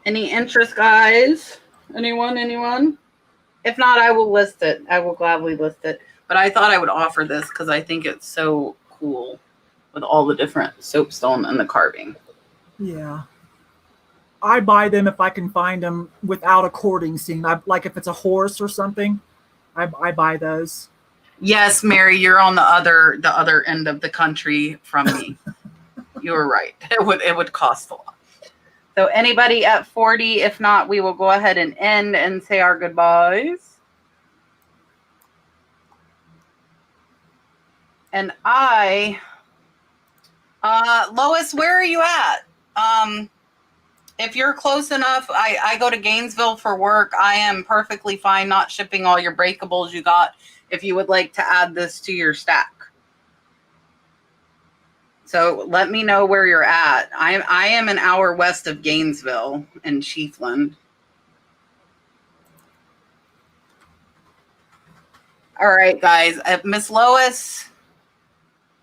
Any interest, guys? Anyone? If not, I will list it. I will gladly list it. But I thought I would offer this because I think it's so cool with all the different soapstone and the carving. Yeah. I buy them if I can find them without a courting scene. Like if it's a horse or something, I buy those. Yes, Mary, you're on the other end of the country from me. You were right. It would cost a lot. So anybody at 40, if not, we will go ahead and end and say our goodbyes. And Lois, where are you at? If you're close enough, I go to Gainesville for work. I am perfectly fine not shipping all your breakables you got if you would like to add this to your stack. So let me know where you're at. I am an hour west of Gainesville in Chiefland. All right, guys. Miss Lois.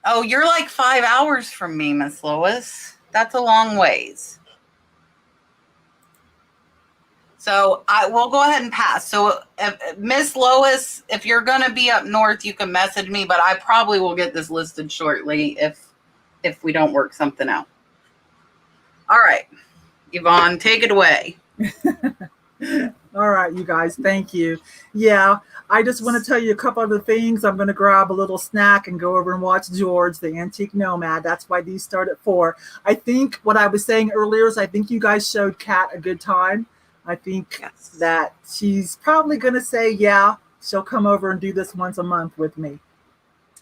Oh, you're like 5 hours from me, Miss Lois. That's a long ways. So I will go ahead and pass. So Miss Lois, if you're going to be up north, you can message me, but I probably will get this listed shortly if we don't work something out. All right, Yvonne, take it away. All right, you guys, thank you. Yeah, I just want to tell you a couple other things. I'm going to grab a little snack and go over and watch George, the Antique Nomad. That's why these start at 4. I think what I was saying earlier is I think you guys showed Kat a good time. I think that she's probably going to say, yeah, she'll come over and do this once a month with me.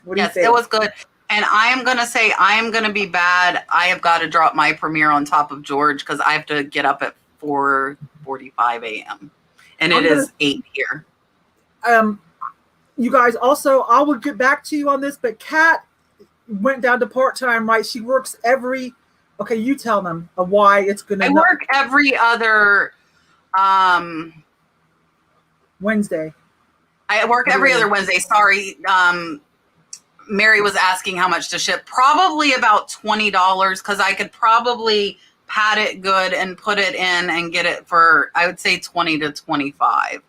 What do you think? It was good. And I am going to say I am going to be bad. I have got to drop my premiere on top of George because I have to get up at 4:45 a.m. And it is 8 here. You guys, also, I will get back to you on this, but Kat went down to part-time, right? She works okay, you tell them why it's going to... I work every other... Wednesday. I work every other Wednesday. Sorry. Mary was asking how much to ship. Probably about $20 because I could probably pat it good and put it in and get it for, I would say 20 to 25.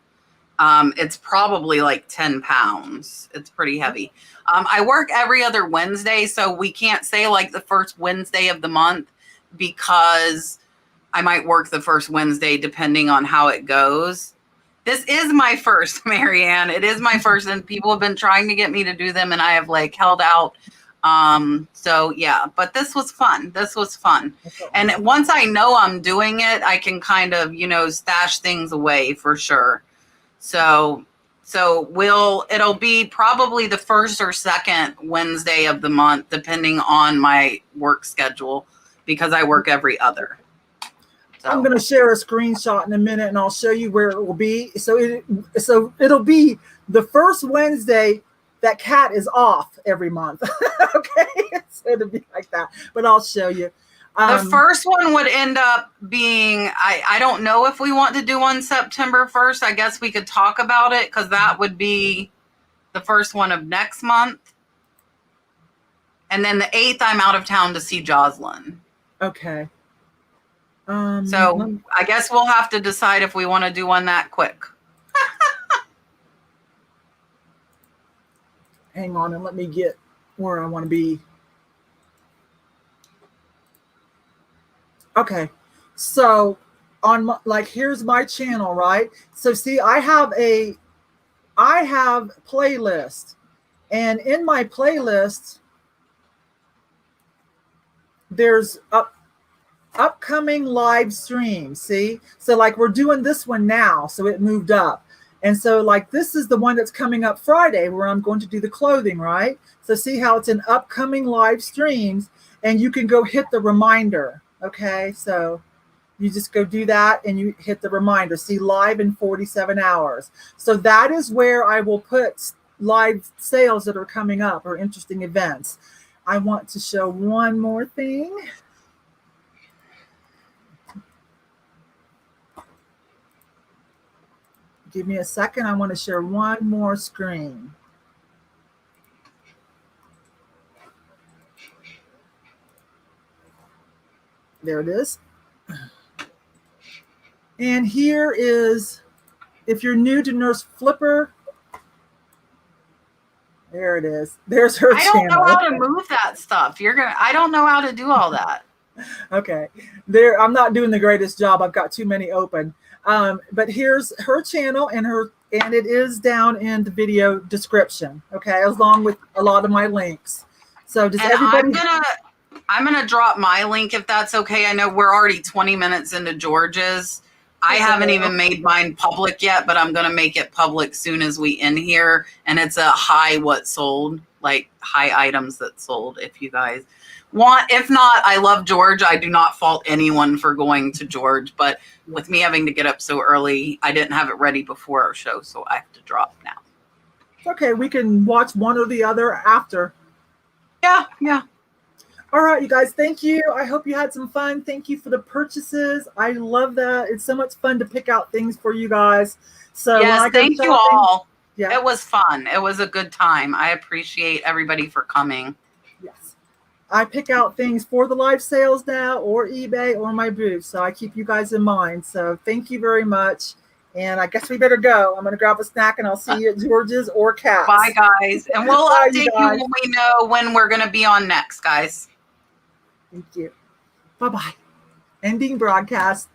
It's probably like 10 pounds. It's pretty heavy. I work every other Wednesday, so we can't say like the first Wednesday of the month because I might work the first Wednesday depending on how it goes. This is my first, Marianne. It is my first, and people have been trying to get me to do them, and I have like held out. So yeah, but this was fun. And once I know I'm doing it, I can kind of, stash things away for sure. So So it'll be probably the first or second Wednesday of the month, depending on my work schedule, because I work every other. So. I'm going to share a screenshot in a minute, and I'll show you where it will be. So it'll be the first Wednesday that Kat is off every month. Okay, so it'll be like that. But I'll show you. The first one would end up being, I don't know if we want to do on September 1st. I guess we could talk about it, because that would be the first one of next month. And then the 8th, I'm out of town to see Jocelyn. Okay. So I guess we'll have to decide if we want to do one that quick. Hang on and let me get where I want to be. Okay, so on my, here's my channel, right? So see, I have playlist, and in my playlist, there's upcoming live streams. See, so like we're doing this one now, so it moved up, and so like this is the one that's coming up Friday, where I'm going to do the clothing, right? So see how it's in upcoming live streams, and you can go hit the reminder. Okay, so you just go do that and you hit the reminder. See, live in 47 hours. So that is where I will put live sales that are coming up or interesting events. I want to show one more thing. Give me a second. I want to share one more screen. There it is. And here is, if you're new to Nurse Flipper, there it is. There's her channel. I don't know how to move that stuff. I don't know how to do all that. Okay. There, I'm not doing the greatest job. I've got too many open. But here's her channel, and it is down in the video description. Okay, along with a lot of my links. So does everybody? I'm gonna drop my link if that's okay. I know we're already 20 minutes into George's. I haven't even made mine public yet, but I'm gonna make it public soon as we end here. And it's a high what sold, like high items that sold. If you guys want, if not, I love George. I do not fault anyone for going to George, but with me having to get up so early, I didn't have it ready before our show, so I have to drop now. Okay, we can watch one or the other after. Yeah. All right, you guys, thank you. I hope you had some fun. Thank you for the purchases. I love that. It's so much fun to pick out things for you guys. So yes, thank you all. Yeah. It was fun. It was a good time. I appreciate everybody for coming. Yes. I pick out things for the live sales now, or eBay, or my booth. So I keep you guys in mind. So thank you very much. And I guess we better go. I'm going to grab a snack, and I'll see you at George's or Kat's. Bye, guys. And we'll update you when we know when we're going to be on next, guys. Thank you. Bye-bye. Ending broadcast.